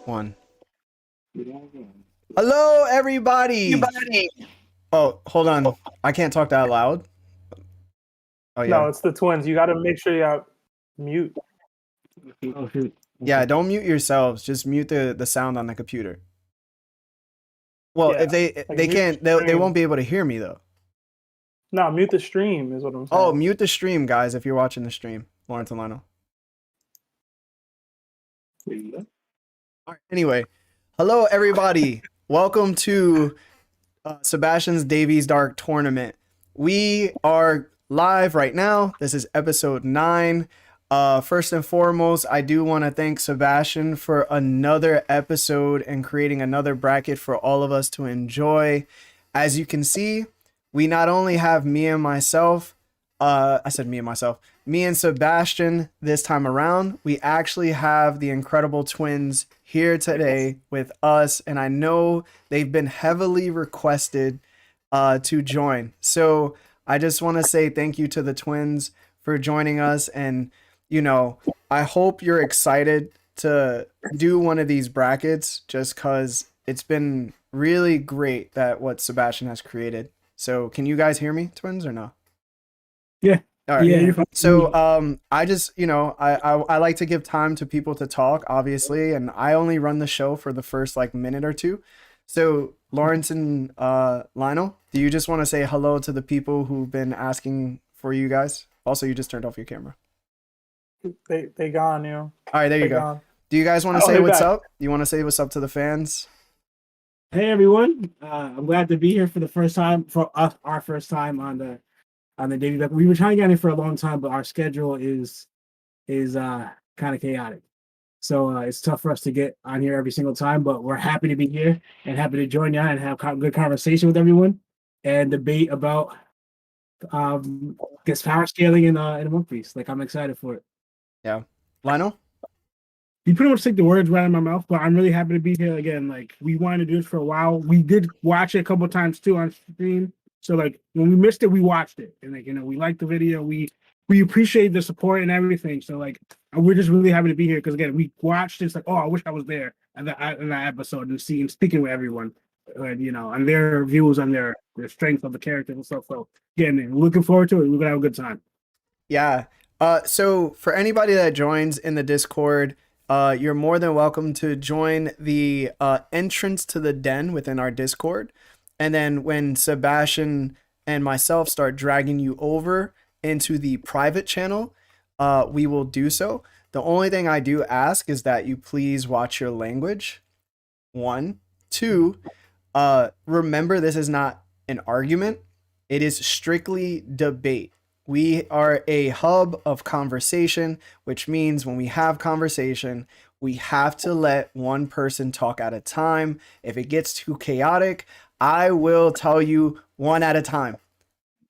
One. Hello, everybody. Oh, hold on. I can't talk that loud. Oh No, yeah. it's the twins. You got to make sure you have mute. Yeah, don't mute yourselves. Just mute the sound on the computer. Well, Yeah, if they like they mute the can't they stream. won't be able to hear me though. No, mute the stream is what I'm Oh, saying. mute the stream, guys, if you're watching the stream. Lawrence and Lionel. All right. Anyway, hello everybody. Welcome to Sebastian's Davies Dark Tournament. We are live right now. This is episode 9. First and foremost, I do want to thank Sebastian for another episode and creating another bracket for all of us to enjoy. As you can see, we not only have me and myself, me and Sebastian this time around. We actually have the incredible twins here today with us, and I know they've been heavily requested to join. So I just want to say thank you to the twins for joining us, and I hope you're excited to do one of these brackets just because it's been really great that what Sebastian has created. So can you guys hear me, twins, or no? Yeah. All right. Yeah. You're fine. So I just I like to give time to people to talk, obviously, and I only run the show for the first like minute or two. So Lawrence and Lionel, do you just want to say hello to the people who've been asking for you guys? Also, you just turned off your camera. They gone, All right, there you go. Gone. Do you guys want to Oh, say they're what's back. up? You want to say what's up to the fans? Hey everyone. I'm glad to be here for the first time, for us, our first time on the Davey Back. We've been trying to get in for a long time, but our schedule is kind of chaotic. So it's tough for us to get on here every single time, but we're happy to be here and happy to join you and have good conversation with everyone and debate about power scaling in One Piece. Like, I'm excited for it. Yeah. Lionel? You pretty much take the words right out of my mouth, but I'm really happy to be here again. Like, we wanted to do this for a while. We did watch it a couple of times too on stream. So like when we missed it, we watched it, and like we liked the video. We appreciate the support and everything. So like we're just really happy to be here because again we watched it. It's like, oh, I wish I was there in that episode and speaking with everyone, and their views on their strength of the characters and stuff. So again, looking forward to it. We're gonna have a good time. Yeah. So for anybody that joins in the Discord, you're more than welcome to join the entrance to the den within our Discord. And then when Sebastian and myself start dragging you over into the private channel, we will do so. The only thing I do ask is that you please watch your language. 1, 2, remember this is not an argument. It is strictly debate. We are a hub of conversation, which means when we have conversation, we have to let one person talk at a time. If it gets too chaotic, I will tell you one at a time.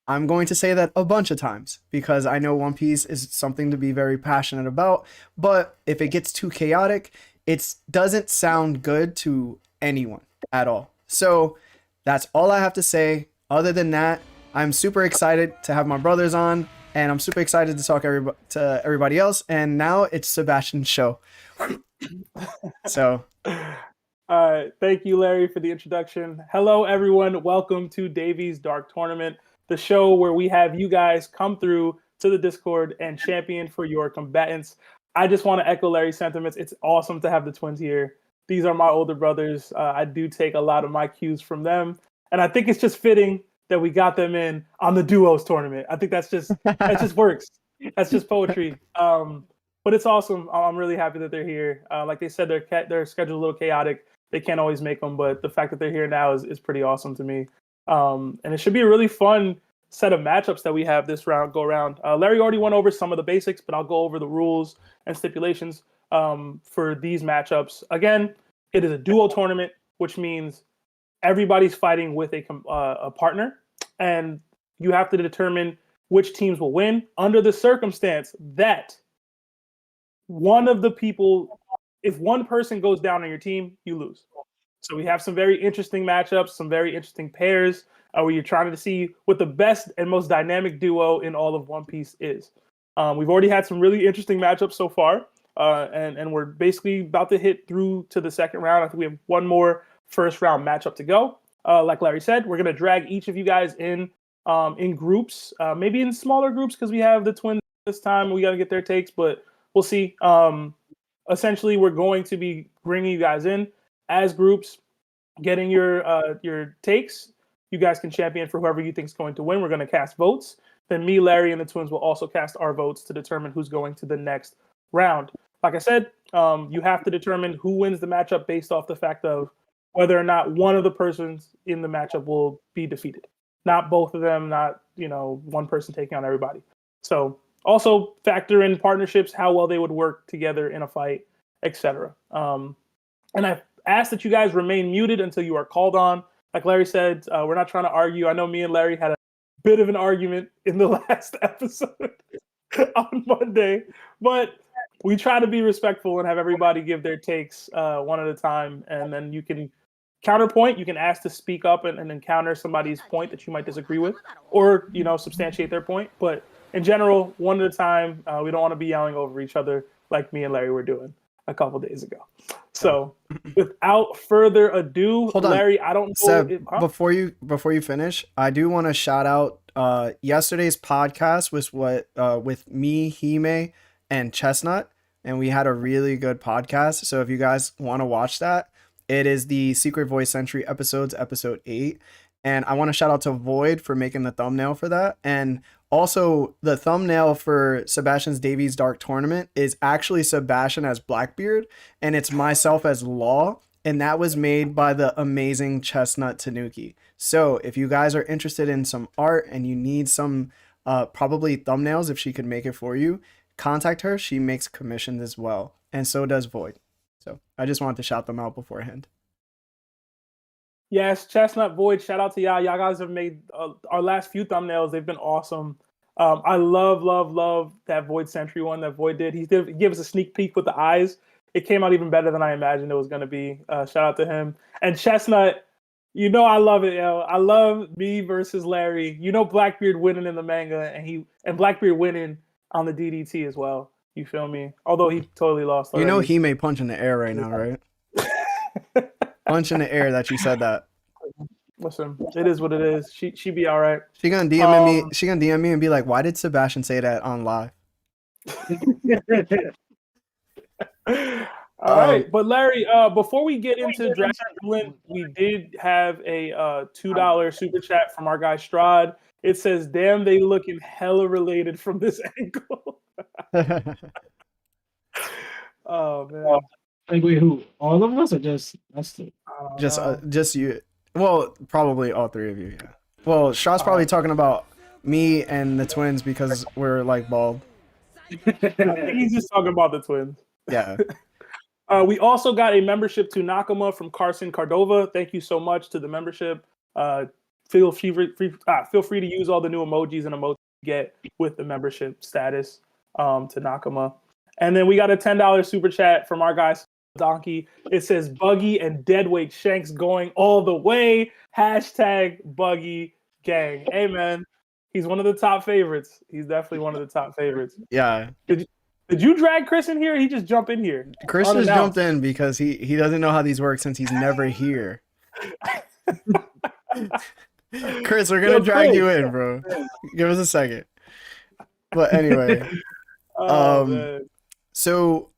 I'm going to say that a bunch of times because I know One Piece is something to be very passionate about. But if it gets too chaotic, it doesn't sound good to anyone at all. So that's all I have to say. Other than that, I'm super excited to have my brothers on, and I'm super excited to talk to everybody else. And now it's Sebastian's show. So, thank you, Larry, for the introduction. Hello, everyone. Welcome to Davies Dark Tournament, the show where we have you guys come through to the Discord and champion for your combatants. I just want to echo Larry's sentiments. It's awesome to have the twins here. These are my older brothers. I do take a lot of my cues from them, and I think it's just fitting that we got them in on the duos tournament. I think that just works. That's just poetry. But it's awesome. I'm really happy that they're here. Like they said, their schedule's a little chaotic. They can't always make them, but the fact that they're here now is pretty awesome to me. And it should be a really fun set of matchups that we have this go around. Larry already went over some of the basics, but I'll go over the rules and stipulations for these matchups. Again, it is a duo tournament, which means everybody's fighting with a partner, and you have to determine which teams will win under the circumstance that one of the people, if one person goes down on your team, you lose. So we have some very interesting matchups, some very interesting pairs where you're trying to see what the best and most dynamic duo in all of One Piece is. We've already had some really interesting matchups so far. and we're basically about to hit through to the second round. I think we have one more first round matchup to go. Like Larry said, we're gonna drag each of you guys in groups, maybe in smaller groups because we have the twins this time. We got to get their takes, but we'll see. Essentially, we're going to be bringing you guys in as groups, getting your takes. You guys can champion for whoever you think is going to win. We're going to cast votes. Then me, Larry, and the twins will also cast our votes to determine who's going to the next round. Like I said, you have to determine who wins the matchup based off the fact of whether or not one of the persons in the matchup will be defeated. Not both of them, not one person taking on everybody. So also factor in partnerships, how well they would work together in a fight, etc. And I ask that you guys remain muted until you are called on. Like Larry said, we're not trying to argue. I know me and Larry had a bit of an argument in the last episode on Monday, but we try to be respectful and have everybody give their takes one at a time, and then you can counterpoint. You can ask to speak up and then counter somebody's point that you might disagree with, or substantiate their point. But in general, one at a time. We don't want to be yelling over each other like me and Larry were doing a couple days ago. So, without further ado, Hold on. Larry, I don't know. Seb, before you finish, I do want to shout out yesterday's podcast was with me, Hime, and Chestnut, and we had a really good podcast. So if you guys want to watch that, it is the Secret Voice Century episodes, episode 8. And I want to shout out to Void for making the thumbnail for that. And also the thumbnail for Sebastian's Davies Dark Tournament is actually Sebastian as Blackbeard, and it's myself as Law. And that was made by the amazing Chestnut Tanuki. So if you guys are interested in some art and you need some probably thumbnails, if she could make it for you, contact her. She makes commissions as well. And so does Void. So I just wanted to shout them out beforehand. Yes, Chestnut, Void, shout out to y'all. Y'all guys have made our last few thumbnails. They've been awesome. I love that Void Century one that Void did. He did give us a sneak peek with the eyes. It came out even better than I imagined it was going to be. Shout out to him. And Chestnut, I love it, yo. I love me versus Larry. Blackbeard winning in the manga and Blackbeard winning on the DDT as well. You feel me? Although he totally lost already. He may punch in the air right now, right? Punch in the air that you said that. Listen, it is what it is. She be all right. She gonna DM me. She gonna DM me and be like, "Why did Sebastian say that on live?" All right, but Larry, before we get into Dragon Ball, we did have a $2 super chat from our guy Strad. It says, "Damn, they looking hella related from this angle." Oh man. Like, wait, who? All of us, or just us two? Just you. Well, probably all three of you. Yeah. Well, Strad's probably talking about me and the twins because we're like bald. I think he's just talking about the twins. Yeah. We also got a membership to Nakama from Carson Cardova. Thank you so much to the membership. Feel free to use all the new emojis and emojis you get with the membership status to Nakama. And then we got a $10 super chat from our guy Donkey. It says Buggy and deadweight Shanks going all the way. Hashtag Buggy gang. Hey man, he's one of the top favorites. He's definitely one of the top favorites. Yeah. Did you drag Chris in here? He just jumped in here. Chris just jumped in because he doesn't know how these work since he's never here. Chris, we're gonna drag you in, bro. Give us a second. But anyway, man. So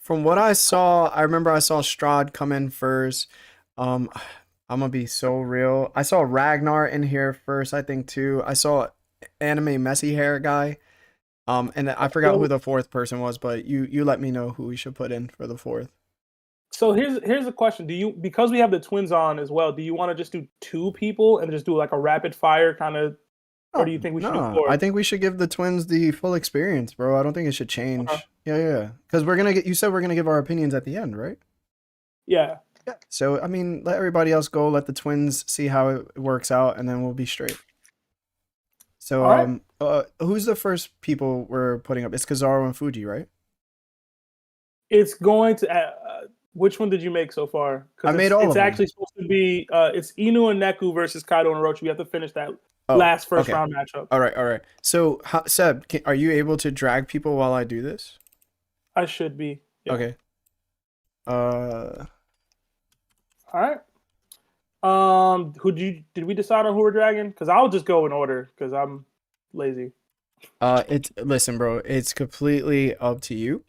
from what I saw, I remember I saw Strahd come in first. I'm gonna be so real. I saw Ragnar in here first, I think too. I saw anime messy hair guy. And I forgot who the fourth person was, but you let me know who we should put in for the fourth. So here's a question. Because we have the twins on as well, do you want to just do 2 people and just do like a rapid fire kind of, or do you think we should do 4? I think we should give the twins the full experience, bro. I don't think it should change. Yeah. Because you said we're gonna give our opinions at the end, right? Yeah. So I mean, let everybody else go, let the twins see how it works out, and then we'll be straight. So who's the first people we're putting up? It's Kizaru and Fuji, right? It's going to. Which one did you make so far? I made all of them. It's actually supposed to be. It's Inu and Neku versus Kaido and Orochi. We have to finish that last first round matchup. All right. So Seb, are you able to drag people while I do this? I should be. Yeah. Okay. All right. Did we decide on who we're dragging? Because I'll just go in order because I'm lazy. Listen, bro, it's completely up to you.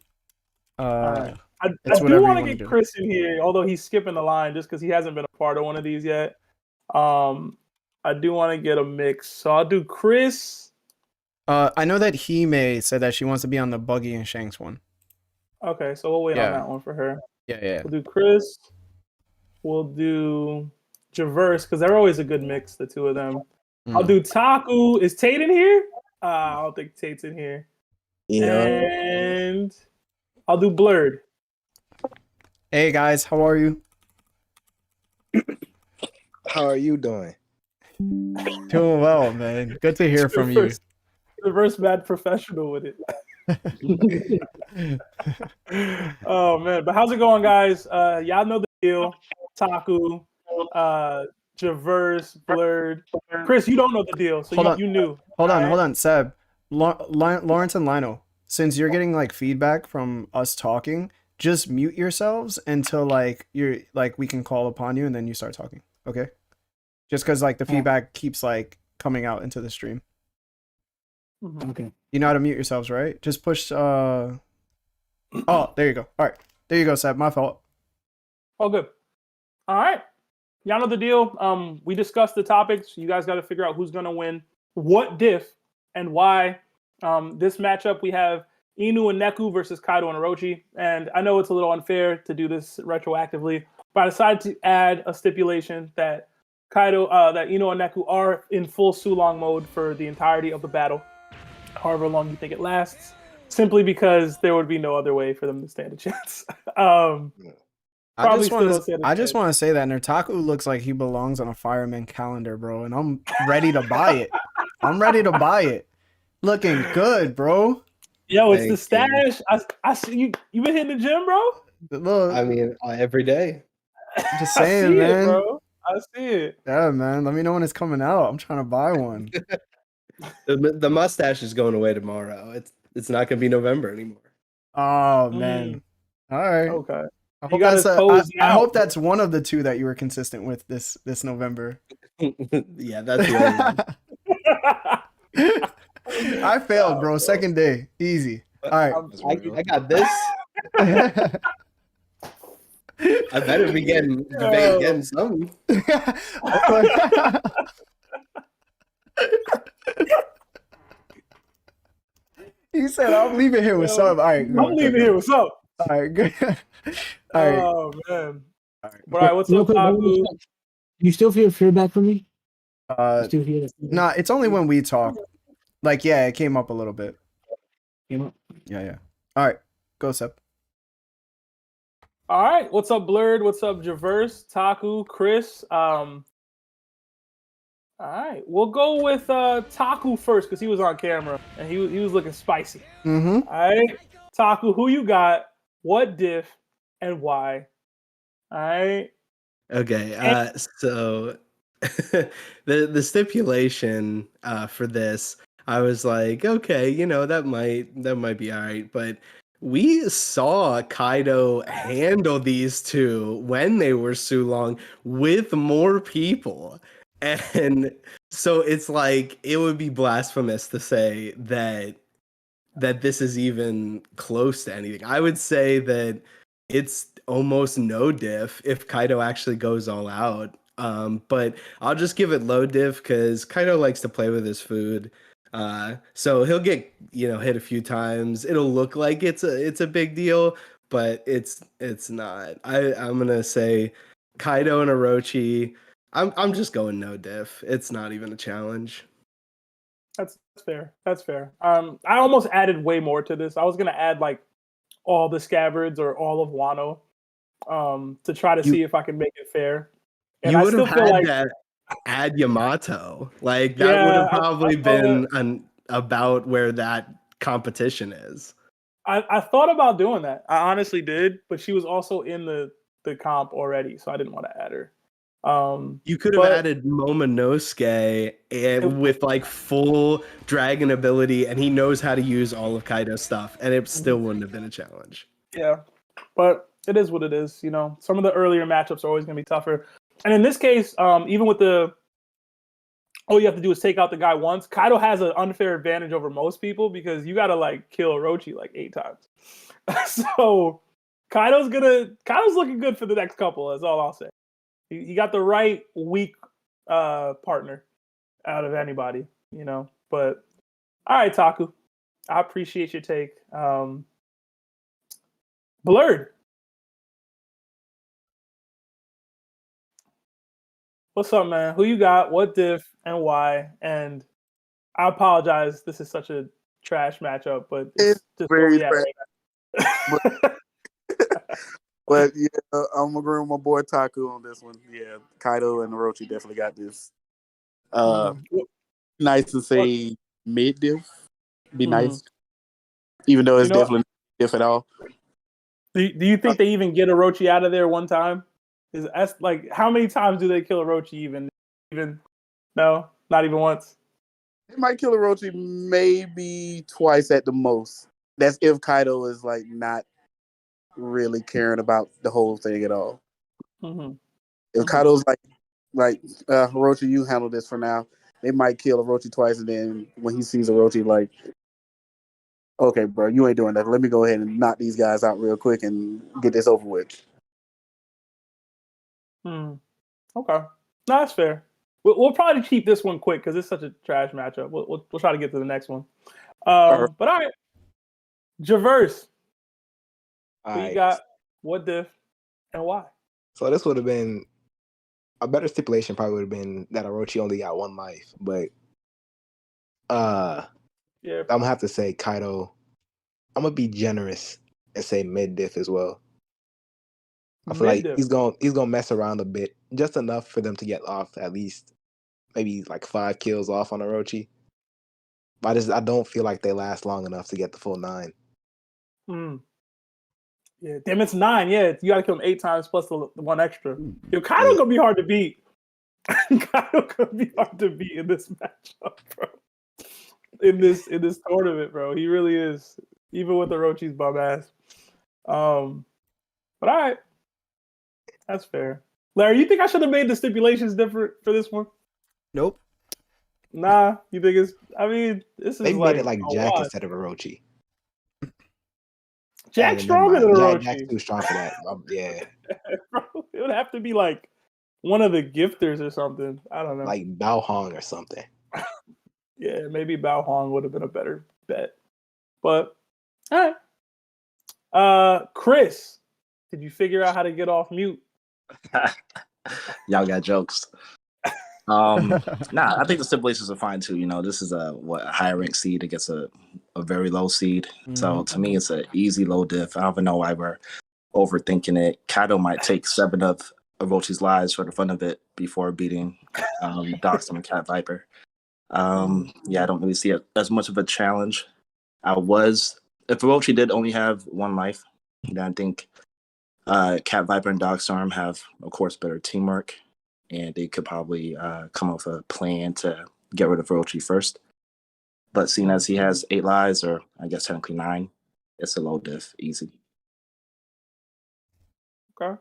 All right. I It's do whatever you want to wanna get do. Chris in here, although he's skipping the line just because he hasn't been a part of one of these yet. I do want to get a mix, so I'll do Chris. I know that Hime said that she wants to be on the Buggy and Shanks one. Okay, so we'll wait on Yeah. that one for her. Yeah. We'll do Chris. We'll do Javerse because they're always a good mix, the two of them. I'll do Taku. Is Tate in here? I don't think Tate's in here. Yeah. And I'll do Blurred. Hey guys, how are you? How are you doing? Doing well, man. Good to hear from you. Reverse mad professional with it. Oh man, but how's it going, guys? Y'all know the deal. Taku, Javerse, Blurred. Chris, you don't know the deal, so you knew. Hold on, Seb. Lawrence and Lionel, since you're getting like feedback from us talking, just mute yourselves until like we can call upon you and then you start talking. Okay? Just because like the feedback keeps like coming out into the stream. Okay. You know how to mute yourselves, right? Just push oh, there you go. All right. There you go, Seb. My fault. All good. All right. Y'all know the deal. We discussed the topics. You guys got to figure out who's going to win, what diff, and why. This matchup, we have Inu and Neku versus Kaido and Orochi. And I know it's a little unfair to do this retroactively, but I decided to add a stipulation that that Inu and Neku are in full Sulong mode for the entirety of the battle, however long you think it lasts, simply because there would be no other way for them to stand a chance. I just want to say that Nurtaku looks like he belongs on a fireman calendar, bro, and I'm ready to buy it. I'm ready to buy it. Looking good, bro. Yo, it's the stash. I see you. You been hitting the gym, bro? Look, I mean, every day. Just saying, man. Bro. I see it. Yeah, man. Let me know when it's coming out. I'm trying to buy one. The mustache is going away tomorrow. It's not gonna be November anymore. Oh man. All right. Okay. I hope that's one of the two that you were consistent with this November. Yeah, that's the only one. I failed, bro. Second day. Easy. All right. I got this. I better be getting something. He said, "I'm leaving here with something." All right. I'm leaving here with something. All right. Good. All right. Oh man. All right. All right. What's up, Taku? You still feel feedback from me? Still hear nah, it's only when we talk. Like, yeah, it came up a little bit. Came up. Yeah. All right. Go, Sep. All right. What's up, Blurred? What's up, Javerse, Taku, Chris? All right. We'll go with Taku first because he was on camera and he was looking spicy. Mm-hmm. All right. Taku, who you got? What diff and why? All right. Okay. So the stipulation for this, I was like, okay, that might be all right, but we saw Kaido handle these two when they were Sulong with more people. And so it's like it would be blasphemous to say that this is even close to anything. I would say that it's almost no diff if Kaido actually goes all out. But I'll just give it low diff because Kaido likes to play with his food. So he'll get hit a few times. It'll look like it's a big deal, but it's not. I'm gonna say Kaido and Orochi. I'm just going no diff. It's not even a challenge. That's fair. That's fair. I almost added way more to this. I was gonna add like all the scabbards or all of Wano, to try to see if I can make it fair. And you would have had to add Yamato. Like that would have probably been about where that competition is. I thought about doing that. I honestly did, but she was also in the comp already, so I didn't want to add her. You could have But added Momonosuke with like full dragon ability, and he knows how to use all of Kaido's stuff, and it still wouldn't have been a challenge. yeah, but it is what it is. You know, some of the earlier matchups are always going to be tougher. And in this case, even with all you have to do is take out the guy once, Kaido has an unfair advantage over most people because you got to like kill Orochi like 8 times. So Kaido's looking good for the next couple. That's all I'll say. He got the right weak partner out of anybody, you know. But all right, Taku, I appreciate your take. Blurred, what's up, man? Who you got? What diff and why? And I apologize. This is such a trash matchup, but it's just where very we at right now. But yeah, I'm agreeing with my boy Taku on this one. Yeah, Kaido and Orochi definitely got this. Nice to say mid diff. Be nice, even though it's definitely not diff at all. Do you think they even get Orochi out of there one time? Is that's like how many times do they kill Orochi even? No, not even once. They might kill Orochi maybe twice at the most. That's if Kaido is like not really caring about the whole thing at all. If Kaido's like Orochi, you handle this for now. They might kill Orochi twice, and then when he sees Orochi, like, okay, bro, you ain't doing that. Let me go ahead and knock these guys out real quick and get this over with. Okay, no, that's fair. We'll probably keep this one quick because it's such a trash matchup. We'll try to get to the next one. But all right, Javerse, who you got? What diff and why? So this would have been a better stipulation. Probably would have been that Orochi only got 1 life, but yeah, I'm gonna have to say Kaido. I'm gonna be generous and say mid diff as well. I feel like he's gonna mess around a bit, just enough for them to get off at least maybe like 5 kills off on Orochi. But I don't feel like they last long enough to get the full 9. Yeah, damn, it's 9. Yeah, you gotta kill him 8 times plus the 1 extra. Yo, Kaido gonna be hard to beat. Kaido gonna be hard to beat in this matchup, bro. In this tournament, bro. He really is. Even with Orochi's bum ass. But all right. That's fair. Larry, you think I should have made the stipulations different for this one? Nope. Nah, you think it's... I mean, this is They like... made it like Jack instead of Orochi. Jack's stronger than Orochi. Jack's too strong for that. Yeah. Bro, it would have to be like one of the gifters or something. I don't know. Like Bao Hong or something. Yeah, maybe Bao Hong would have been a better bet. But, all right. Chris, did you figure out how to get off mute? Y'all got jokes. Nah, I think the stipulations are fine too. You know, this is a higher ranked seed against a very low seed. So to me, it's an easy low diff. I don't even know why we're overthinking it. Kaido might take 7 of Orochi's lives for the fun of it before beating Dogstorm and Cat Viper. Yeah, I don't really see it as much of a challenge. If Orochi did only have 1 life, then I think Cat Viper and Dogstorm have, of course, better teamwork, and they could probably come up with a plan to get rid of Orochi first. But seeing as he has 8 lives, or I guess technically 9, it's a low diff, easy. Okay.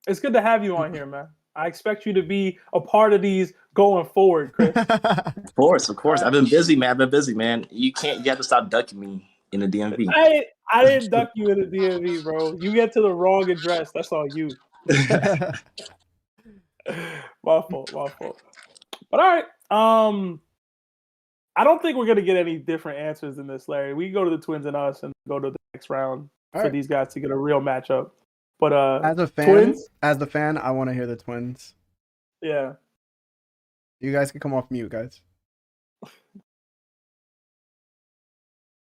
It's good to have you on here, man. I expect you to be a part of these going forward, Chris. Of course. I've been busy, man. You have to stop ducking me in the DMV. I didn't duck you in the DMV, bro. You get to the wrong address. That's all you. My fault. But all right. I don't think we're gonna get any different answers than this, Larry. We can go to the Twins and us and go to the next round for these guys to get a real matchup. But as a fan, I want to hear the Twins. Yeah. You guys can come off mute, guys.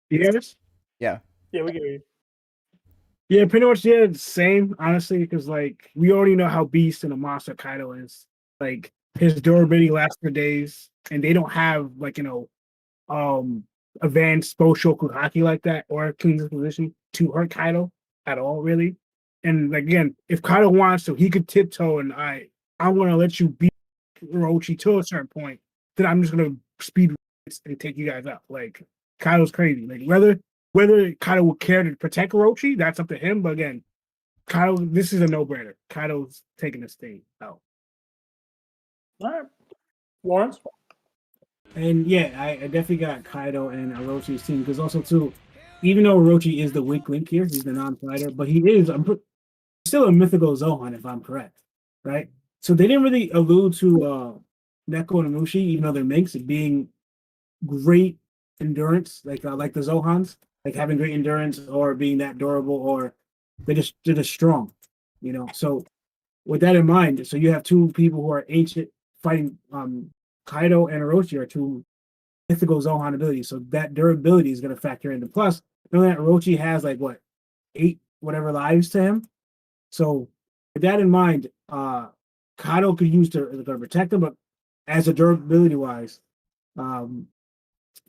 You hear us? Yeah. Yeah, we get you. Yeah, pretty much the same, honestly, because like we already know how beast and a monster Kaido is. Like his durability lasts for days, and they don't have like advanced Boshoku Haki like that or King's position to hurt Kaido at all, really. And like, again, if Kaido wants to, he could tiptoe and I want to let you beat Orochi to a certain point, then I'm just gonna speed and take you guys out. Like Kaido's crazy. Like whether Kaido will care to protect Orochi, that's up to him. But again, Kaido, this is a no-brainer. Kaido's taking this thing out. All right, Lawrence. And yeah, I definitely got Kaido and Orochi's team because also too, even though Orochi is the weak link here, he's the non-fighter, but he is still a mythical Zohan if I'm correct, right? So they didn't really allude to Neko and Mushi, even though they're minks, being great endurance, like the Zohans, like having great endurance or being that durable, or they're just strong, you know. So with that in mind, so you have two people who are ancient fighting. Kaido and Orochi are two mythical Zohan abilities, so that durability is going to factor into. Plus, knowing that Orochi has like what 8 whatever lives to him, so with that in mind, Kaido could use to protect him, but as a durability wise,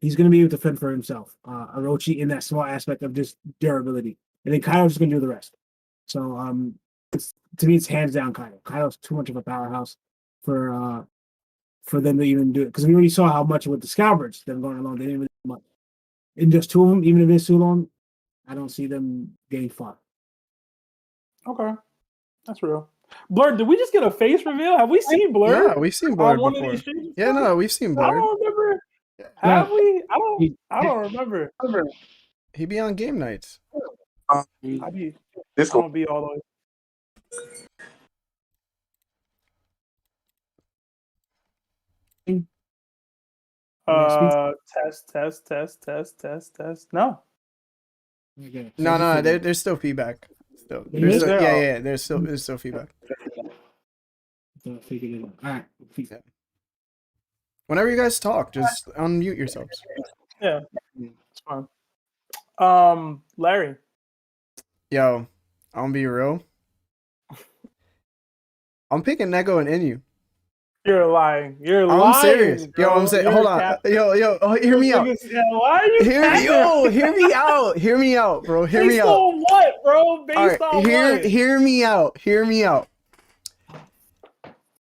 he's going to be able to fend for himself. Orochi in that small aspect of just durability, and then Kaido's just going to do the rest. So to me, it's hands down Kaido. Kaido's too much of a powerhouse for them to even do it, because we already saw how much with the Scalbers them going along. They didn't really do much. In just 2 of them, even if it's too long, I don't see them getting far. Okay, that's real. Blur, did we just get a face reveal? Have we seen Blur? Yeah, we've seen Blur before. Yeah, no, we've seen Blur. I don't remember. Have we? I don't remember. He be on game nights. I don't be all the way. Test. No. Okay. No, there's still feedback. There's still feedback. All right. Whenever you guys talk, just unmute yourselves. Yeah, it's fine. Larry. Yo, I'm gonna be real. I'm picking Neko and Inu. You're lying. You're lying. I'm serious. Bro. Yo, I'm saying, hold on. Yo, hear me out. Why are you hear me out. Hear me out, bro. Hear me out. Based on what, bro? Based on what? Hear me out. Hear me out.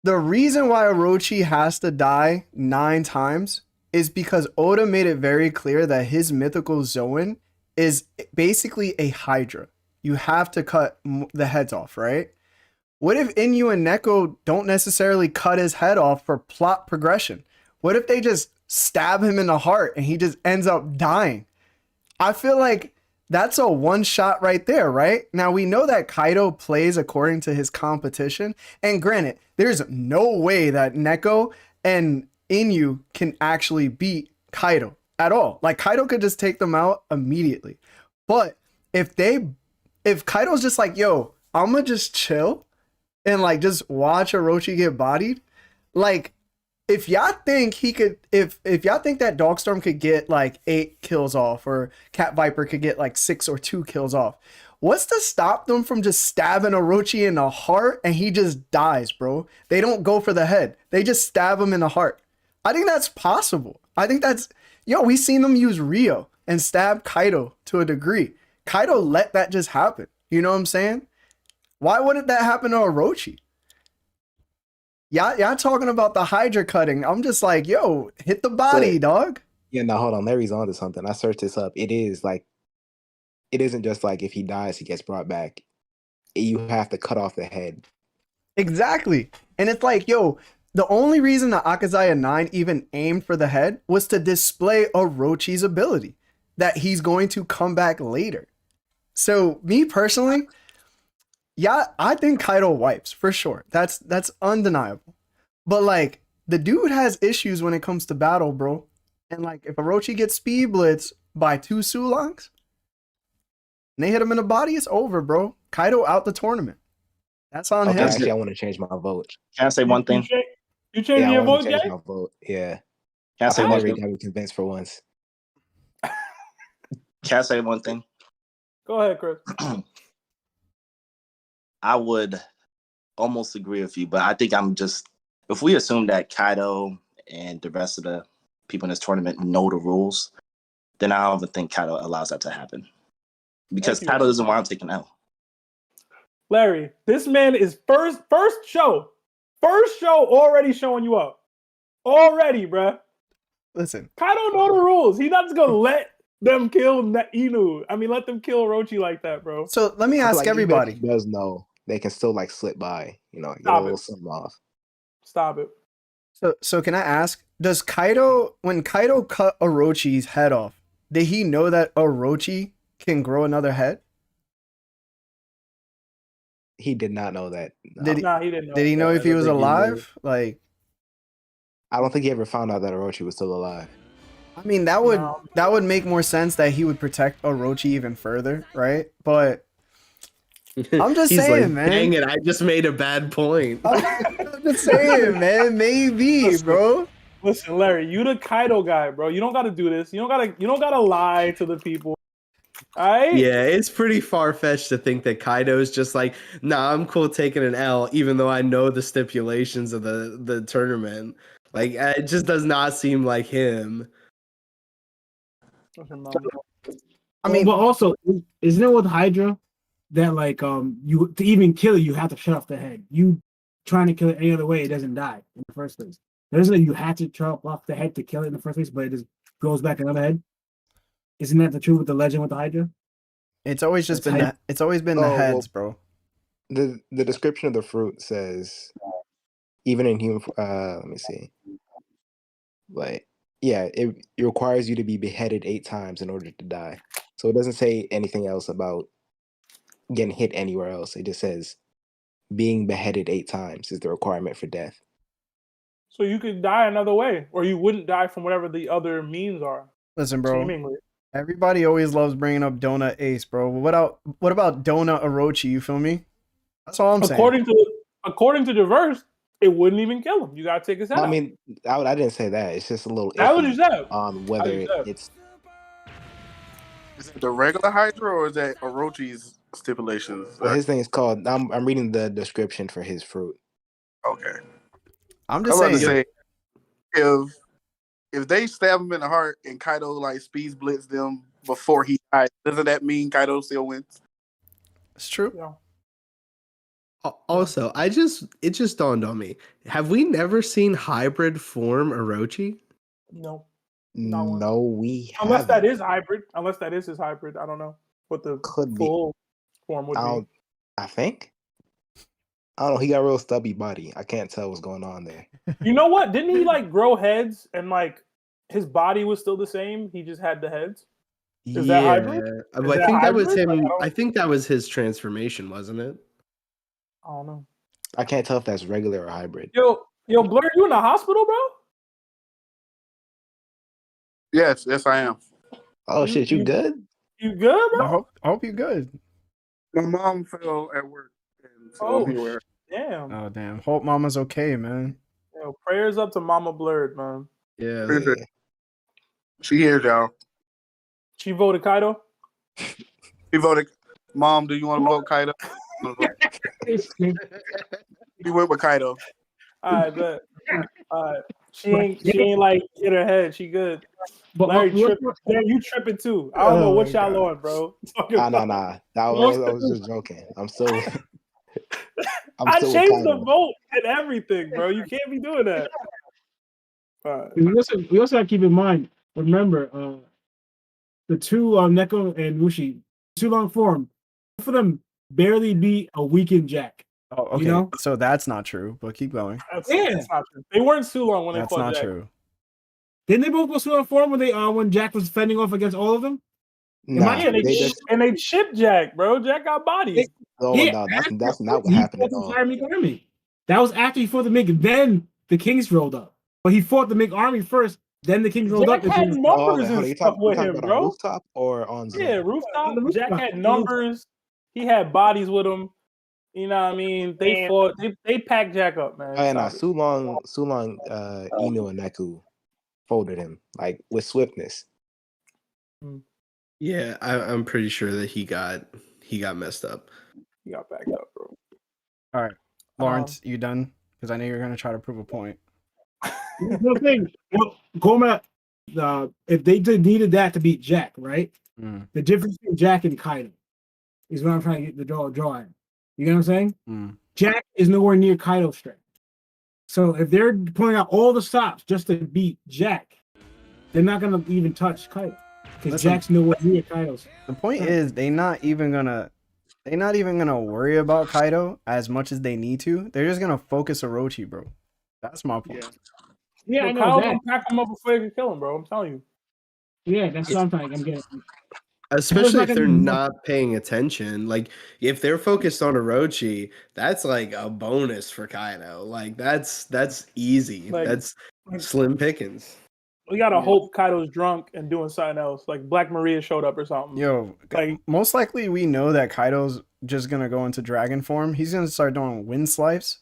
The reason why Orochi has to die 9 times is because Oda made it very clear that his mythical Zoan is basically a Hydra. You have to cut the heads off, right? What if Inu and Neko don't necessarily cut his head off for plot progression? What if they just stab him in the heart and he just ends up dying? I feel like that's a one shot right there, right? Now we know that Kaido plays according to his competition. And granted, there's no way that Neko and Inu can actually beat Kaido at all. Like Kaido could just take them out immediately. But if Kaido's just like, yo, I'm gonna just chill and like just watch Orochi get bodied, like if y'all think he could, if y'all think that Dogstorm could get like 8 kills off, or Cat Viper could get like 6 or 2 kills off, what's to stop them from just stabbing Orochi in the heart and he just dies, bro? They don't go for the head. They just stab him in the heart. I think that's possible. I think that's, we've seen them use Rio and stab Kaido to a degree. Kaido let that just happen. You know what I'm saying? Why wouldn't that happen to Orochi? Y'all talking about the Hydra cutting. I'm just like, yo, hit the body, dog. Yeah, no, hold on. Larry's on to something. I searched this up. It isn't just like if he dies, he gets brought back. You have to cut off the head. Exactly. And it's like, yo, the only reason the Akazaya 9 even aimed for the head was to display Orochi's ability, that he's going to come back later. So me personally, yeah, I think Kaido wipes for sure. That's undeniable. But like, the dude has issues when it comes to battle, bro. And like, if Orochi gets speed blitz by 2 Sulongs and they hit him in the body, it's over, bro. Kaido out the tournament. That's on him. Actually, I want to change my vote. Can I say one thing? You changed your vote, change my vote. Yeah. Can I say one thing? thing? I'm convinced for once. Can I say one thing? Go ahead, Chris. I would almost agree with you, but I think if we assume that Kaido and the rest of the people in this tournament know the rules, then I don't even think Kaido allows that to happen. Because Kaido doesn't want to take an L. Larry, this man is first show First show already showing you up. Already, bruh. Listen, Kaido know the rules. He's not just gonna let them kill Inu. I mean, let them kill Orochi like that, bro. so let me I feel ask like even if everybody. he does know, they can still like slip by, you know, get Stop a little it. something off. Stop it. So can I ask, does Kaido, when Kaido cut Orochi's head off, did he know that Orochi can grow another head? He did not know that. No. Did he, Nah, he didn't know. did he know I if he don't was think he knew. alive? Like, I don't think he ever found out that Orochi was still alive. I mean, that would make more sense that he would protect Orochi even further, right? But I'm just He's saying, like, man. dang it, I just made a bad point. I'm just saying, man. Maybe, Listen. bro. Listen, Larry, you the Kaido guy, bro. You don't gotta do this. You don't gotta lie to the people. All right? Yeah, it's pretty far-fetched to think that Kaido's just like, nah, I'm cool taking an L, even though I know the stipulations of the tournament. Like, it just does not seem like him. I mean, but also, isn't it with Hydra that like you to even kill it, you have to shut off the head. You trying to kill it any other way, it doesn't die in the first place. Doesn't it you had to chop off the head to kill it in the first place, but it just grows back another head? Isn't that the truth with the legend with the Hydra? it's always just been it's always been the heads, bro. The description of the fruit says, even in human, let me see, like, yeah, it requires you to be beheaded 8 times in order to die. So it doesn't say anything else about getting hit anywhere else. It just says being beheaded 8 times is the requirement for death. So you could die another way, or you wouldn't die from whatever the other means are. Listen, bro. Seemingly. Everybody always loves bringing up Donut Ace, bro. What about Donut Orochi? You feel me? That's all I'm saying. According to the verse, it wouldn't even kill him. You gotta take his head I out. mean, I didn't say that. It's just a little That what you iffy said. on whether it's. Is it the regular Hydra or is that Orochi's stipulations? Well, his thing is called. I'm reading the description for his fruit. Okay. I'm I just was about saying. to say, if they stab him in the heart and Kaido like speed blitz them before he dies, doesn't that mean Kaido still wins? It's true. Yeah. Also, it just dawned on me. Have we never seen hybrid form Orochi? No. No, we haven't. Unless that is hybrid. Unless that is his hybrid. I don't know what the full form would be. I think. I don't know. He got a real stubby body. I can't tell what's going on there. You know what? Didn't he like grow heads and like his body was still the same? He just had the heads. Is that hybrid? I think that was him. I think that was his transformation, wasn't it? I don't know. I can't tell if that's regular or hybrid. Yo, Blur, you in the hospital, bro? Yes, I am. Oh shit, you good? You good, bro? I hope you're good. My mom fell at work, and so I'm here. Damn. Oh damn. Hope mama's okay, man. Yo, prayers up to Mama Blurred, man. Yeah. She hears y'all. She voted Kaido? He voted. Mom, do you want to vote Kaido? He went with Kaido. I bet. She ain't like hit her head. She good. But Larry tripping. Damn, you tripping too. I don't know what y'all on, bro. Nah. I was just joking. I'm still. I changed the vote and everything, bro. You can't be doing that. We also gotta keep in mind. Remember, the two Neko and Mushi, too long form. For them, barely beat a weakened Jack. Oh, okay. You know? So that's not true, but keep going. That's not true. They weren't too long when they fought Jack. That's not true. Didn't they both go too long form when Jack was fending off against all of them? Nah, they chipped Jack, bro. Jack got bodies. No, that's not what happened at all. Army. That was after he fought the Mink. Then the Kings rolled up. But he fought the Mink army first. Then the Kings rolled up. Jack had numbers and stuff with him, bro. On rooftop or on Zoro? Yeah, rooftop. Jack had numbers. He had bodies with him. You know what I mean? They fought. They packed Jack up, man. Oh, yeah, Sulong, Inu, and Neku folded him like with swiftness. Yeah, I'm pretty sure that he got messed up. He got backed up, bro. All right, Lawrence, you done? Because I know you're gonna try to prove a point. The thing, Goma, if they needed that to beat Jack, right? The difference between Jack and Kaido is what I'm trying to get the draw in. You know what I'm saying? Jack is nowhere near Kaido's strength. So if they're pulling out all the stops just to beat Jack, they're not gonna even touch Kaido because Jack's nowhere near Kaido's. The point is, they're not even gonna worry about Kaido as much as they need to. They're just gonna focus Orochi, bro. That's my point. Yeah, I know Kyle that. gonna pack him up before they can kill him, bro. I'm telling you. Yeah, that's what I'm getting. Especially if they're not paying attention. Like, if they're focused on Orochi, that's like a bonus for Kaido. Like, that's easy. Like, that's slim pickings. We gotta hope Kaido's drunk and doing something else. Like Black Maria showed up or something. Yo, like, most likely we know that Kaido's just gonna go into dragon form. He's gonna start doing wind scythes.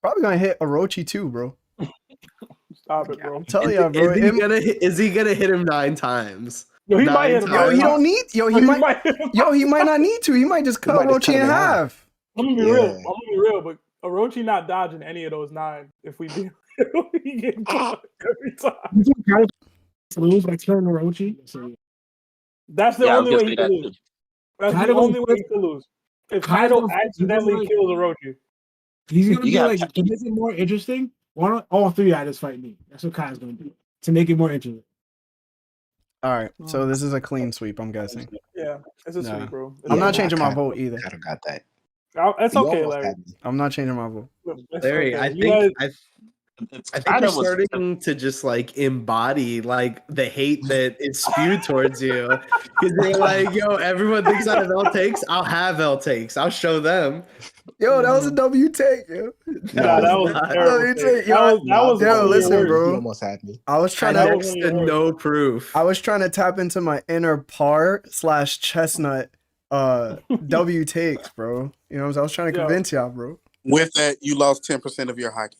Probably gonna hit Orochi too, bro. Stop it, bro. I'm telling you, bro. Is he gonna hit him 9 times? Yo, he might hit him. Yo, he don't need. Yo, he might. Yo, he might not need to. He might just cut Orochi in half. I'm gonna be real. But Orochi not dodging any of those 9. If we do, he getting caught every time. Lose by killing Orochi. That's the only way he can lose. That's the only way he can lose. If Kaido accidentally kills Orochi, he's gonna be like, to make it more interesting. All 3 guys fight me. That's what Kai's gonna do to make it more interesting. All right, so this is a clean sweep, I'm guessing. Yeah, it's a sweep, bro. I'm not changing my vote either. I got that. It's okay, Larry. I'm not changing my vote. Larry, okay. I think you're starting to just like embody like the hate that is spewed towards you because they're like, yo, everyone thinks I have L takes. I'll have L takes. I'll show them. Yo, that was a W take, yo. That was a terrible take. Yo, listen, bro. You almost had me. I was trying to no proof. I was trying to tap into my inner par/chestnut W takes, bro. You know what I'm saying? I was trying to convince y'all, bro. With that, you lost 10% of your hockey.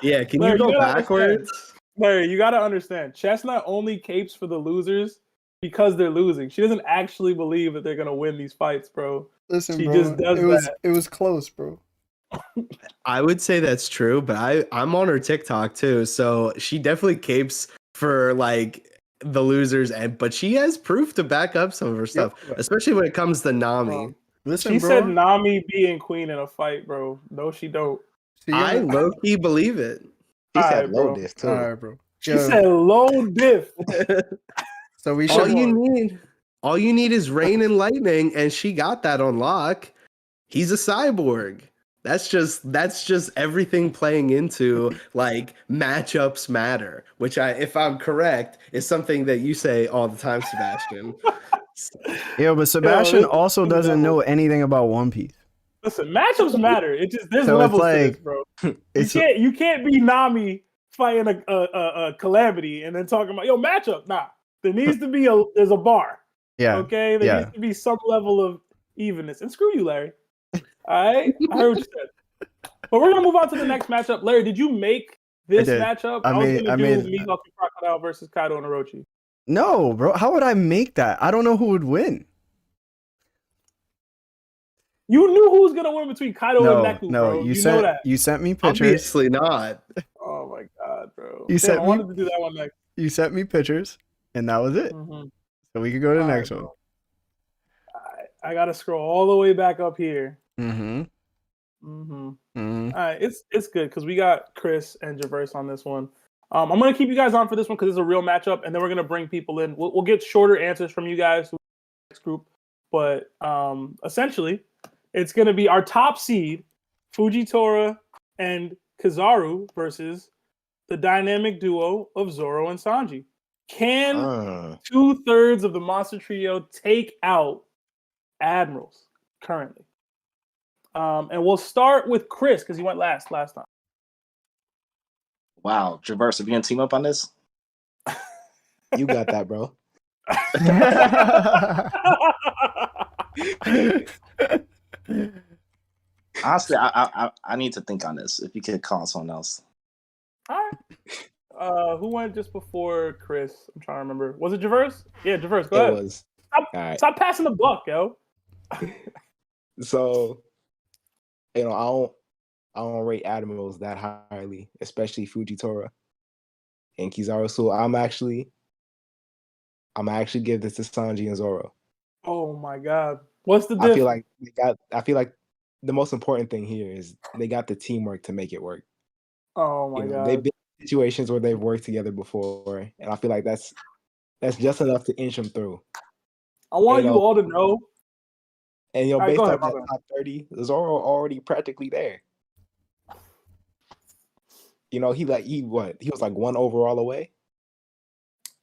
Yeah, can Larry, you go backwards? Larry, you gotta understand. Chestnut only capes for the losers because they're losing. She doesn't actually believe that they're gonna win these fights, bro. Listen, she bro, just does it was close, bro. I would say that's true, but I'm on her TikTok too, so she definitely capes for like the losers, but she has proof to back up some of her stuff, especially when it comes to Nami. Listen, she bro. said Nami being queen in a fight, bro. No, she don't. I low-key believe it. She said low diff too. All right, bro. She said low diff. So we should. All you need is rain and lightning, and she got that on lock. He's a cyborg. That's just everything playing into like matchups matter, which if I'm correct, is something that you say all the time, Sebastian. Yeah, but Sebastian also doesn't know anything about One Piece. Listen, matchups matter. It just there's levels to this, bro. You can't be Nami fighting a calamity and then talking about matchup. Nah, there needs to be there's a bar. Yeah. Okay. There needs to be some level of evenness. And screw you, Larry. All right. I heard what you said. But we're gonna move on to the next matchup. Larry, did you make this matchup? I was gonna do Mihawk and Crocodile versus Kaido and Orochi. No, bro. How would I make that? I don't know who would win. You knew who was gonna win between Kaido and Neku, bro. You know that. You sent me pictures. Obviously not. Oh my god, bro. I wanted to do that one next. You sent me pictures, and that was it. Mm-hmm. So we could go to the next one. I gotta scroll all the way back up here. Mm-hmm. Mm-hmm. Mm-hmm. All right, it's good because we got Chris and Javerse on this one. I'm gonna keep you guys on for this one because it's a real matchup, and then we're gonna bring people in. We'll get shorter answers from you guys, next group, but essentially, it's gonna be our top seed, Fujitora and Kizaru versus the dynamic duo of Zoro and Sanji. Can 2/3 of the Monster Trio take out Admirals currently? And we'll start with Chris because he went last time. Wow, Traverse, if you gonna team up on this? You got that, bro. Honestly, I need to think on this. If you could call someone else. All right. Who went just before Chris? I'm trying to remember. Was it Javerse? Yeah, Javerse. Go ahead. It was. Stop passing the buck, yo. So, I don't rate Admirals that highly, especially Fujitora and Kizaru. So I'm actually give this to Sanji and Zoro. Oh my god. What's the difference? I feel like the most important thing here is they got the teamwork to make it work. Oh my god. They've been in situations where they've worked together before, and I feel like that's just enough to inch them through. I want you all to know. And based on that top 30, Zoro already practically there. He was like 1 overall away.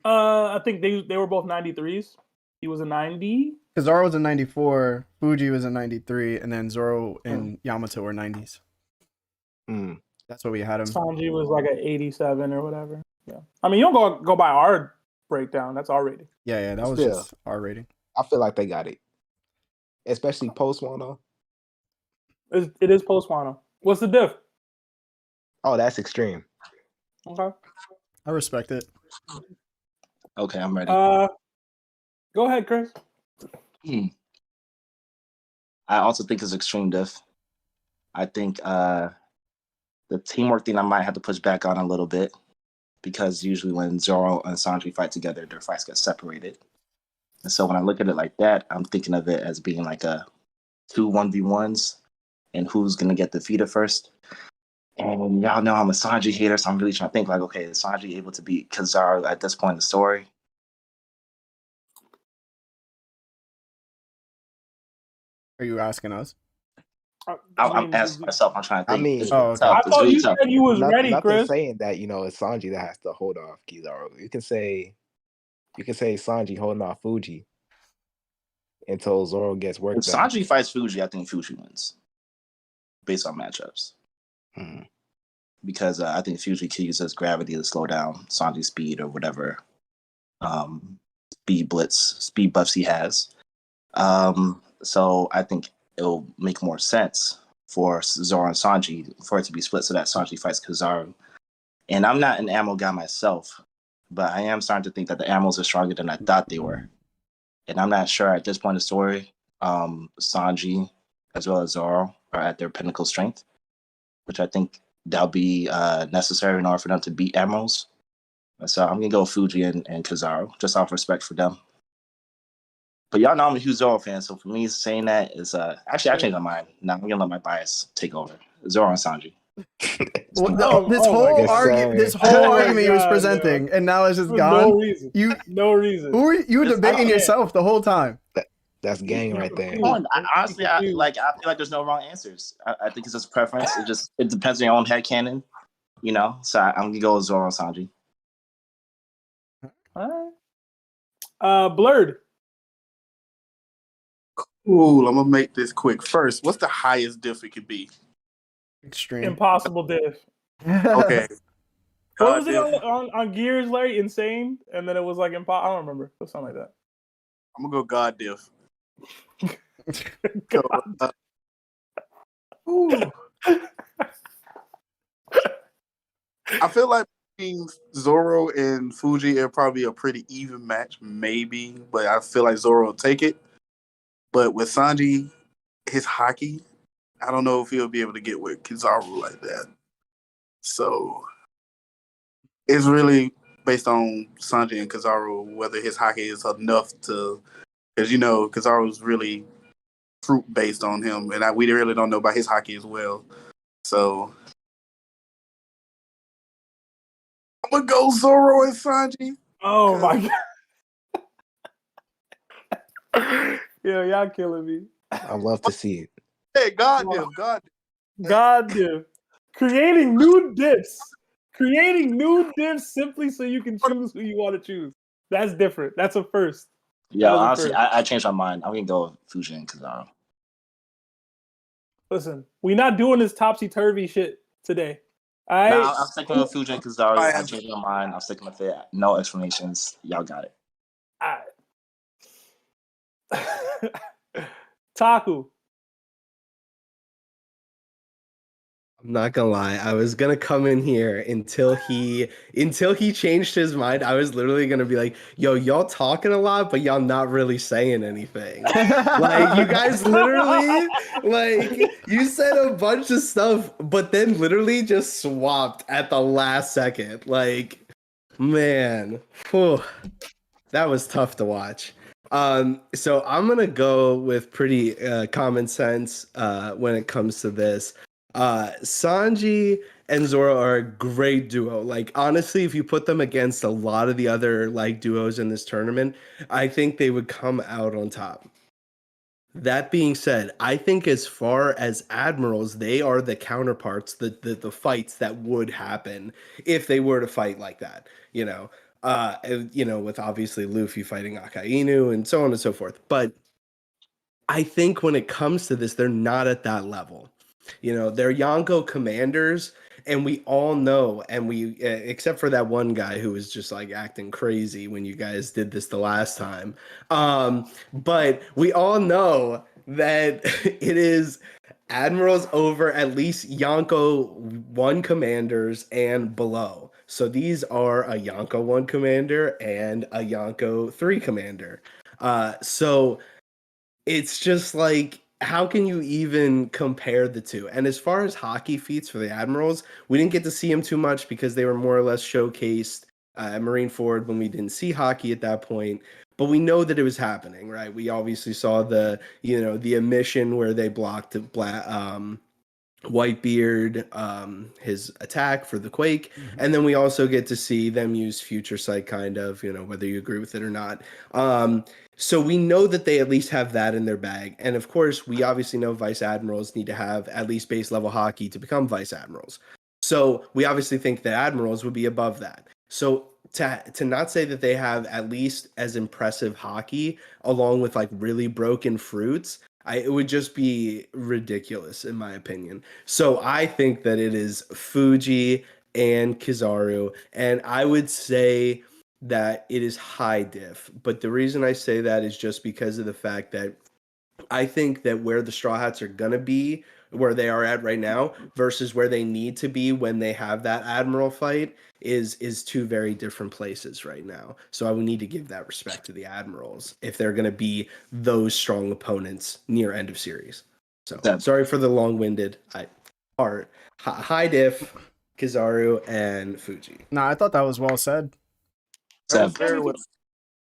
I think they were both 93s. He was a 90. Kizaru was a 94, Fuji was a 93, and then Zoro and Yamato were 90s. That's what we had him. Sanji was like an 87 or whatever. Yeah. I mean, you don't go by our breakdown. That's our rating. Yeah, that was just our rating. I feel like they got it. Especially post Wano. It is post Wano. What's the diff? Oh, that's extreme. Okay. I respect it. Okay, I'm ready. Go ahead, Chris. I also think it's extreme diff. I think the teamwork thing I might have to push back on a little bit, because usually when Zoro and Sanji fight together, their fights get separated. And so when I look at it like that, I'm thinking of it as being like a 2 1v1s and who's going to get defeated first. And y'all know I'm a Sanji hater, so I'm really trying to think like, okay, is Sanji able to beat Kizaru at this point in the story? Are you asking us? I'm asking myself. I'm trying to think. I thought you said you was ready, Chris. Nothing saying that it's Sanji that has to hold off Kizaru. You can say Sanji holding off Fuji until Zoro gets work if done. Sanji fights Fuji, I think Fuji wins based on matchups. Because I think Fuji uses gravity to slow down Sanji's speed or whatever speed buffs he has. So I think it'll make more sense for Zoro and Sanji for it to be split so that Sanji fights Kizaru. And I'm not an ammo guy myself, but I am starting to think that the ammos are stronger than I thought they were. And I'm not sure at this point in the story, Sanji as well as Zoro are at their pinnacle strength, which I think that'll be necessary in order for them to beat ammos. So I'm going to go Fuji and Kizaru, just out of respect for them. But y'all know I'm a huge Zoro fan, so for me, saying that is actually I changed my mind. Now I'm gonna let my bias take over. Zoro and Sanji. This whole argument he was presenting, and now it's just gone. No reason. No reason. You were debating yourself the whole time. That's gang right there. Honestly, I feel like there's no wrong answers. I think it's just preference. It depends on your own headcanon, So I'm gonna go with Zoro and Sanji. All right. Blurred. Cool. I'm gonna make this quick. First, what's the highest diff it could be? Extreme. Impossible diff. Okay. What was it on Gears, Larry? Insane, and then it was like I don't remember. It was something like that. I'm gonna go God diff. God. I feel like between Zoro and Fuji, it'll probably be a pretty even match, maybe. But I feel like Zoro will take it. But with Sanji, his hockey, I don't know if he'll be able to get with Kizaru like that. So it's really based on Sanji and Kizaru whether his hockey is enough to, because Kizaru's really fruit based on him, and we really don't know about his hockey as well. So I'm gonna go Zoro and Sanji. Oh my god! Yeah, y'all killing me. I'd love to see it. Hey, God. Creating new diffs simply so you can choose who you want to choose. That's different. That's a first. Yeah, honestly, I changed my mind. I'm gonna go with Fuji and Kizaru. Listen, we're not doing this topsy-turvy shit today. All right? No, I'm sticking with Fuji and Kizaru. I changed my mind. I'm sticking with it. No explanations. Y'all got it. All right. Taku. I'm not gonna lie, I was gonna come in here until he changed his mind. I was literally gonna be like, yo, y'all talking a lot, but y'all not really saying anything. Like, you guys literally, you said a bunch of stuff, but then literally just swapped at the last second. Like, man, whew, that was tough to watch. So I'm gonna go with pretty common sense when it comes to this. Sanji and Zoro are a great duo. Like honestly, if you put them against a lot of the other like duos in this tournament, I think they would come out on top. That being said, I think as far as admirals, they are the counterparts, the fights that would happen if they were to fight like that. With obviously Luffy fighting Akainu and so on and so forth. But I think when it comes to this, they're not at that level. They're Yonko commanders, and we all know, and except for that one guy who was just like acting crazy when you guys did this the last time. But we all know that it is admirals over at least Yonko 1 commanders and below. So these are a Yonko 1 commander and a Yonko 3 commander. So it's just like, how can you even compare the two? And as far as hockey feats for the Admirals, we didn't get to see them too much because they were more or less showcased at Marineford when we didn't see hockey at that point. But we know that it was happening, right? We obviously saw the emission where they blocked Whitebeard, his attack for the Quake. Mm-hmm. And then we also get to see them use Future Sight, kind of, whether you agree with it or not. So we know that they at least have that in their bag. And of course, we obviously know Vice Admirals need to have at least base level hockey to become Vice Admirals. So we obviously think that Admirals would be above that. So to not say that they have at least as impressive hockey along with like really broken fruits, it would just be ridiculous in my opinion. So I think that it is Fuji and Kizaru, and I would say that it is high diff. But the reason I say that is just because of the fact that I think that where the Straw Hats are going to be, where they are at right now, versus where they need to be when they have that Admiral fight is two very different places right now. So I would need to give that respect to the Admirals if they're going to be those strong opponents near end of series. So sorry for the long-winded part. High diff, Kizaru, and Fuji. No, I thought that was well said. That was very well.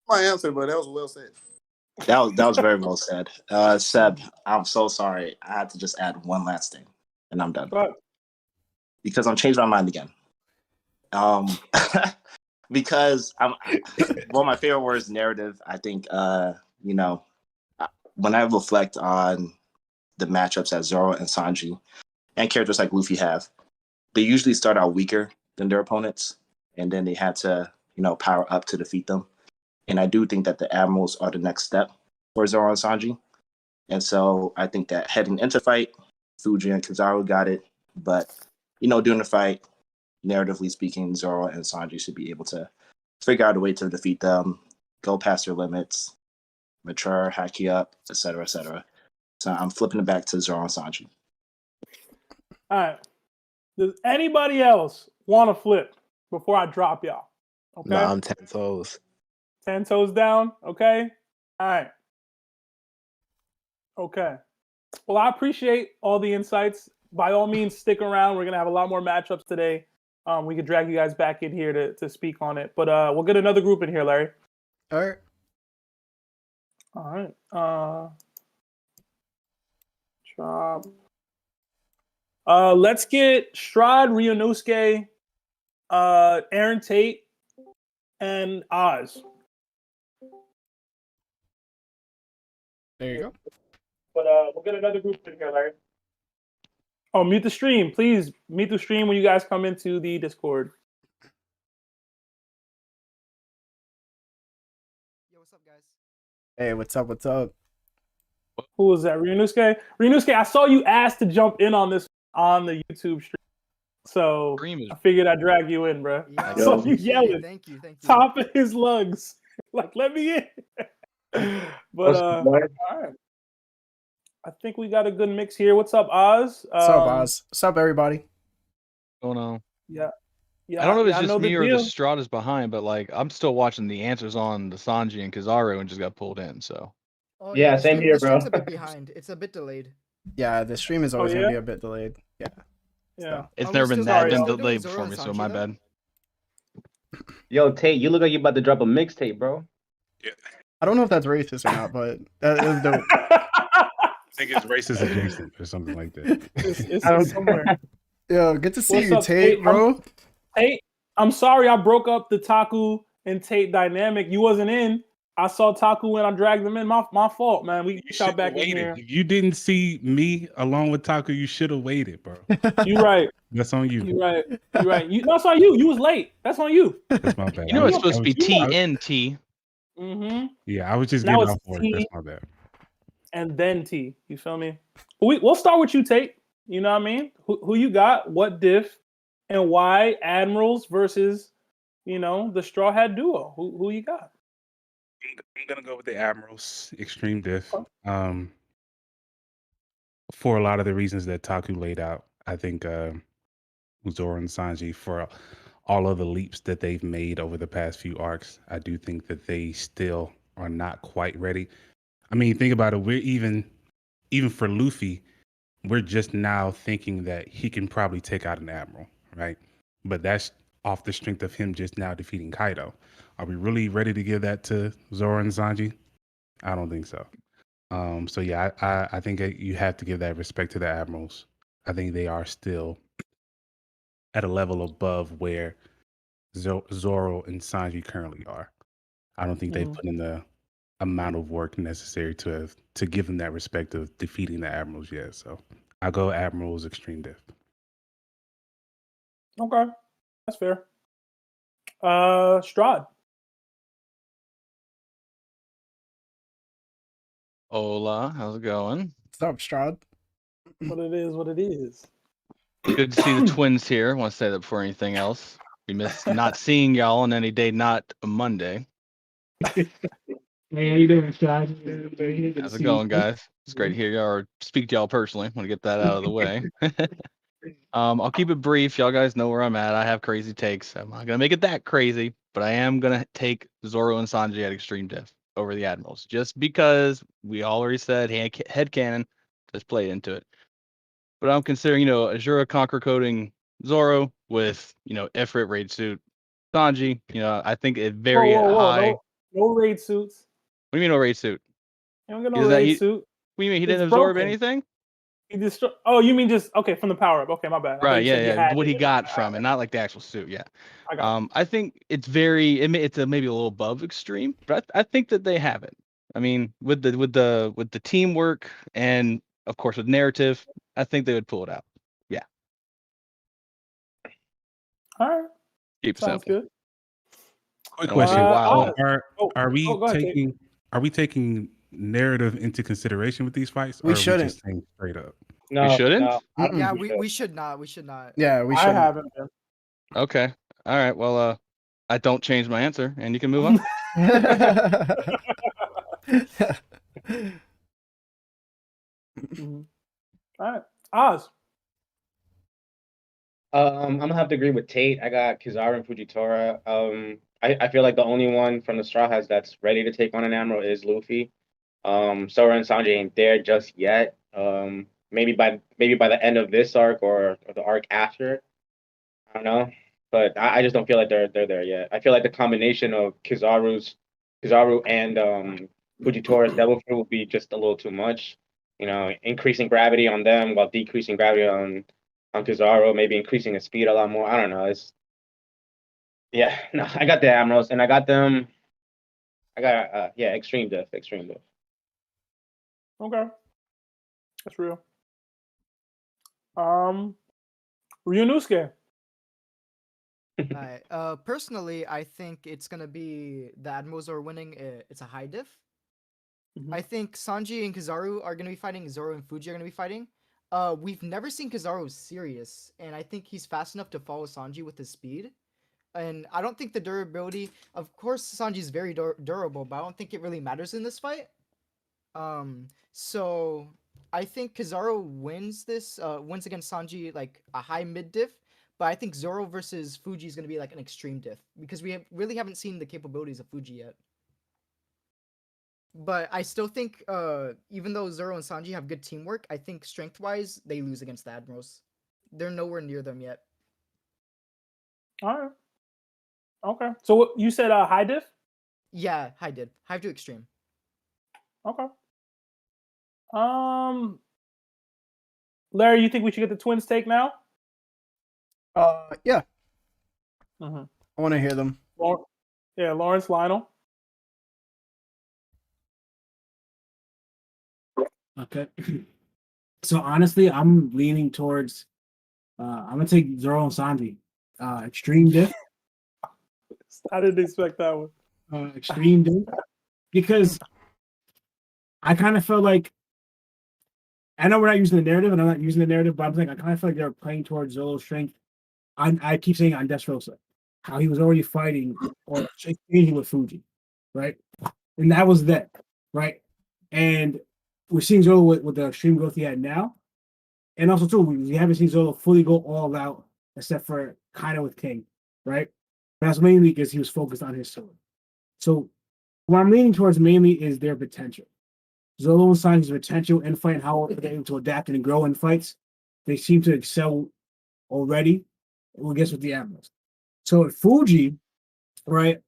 My answer, but that was well said. That was very well said. Seb, I'm so sorry. I had to just add one last thing, and I'm done. What? Because I'm changing my mind again. Because one of my favorite words, narrative. I think when I reflect on the matchups that Zoro and Sanji and characters like Luffy have, they usually start out weaker than their opponents, and then they had to power up to defeat them. And I do think that the Admirals are the next step for Zoro and Sanji. And so I think that heading into the fight, Fuji and Kizaru got it. But, during the fight, narratively speaking, Zoro and Sanji should be able to figure out a way to defeat them, go past their limits, mature, haki up, etc., etc. So I'm flipping it back to Zoro and Sanji. All right. Does anybody else want to flip before I drop y'all? Okay. No, I'm 10 toes. 10 toes down. Okay. All right. Okay. Well, I appreciate all the insights. By all means, stick around. We're going to have a lot more matchups today. We could drag you guys back in here to speak on it. But we'll get another group in here, Larry. All right. All right. Drop. Let's get Strahd, Ryunosuke, Aaron Tate, and Oz. There you go. But we'll get another group in here, Larry. Oh, mute the stream. Please mute the stream when you guys come into the Discord. Yo, what's up, guys? Hey, what's up? What's up? Who was that? Ryunosuke? Ryunosuke, I saw you ask to jump in on this on the YouTube stream. So I figured I'd drag you in, bro. Yeah, I saw you yelling. Thank you. Top of his lungs. Like, let me in. But all right. I think we got a good mix here. What's up, Oz? What's up, Oz? What's up, everybody? Going on? Yeah. I don't know if it's just me or the Strahd behind, but like I'm still watching the answers on the Sanji and Kizaru and just got pulled in. So. Oh, yeah, same here, bro. The stream's a bit behind. It's a bit delayed. Yeah, the stream is always gonna be a bit delayed. Yeah. Yeah. It's never been that delayed before me, so my bad. Yo, Tate, you look like you about to drop a mixtape, bro. Yeah. I don't know if that's racist or not, but that is dope. I think it's racist adjacent or something like that. It's somewhere. Yo, good to see What's you, up, Tate, bro. Tate, I'm sorry I broke up the Taku and Tate dynamic. You wasn't in. I saw Taku and I dragged them in. My fault, man. We shot back in here. If you didn't see me along with Taku, you should have waited, bro. You right. That's on you. You right. You right. That's on you. You was late. That's on you. That's my bad. You know it's supposed to be TNT. Mm-hmm. Yeah, I was just Now getting it's off work. T That's my bad. and then T. You feel me? We'll start with you, Tate. You know what I mean? Who you got? What diff? And why Admirals versus, the Straw Hat Duo? Who you got? I'm gonna go with the Admirals Extreme Diff. For a lot of the reasons that Taku laid out, I think Zoro and Sanji, for all of the leaps that they've made over the past few arcs, I do think that they still are not quite ready. I mean, think about it. We're even for Luffy, we're just now thinking that he can probably take out an admiral, right? But that's off the strength of him just now defeating Kaido. Are we really ready to give that to Zoro and Sanji? I don't think so. So yeah, I think you have to give that respect to the admirals. I think they are still at a level above where Zoro and Sanji currently are. I don't think they've put in the amount of work necessary to give them that respect of defeating the admirals yet. So I'll go Admirals Extreme Diff. Okay, that's fair. Strahd. Hola, how's it going? What's up, Strahd? What it is. Good to see the twins here. I want to say that before anything else. We missed not seeing y'all on any day, not a Monday. Hey, how you doing, Strahd? How's it going, guys? It's great to hear y'all or speak to y'all personally. Want to get that out of the way. I'll keep it brief. Y'all guys know where I'm at. I have crazy takes. I'm not gonna make it that crazy, but I am gonna take Zoro and Sanji at Extreme Diff over the Admirals, just because we already said headcanon. Just play into it. But I'm considering, Azura conquer coding Zoro with, Ifrit raid suit Sanji. I think it very high. No raid suits. What do you mean no raid suit? You don't get no raid suit. What do you mean he It's didn't absorb broken. anything? He oh, you mean just from the power up? Okay, my bad. Right, yeah. What he got from it, not like the actual suit. Yeah. I think it's it's maybe a little above extreme, but I think that they have it. I mean, with the teamwork and of course with narrative, I think they would pull it out. Yeah. All right. Keep Sounds simple. good. Quick question: Wow. Are we taking narrative into consideration with these fights? We or shouldn't. Are we just saying straight up? No, we shouldn't. No. Yeah, we should not. We should not. Yeah, we shouldn't. I haven't been. Okay. All right. Well, I don't change my answer, and you can move on. All right, Oz. I'm gonna have to agree with Tate. I got Kizaru and Fujitora. I feel like the only one from the Straw Hats that's ready to take on an Admiral is Luffy. Zoro and Sanji ain't there just yet. Maybe by the end of this arc or the arc after. I don't know, but I just don't feel like they're there yet. I feel like the combination of Kizaru and Fujitora's Devil Fruit would be just a little too much. Increasing gravity on them while decreasing gravity on Kizaru, maybe increasing his speed a lot more. I don't know. I got the Admirals and I got them. I got Extreme Diff. Okay, that's real. Ryunosuke. Alright. Personally, I think it's gonna be the Admirals are winning. It's a high diff. I think Sanji and Kizaru are gonna be fighting. Zoro and Fuji are gonna be fighting. We've never seen Kizaru serious, and I think he's fast enough to follow Sanji with his speed. And I don't think the durability. Of course, Sanji's very durable, but I don't think it really matters in this fight. So I think Kizaru wins against Sanji like a high mid diff. But I think Zoro versus Fuji is going to be like an extreme diff because we really haven't seen the capabilities of Fuji yet. But I still think, even though Zoro and Sanji have good teamwork, I think strength-wise, they lose against the Admirals. They're nowhere near them yet. All right. Okay. So what you said high diff? Yeah, Hive to extreme. Okay. Larry, you think we should get the twins' take now? Yeah. Mm-hmm. I want to hear them. Yeah, Lawrence, Lionel. Okay. So honestly, I'm leaning towards. I'm gonna take Zoro and Sanji. Extreme diff. I didn't expect that one. Extreme diff, because I kind of felt like, I know we're not using the narrative, and I'm not using the narrative, but I'm saying I kind of feel like they're playing towards Zoro's strength. I keep saying on Dressrosa, how he was already fighting or exchanging with Fuji, right? And that was that, right? And we're seeing Zoro with the extreme growth he had now. And also, too, we haven't seen Zoro fully go all out, except for kind of with King, right? That's mainly because he was focused on his sword. So, what I'm leaning towards mainly is their potential. Zoro and Sanji's potential in fight and how they're able to adapt and grow in fights. They seem to excel already, I guess, with the Admirals. So, at Fuji, right,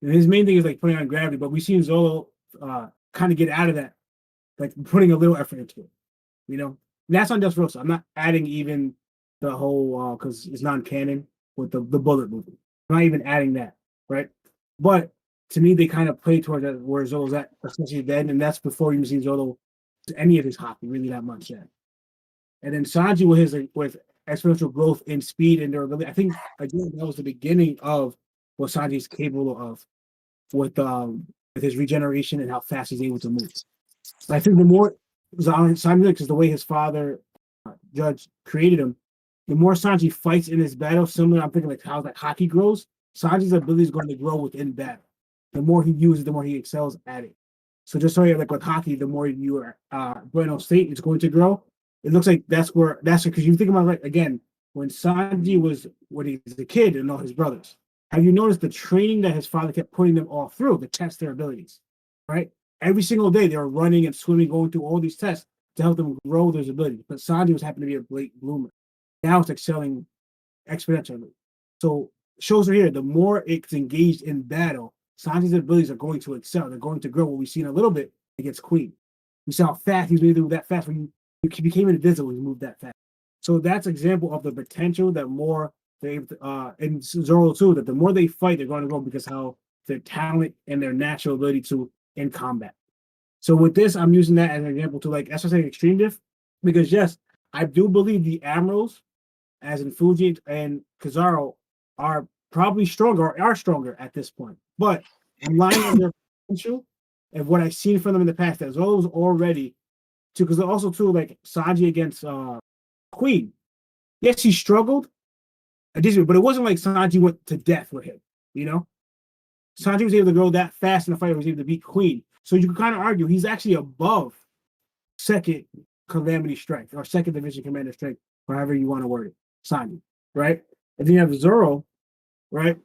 and his main thing is like putting on gravity, but we've seen Zoro kind of get out of that, like putting a little effort into it, you know? And that's on Dressrosa. I'm not adding even the whole, because it's non-canon with the bullet movie. I'm not even adding that, right? But to me, they kind of play toward that where Zoro's at, especially then, and that's before you see Zoro any of his hockey really that much yet. And then Sanji with his with exponential growth in speed and durability, I think again that was the beginning of what Sanji's capable of with his regeneration and how fast he's able to move. But I think the more Sanji, because the way his father Judge created him, the more Sanji fights in his battle, similar, I'm thinking like how that hockey grows, Sanji's ability is going to grow within battle. The more he uses, the more he excels at it. So just so you like with hockey, the more you are Bueno State, it's going to grow. It looks like that's because you think about like again when Sanji was when he was a kid and all his brothers. Have you noticed the training that his father kept putting them all through to test their abilities? Right, every single day they were running and swimming, going through all these tests to help them grow their abilities. But Sanji was happening to be a late bloomer. Now it's excelling exponentially. So shows are here. The more it's engaged in battle, Sanji's abilities are going to excel. They're going to grow. What we've seen a little bit against Queen. We saw how fast he's able to move that fast when he became invisible. He moved that fast. So that's an example of the potential that more they and Zoro too. That the more they fight, they're going to grow because how their talent and their natural ability to in combat. So with this, I'm using that as an example to like that's what I say extreme diff because yes, I do believe the Admirals, as in Fuji and Kizaru, are probably stronger or are stronger at this point. But I'm lying on their potential and what I've seen from them in the past. As always already too, because also too like Sanji against Queen. Yes, he struggled, but it wasn't like Sanji went to death with him. You know, Sanji was able to go that fast in the fight. Was able to beat Queen. So you can kind of argue he's actually above second Calamity strength or second division commander strength, or however you want to word it, Sanji, right? And then you have Zoro, right?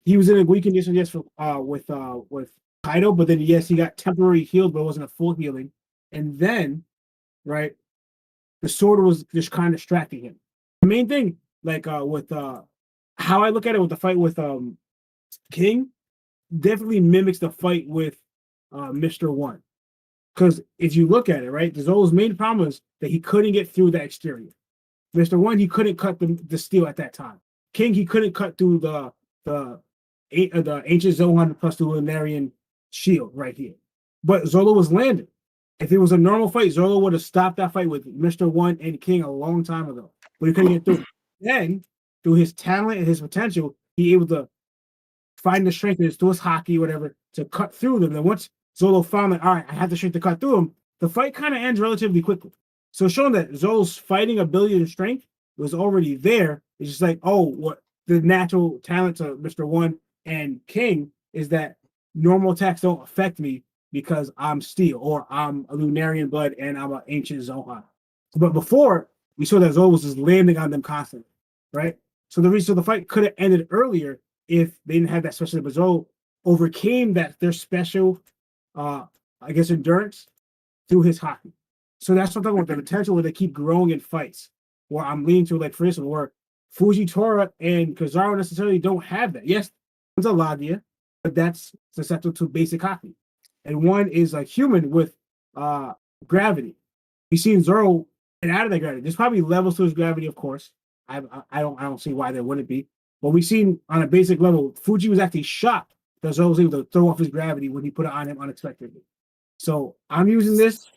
He was in a weak condition, yes, with Kaido, but then yes, he got temporary healed, but it wasn't a full healing. And then, right, the sword was just kind of distracting him. The main thing, like with how I look at it with the fight with King, definitely mimics the fight with Mr. One. Because if you look at it, right, Zoro's main problem is that he couldn't get through the exterior. Mr. One, he couldn't cut the steel at that time. King, he couldn't cut through the ancient Zohan plus the Lunarian shield right here. But Zoro was landing. If it was a normal fight, Zoro would have stopped that fight with Mr. One and King a long time ago. But he couldn't get through. Then, through his talent and his potential, he able to find the strength through his hockey, whatever, to cut through them. And once Zoro found that, all right, I have the strength to cut through him, the fight kind of ends relatively quickly. So showing that Zoro's fighting ability and strength was already there. It's just like, oh, what the natural talent to Mr. One and King is that normal attacks don't affect me because I'm steel or I'm a Lunarian blood and I'm an ancient Zohan. But before, we saw that Zoro was just landing on them constantly, right? So the fight could have ended earlier if they didn't have that special. But Zoro overcame their special, I guess, endurance through his hockey. So that's what I'm talking about, the potential where they keep growing in fights. Where I'm leaning to, like, for instance, where Fujitora and Kizaru necessarily don't have that. Yes, one's a Lagia, but that's susceptible to basic hockey. And one is a human with gravity. We see Zoro and out of that gravity. There's probably levels to his gravity, of course. I don't see why there wouldn't be. But we seen on a basic level, Fuji was actually shocked that Zoro was able to throw off his gravity when he put it on him unexpectedly. So I'm using this.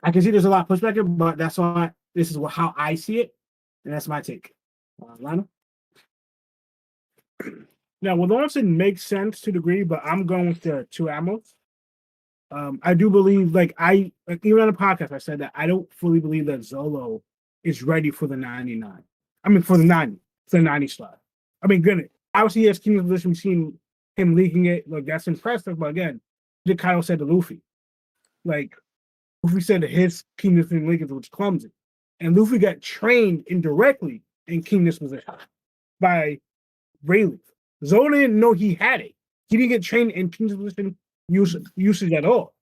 I can see there's a lot of pushback, but that's why this is how I see it, and that's my take. Lana? Now, what Lauren said makes sense to a degree, but I'm going with the 2 ammos. I do believe, even on the podcast, I said that I don't fully believe that Zolo is ready for the 99. I mean, for the 90 slot. I mean, goodness. Obviously, he has King's position. We've seen him leaking it. Like, that's impressive. But again, like Kaido said to Luffy, like, Luffy said that his King's position leakage was clumsy. And Luffy got trained indirectly in King's position by Rayleigh. Zoro didn't know he had it. He didn't get trained in King's position usage at all.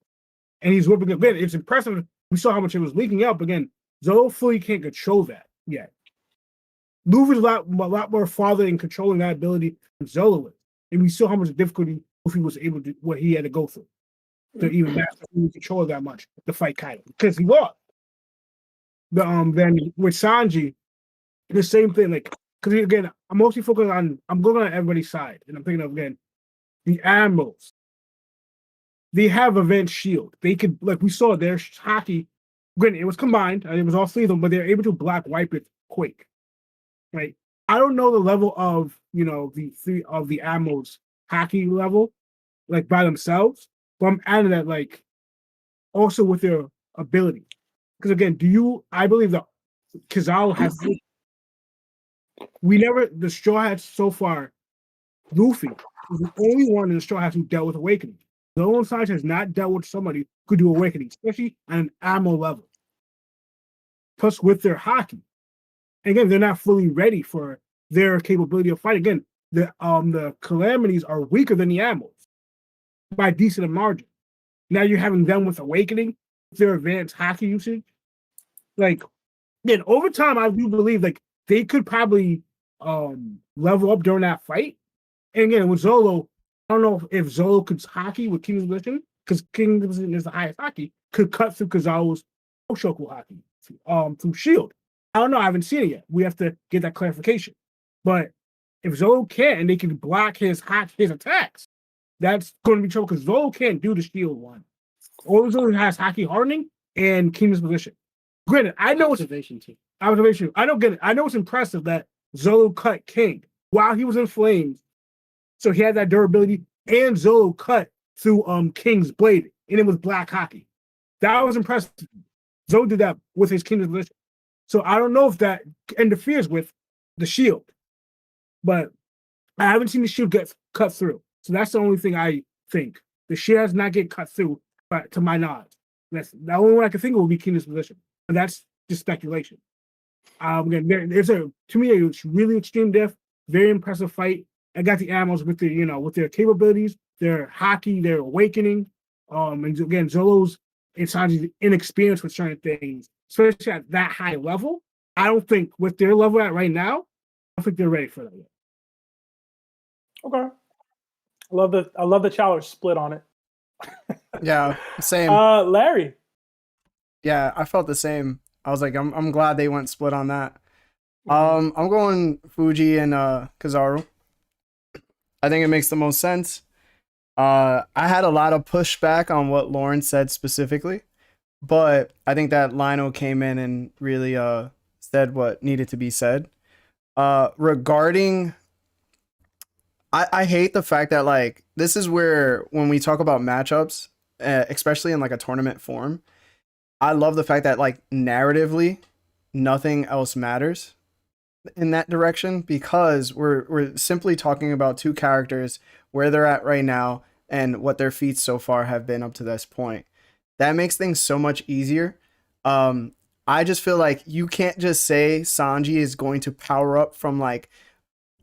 And he's whipping it. Again, it's impressive. We saw how much it was leaking out. But again, Zoro fully can't control that yet. Luffy's a lot more farther in controlling that ability than Zoro is. And we saw how much difficulty Luffy was able to, what he had to go through to even master control that much to fight Kaido. Because he lost. Then with Sanji, the same thing. Like, because again, I'm mostly focused on, I'm going on everybody's side. And I'm thinking of, again, the Admirals. They have Event Shield. They could, like we saw their hockey, granted, it was combined, and it was all 3 of them, but they're able to black wipe it quick. Right? I don't know the level of, the 3 of the Admirals hockey level, like by themselves, but I'm adding that, like, also with their ability. Because again, I believe that Kizaru has, the Straw Hats so far, Luffy is the only one in the Straw Hats who dealt with Awakening. The only side has not dealt with somebody who could do Awakening, especially on an ammo level. Plus, with their hockey. And again, they're not fully ready for their capability of fight. Again, the Calamities are weaker than the Ammos by a decent margin. Now you're having them with Awakening, their advanced hockey usage. Like, again, over time, I do believe like they could probably level up during that fight. And again, with Zolo, I don't know if Zoro could hockey with King's position, because King's position is the highest hockey, could cut through Kizaru's Oshoku hockey through Shield. I don't know. I haven't seen it yet. We have to get that clarification. But if Zoro can, and they can block his attacks, that's going to be trouble because Zoro can't do the Shield one. All Zoro has hockey hardening and King's position. Granted, I know observation. I don't get it. I know it's impressive that Zoro cut King while he was in flames. So he had that durability, and Zoro cut through King's blade, and it was black hockey. That was impressive. Zoro did that with his King's position. So I don't know if that interferes with the Shield, but I haven't seen the Shield get cut through. So that's the only thing I think. The Shield has not get cut through, but to my knowledge. That's the only one I can think of will be King's position. And that's just speculation. Again, to me, it's really extreme depth, very impressive fight. I got the Ammos with with their capabilities, their hockey, their awakening. And again, Zolo's and Sanji's inexperience with certain things, especially at that high level. I don't think with their level at right now, I don't think they're ready for that yet. Okay. I love the challenge split on it. Yeah, same. Larry. Yeah, I felt the same. I was like, I'm glad they went split on that. I'm going Fuji and Kizaru. I think it makes the most sense. I had a lot of pushback on what Lauren said specifically, but I think that Lino came in and really said what needed to be said. Regarding, I hate the fact that like this is where when we talk about matchups, especially in like a tournament form, I love the fact that like narratively, nothing else matters in that direction because we're simply talking about 2 characters, where they're at right now, and what their feats so far have been up to this point. That makes things so much easier. I just feel like you can't just say Sanji is going to power up from like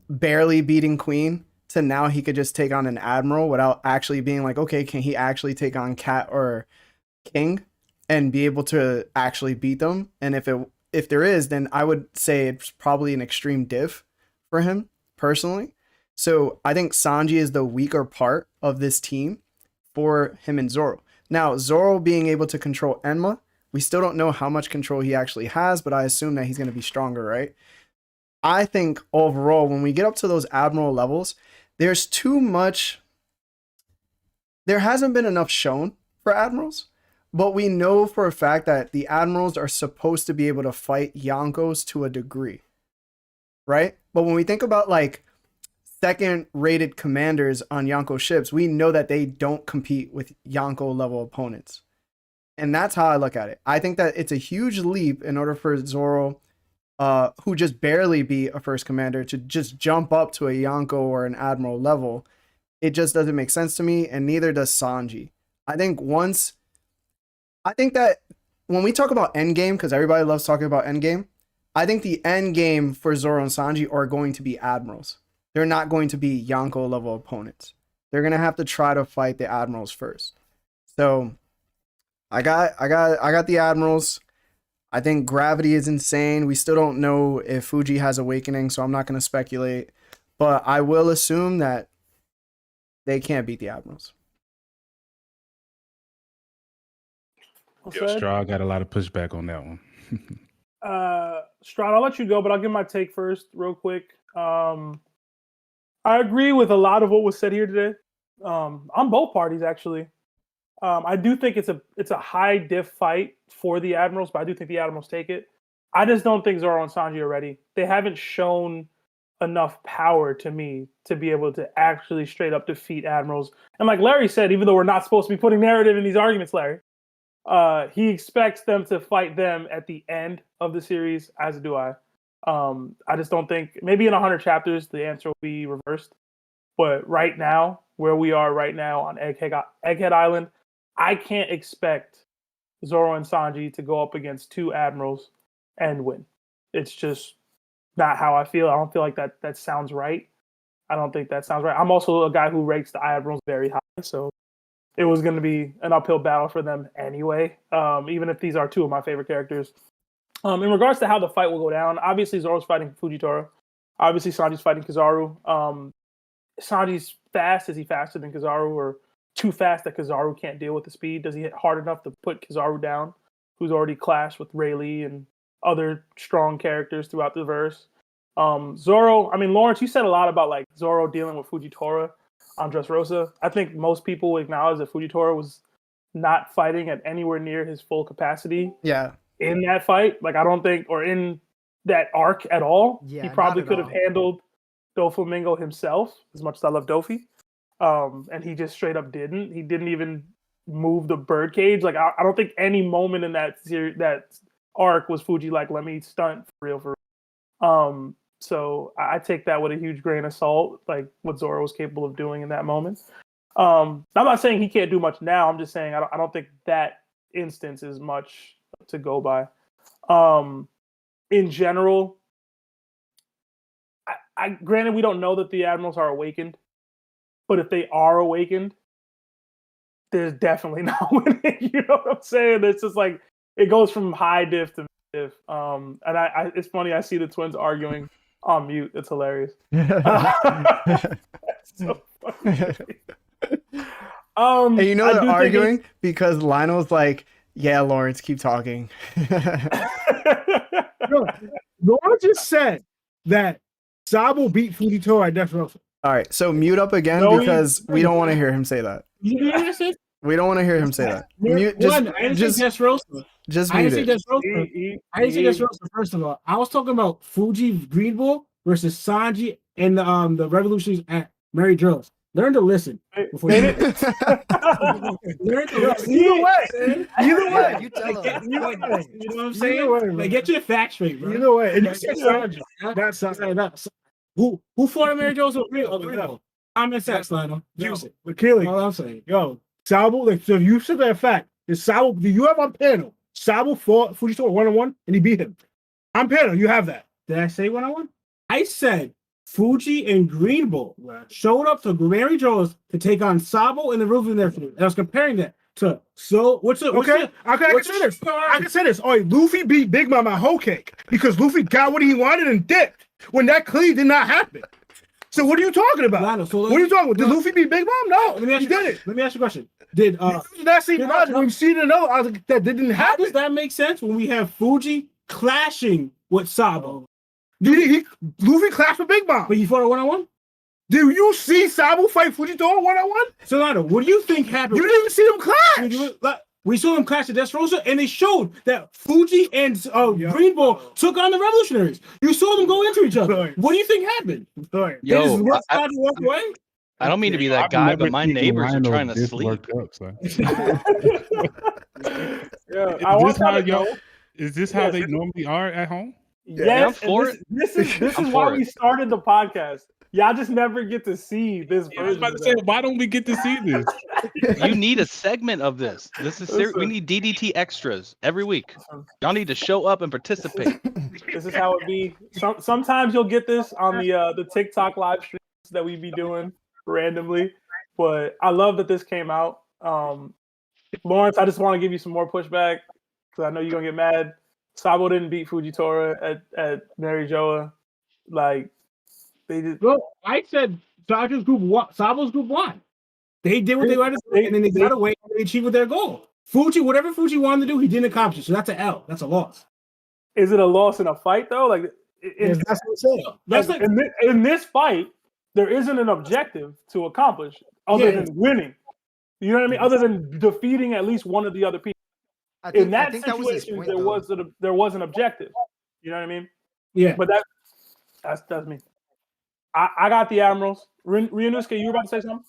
barely beating Queen to now he could just take on an Admiral without actually being like, okay, can he actually take on Cat or King and be able to actually beat them? And if there is, then I would say it's probably an extreme diff for him personally. So I think Sanji is the weaker part of this team for him and Zoro. Now, Zoro being able to control Enma, we still don't know how much control he actually has, but I assume that he's going to be stronger, right? I think overall, when we get up to those admiral levels, there's too much. There hasn't been enough shown for admirals, but we know for a fact that the admirals are supposed to be able to fight Yonkos to a degree, right? But when we think about like second-rated commanders on Yonko ships, we know that they don't compete with Yonko level opponents. And that's how I look at it. I think that it's a huge leap in order for Zoro, who just barely beat a first commander, to just jump up to a Yonko or an admiral level. It just doesn't make sense to me, and neither does Sanji. I think that when we talk about endgame, because everybody loves talking about endgame, I think the endgame for Zoro and Sanji are going to be admirals. They're not going to be Yonko level opponents. They're going to have to try to fight the admirals first. So I got the admirals. I think gravity is insane. We still don't know if Fuji has awakening, so I'm not going to speculate. But I will assume that they can't beat the admirals. Straw got a lot of pushback on that one. Straw, I'll let you go, but I'll give my take first real quick. I agree with a lot of what was said here today. On both parties, actually. I do think it's a high diff fight for the admirals, but I do think the admirals take it. I just don't think Zoro and Sanji are ready. They haven't shown enough power to me to be able to actually straight up defeat admirals. And like Larry said, even though we're not supposed to be putting narrative in these arguments, Larry, he expects them to fight them at the end of the series, as do I. I just don't think, maybe in 100 chapters, the answer will be reversed. But right now, where we are right now on Egghead Island, I can't expect Zoro and Sanji to go up against two admirals and win. It's just not how I feel. I don't feel like that sounds right. I don't think that sounds right. I'm also a guy who rates the admirals very high, so it was going to be an uphill battle for them anyway, even if these are two of my favorite characters. In regards to how the fight will go down, obviously Zoro's fighting Fujitora. Obviously Sanji's fighting Kizaru. Sanji's fast. Is he faster than Kizaru, or too fast that Kizaru can't deal with the speed? Does he hit hard enough to put Kizaru down, who's already clashed with Rayleigh and other strong characters throughout the verse? Zoro, I mean, Lawrence, you said a lot about like Zoro dealing with Fujitora on Dressrosa. I think most people acknowledge that Fujitora was not fighting at anywhere near his full capacity. Yeah. In that fight, like I don't think, or in that arc at all. Yeah, he probably could have handled Doflamingo himself, as much as I love Dofi. And he just straight up didn't. He didn't even move the birdcage. Like I don't think any moment in that that arc was Fuji like, let me stunt for real. So I take that with a huge grain of salt, like what Zoro was capable of doing in that moment. I'm not saying he can't do much now. I'm just saying I don't think that instance is much to go by. In general, I granted we don't know that the admirals are awakened, but if they are awakened, there's definitely not winning. You know what I'm saying? It's just like it goes from high diff to mid diff. And it's funny. I see the twins arguing on mute. It's hilarious. That's so funny. And you know they're arguing because Lionel's like, "Yeah, Lawrence, keep talking." No, Lawrence just said that Sabo beat Fujitora at Dressrosa. All right, so mute up again because we don't want to hear him say that. You hear what I said? We don't want to hear him say that. Mute, I didn't say Dressrosa. Just I mute didn't say it. Dressrosa. I didn't say Dressrosa. First of all, I was talking about Fuji Green Bull versus Sanji and the Revolutions at Mary Drills. Learn to listen before you learn to listen. Either way, You tell him. you know what I'm saying? Like, get your facts straight, bro. Either way, and you said Sanji, not Sanji. Who fought Mary Jones with Green Bull? I'm in sex, Lionel. Juice it. But Keely, all I'm saying, yo, Sabo, like, so you said that fact. Is Sabo, do you have on panel? Sabo fought Fujitora 1-on-1 and he beat him. On panel, you have that. Did I say 1-on-1? I said Fuji and Green Bull showed up to Mary Jones to take on Sabo and the Roof in their food. And I was comparing that to I can say this. Oh, Luffy beat Big Mama Whole Cake because Luffy got what he wanted and dipped when that clearly did not happen. So what are you talking about? Lionel, so What are you talking about? Did Luffy beat Big Mom? No, Let me ask he you. did it. Let me ask you a question. Did That scene logic. We've seen it. No, I was like, that didn't how happen. does that make sense when we have Fuji clashing with Sabo? Luffy clashed with Big Mom, But he fought a 1-on-1? Do you see Sabo fight Fujitora 1-on-1? So Lionel, what do you think happened? You didn't even see them clash. We saw them clash at Dressrosa, and they showed that Fuji and Green Ball took on the Revolutionaries. You saw them go into each other. Sorry. What do you think happened? Sorry. They just Yo, walked out and walked away? I don't mean to be that I've guy, never but my seen neighbors are Lionel trying to this sleep. worked up, son. Yeah, I want y'all to know. Is this how they normally are at home? Yes, I'm for and this is I'm why for we it. started the podcast. Y'all just never get to see this I was version. about Of to say, that. why don't we get to see this? You need a segment of this. This is serious. We need DDT extras every week. Y'all need to show up and participate. This is how it be. Sometimes you'll get this on the TikTok live streams that we be doing randomly. But I love that this came out. Lawrence, I just want to give you some more pushback because I know you're gonna get mad. Sabo didn't beat Fujitora at Mary Joa. Like they did. Bro, I said Sabo's group won. They did what they wanted to do, and then they got away and they achieved their goal. Whatever Fuji wanted to do, he didn't accomplish it. So that's an L. That's a loss. Is it a loss in a fight though? Like Yes, that's what I'm saying. That's like in this fight, there isn't an objective to accomplish other than winning. You know what I mean? Other than defeating at least one of the other people. In that situation, there was an objective. You know what I mean? Yeah. But that's me. I got the Admirals. Ryunosuke, you were about to say something?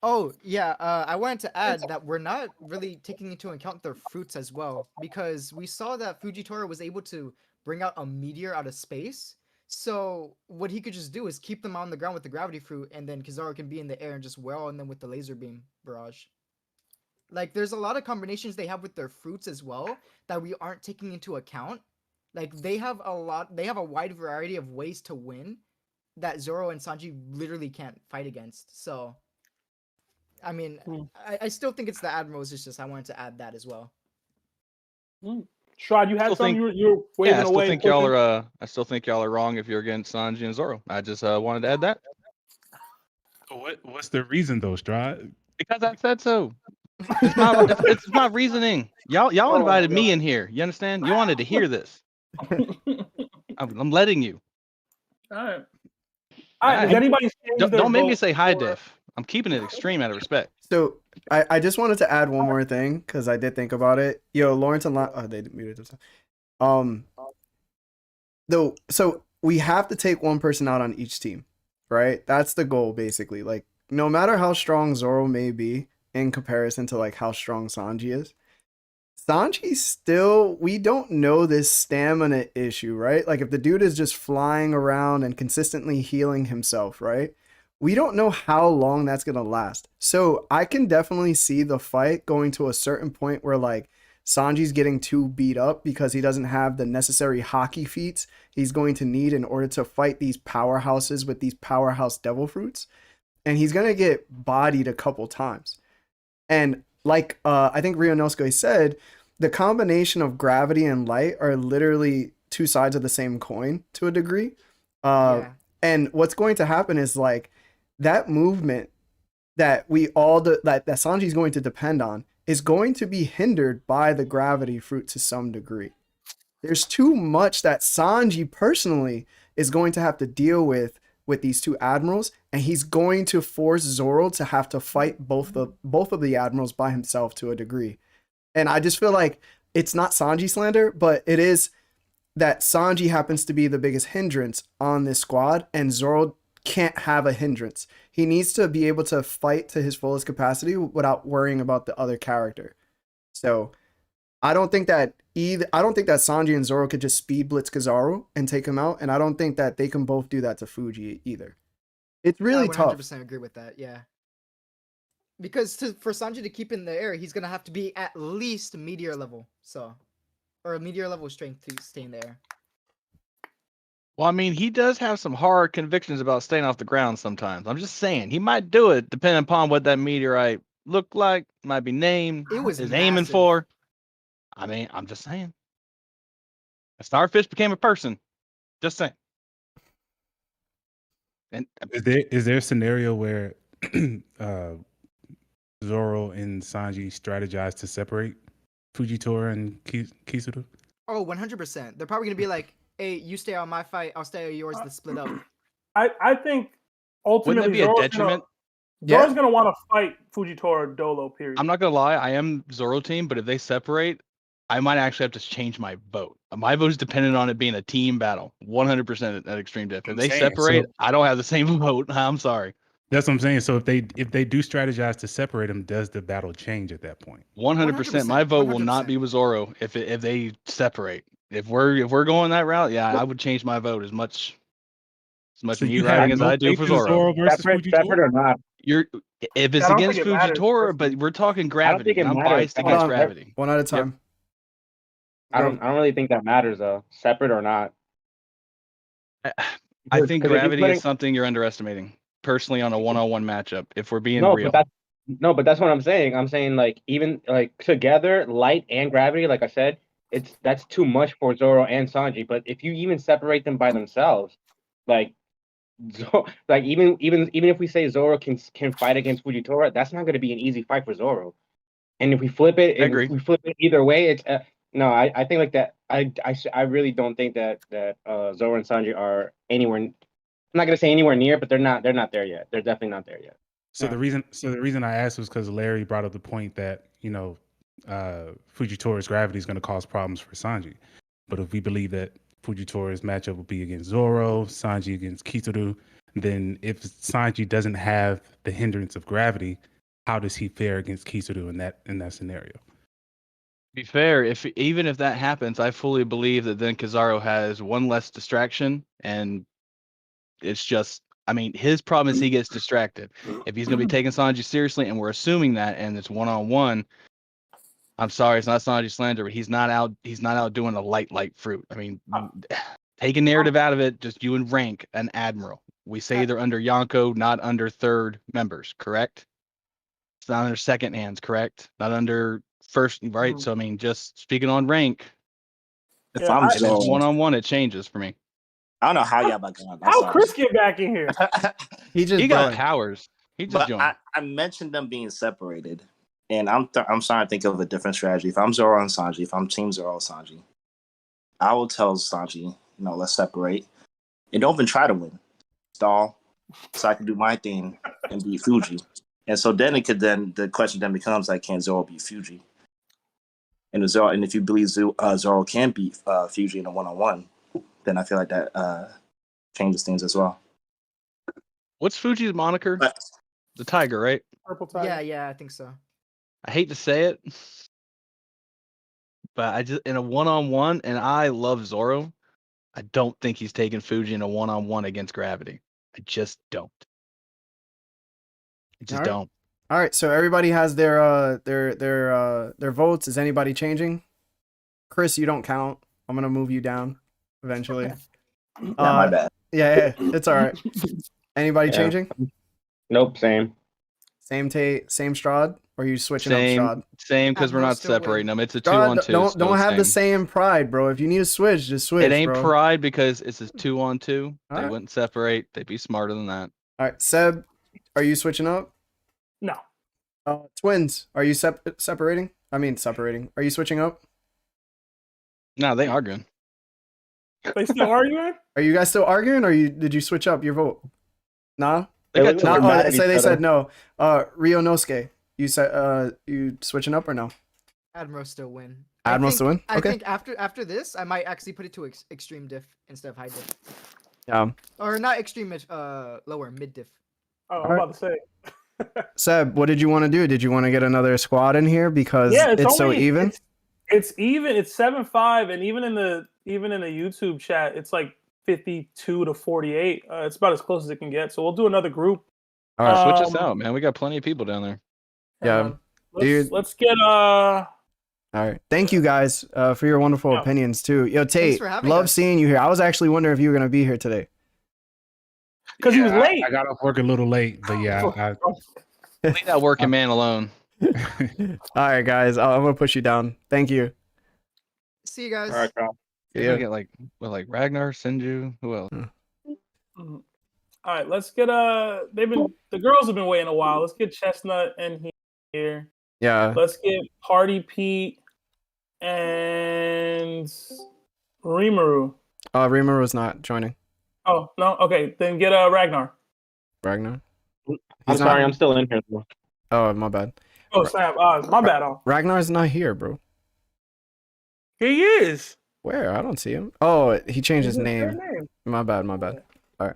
Oh, yeah. I wanted to add that we're not really taking into account their fruits as well, because we saw that Fujitora was able to bring out a meteor out of space. So what he could just do is keep them on the ground with the gravity fruit, and then Kizaru can be in the air and just wail on them with the laser beam barrage. Like, there's a lot of combinations they have with their fruits as well that we aren't taking into account. Like, they have a wide variety of ways to win that Zoro and Sanji literally can't fight against. So, I mean, I still think it's the Admirals. It's just I wanted to add that as well. Shroud, you had something you're waving away. I still think y'all are wrong if you're against Sanji and Zoro. I just wanted to add that. What's the reason though, Stride? Because I said so. It's my reasoning. Y'all invited me in here. You understand? You wanted to hear this. I'm letting you. All right. Does anybody don't make me say high def. I'm keeping it extreme out of respect. So I just wanted to add one more thing because I did think about it. Yo, Lawrence and they muted themselves. So we have to take one person out on each team, right? That's the goal, basically. Like, no matter how strong Zoro may be in comparison to like how strong Sanji is, Sanji still, we don't know this stamina issue, right? Like, if the dude is just flying around and consistently healing himself, right? We don't know how long that's going to last. So I can definitely see the fight going to a certain point where like Sanji's getting too beat up because he doesn't have the necessary hockey feats he's going to need in order to fight these powerhouses with these powerhouse devil fruits. And he's going to get bodied a couple times. And like I think Ryunosuke said, the combination of gravity and light are literally two sides of the same coin to a degree. And what's going to happen is like that movement that that Sanji's going to depend on is going to be hindered by the gravity fruit to some degree. There's too much that Sanji personally is going to have to deal with these two admirals, and he's going to force Zoro to have to fight both of the admirals by himself to a degree. And I just feel like it's not Sanji slander, but it is that Sanji happens to be the biggest hindrance on this squad, and Zoro can't have a hindrance. He needs to be able to fight to his fullest capacity without worrying about the other character. So I don't think that Sanji and Zoro could just speed blitz Kizaru and take him out, and I don't think that they can both do that to Fuji either. It's really tough. I 100% agree with that. Yeah. Because for Sanji to keep in the air, he's gonna have to be at least meteor level, or a meteor level strength to stay in the air. Well, I mean, he does have some hard convictions about staying off the ground sometimes. I'm just saying, he might do it depending upon what that meteorite looked like, might be named, is aiming for. I mean, I'm just saying. A starfish became a person. Just saying. And is there a scenario where Zoro and Sanji strategize to separate Fujitora and Kizaru? Oh, 100%. They're probably gonna be like, "Hey, you stay on my fight. I'll stay on yours. Let's split up." I think wouldn't that ultimately be a detriment? Zoro's gonna want to fight Fujitora Dolo. Period. I'm not gonna lie, I am Zoro team, but if they separate, I might actually have to change my vote. My vote is dependent on it being a team battle, 100% at Extreme Diff. If they separate, I don't have the same vote. I'm sorry. That's what I'm saying. So if they do strategize to separate them, does the battle change at that point? 100%. My vote will not be with Zoro if they separate. If we're going that route, yeah, I would change my vote as much me riding as I do for Zoro. Separate or not? If it's against Fujitora, but we're talking Gravity, and I'm biased against Gravity. One at a time. I don't really think that matters though, separate or not. I think Gravity is something you're underestimating. Personally, on a one-on-one matchup, if we're being real. But that's what I'm saying. I'm saying like even like together, Light and Gravity, like I said, that's too much for Zoro and Sanji. But if you even separate them by themselves, like even if we say Zoro can fight against Fujitora, that's not going to be an easy fight for Zoro. And if we flip it, either way, it's no. I think like that. I really don't think that Zoro and Sanji are anywhere. I'm not gonna say anywhere near, but they're not there yet. They're definitely not there yet. So the reason I asked was because Larry brought up the point that Fujitora's gravity is going to cause problems for Sanji. But if we believe that Fujitora's matchup will be against Zoro, Sanji against Kizaru, then if Sanji doesn't have the hindrance of gravity, how does he fare against Kizaru in that scenario? To be fair, even if that happens, I fully believe that then Kizaru has one less distraction, and it's just, I mean, his problem is he gets distracted. If he's going to be taking Sanji seriously, and we're assuming that, and it's one-on-one, I'm sorry, it's not Sanji slander, but he's not out doing a light fruit. I mean, take a narrative out of it, just you and rank an admiral. We say they're under Yonko, not under third members, correct? It's not under second hands, correct? Not under first, right? So, I mean, just speaking on rank, if I'm Zoro, one-on-one, it changes for me. I don't know how y'all back on. How Chris get back in here? he got powers. He just joined. I mentioned them being separated, and I'm starting to think of a different strategy. If I'm Zoro and Sanji, if I'm Team Zoro and Sanji, I will tell Sanji, let's separate, and don't even try to win. Stall, so I can do my thing and beat Fuji. And so then the question then becomes like, can Zoro beat Fuji? And if you believe Zoro can beat Fuji in a one-on-one, then I feel like that changes things as well. What's Fuji's moniker? The Tiger, right? Purple Tiger. Yeah, I think so. I hate to say it, but I just in a one-on-one, and I love Zoro. I don't think he's taking Fuji in a one-on-one against Gravity. I just don't. Don't. All right, so everybody has their votes. Is anybody changing? Chris, you don't count. I'm gonna move you down eventually. My bad. Yeah, it's all right. Anybody changing? Nope, same. Same Tate, same Strahd, or are you switching up Strahd? Same, because we're not separating them. It's a Strahd, 2-on-2. Don't have the same pride, bro. If you need to switch, just switch. It ain't bro. pride because it's a 2-on-2. All They right. wouldn't separate. They'd be smarter than that. All right, Seb, are you switching up? No. Twins, are you separating? I mean, separating. Are you switching up? No, they arguing. They still arguing? Are you guys still arguing, or did you switch up your vote? Nah. They got They said no. Ryonosuke, you said you switching up or no? Admiral still win. Admiral still win. Okay. I think after this, I might actually put it to extreme diff instead of high diff. Yeah. Or not extreme, lower mid diff. Oh, I'm about to say. Seb, what did you want to do? Did you want to get another squad in here because it's so even? It's even. It's 7-5, and even in the YouTube chat, it's like 52-48. It's about as close as it can get. So we'll do another group. All right, switch us out, man. We got plenty of people down there. Yeah, dude. Let's get All right, thank you guys for your wonderful opinions too. Yo, Tate, love seeing you here. I was actually wondering if you were gonna be here today. Because he was late. I got off work a little late, but yeah. Leave that working man alone. All right, guys. I'm gonna push you down. Thank you. See you guys. All right, Carl. Yeah. Get like Ragnar, Senju, who else? All right, let's get the girls have been waiting a while. Let's get Chestnut in here. Yeah. Let's get Party Pete and Rimuru. Rimaru's not joining. Oh no, okay. Then get Ragnar. Ragnar. I'm sorry, I'm still in here. Oh, my bad. Oh snap! My bad. Ragnar's not here, bro. He is. Where? I don't see him. Oh, he changed his name. My bad. All right.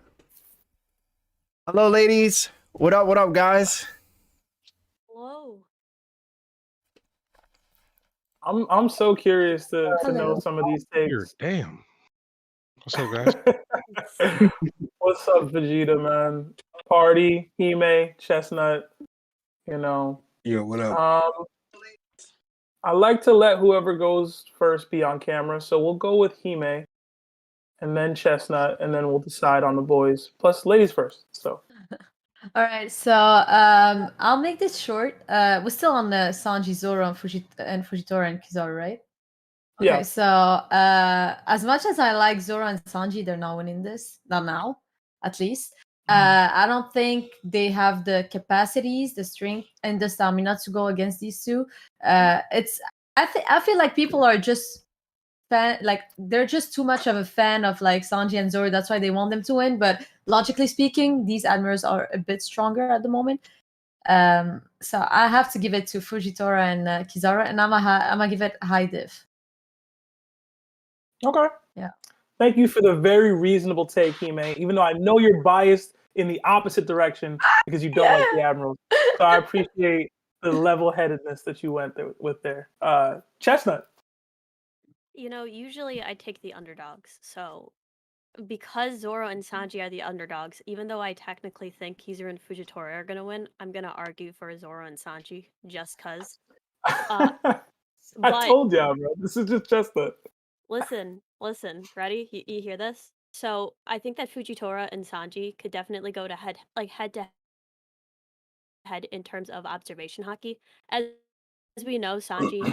Hello, ladies. What up, guys? Hello. I'm so curious to know some of these takes. Damn. What's up, guys? What's up, Vegeta, man? Party, Hime, Chestnut. You know. Yo, what up? I like to let whoever goes first be on camera, so we'll go with Hime, and then Chestnut, and then we'll decide on the boys. Plus, ladies first. So. All right, so I'll make this short. We're still on the Sanji, Zoro, and Fujitora and Kizaru, right? Okay, Yeah. so as much as I like Zoro and Sanji, they're not winning this. Not now, at least. I don't think they have the capacities, the strength, and the stamina to go against these two. I feel like people are just they're just too much of a fan of like Sanji and Zoro. That's why they want them to win. But logically speaking, these admirals are a bit stronger at the moment. So I have to give it to Fujitora and Kizaru, and I'm gonna give it high div. Okay. Yeah. Thank you for the very reasonable take, Hime. Even though I know you're biased in the opposite direction because you don't like the admirals, so I appreciate the level-headedness that you went with there. Chestnut. You know, usually I take the underdogs. So because Zoro and Sanji are the underdogs, even though I technically think Kizaru and Fujitora are gonna win, I'm gonna argue for Zoro and Sanji just cause. I told you, bro. This is just Chestnut. Listen. Ready? You hear this? So I think that Fujitora and Sanji could definitely go to head to head in terms of observation haki. As we know, Sanji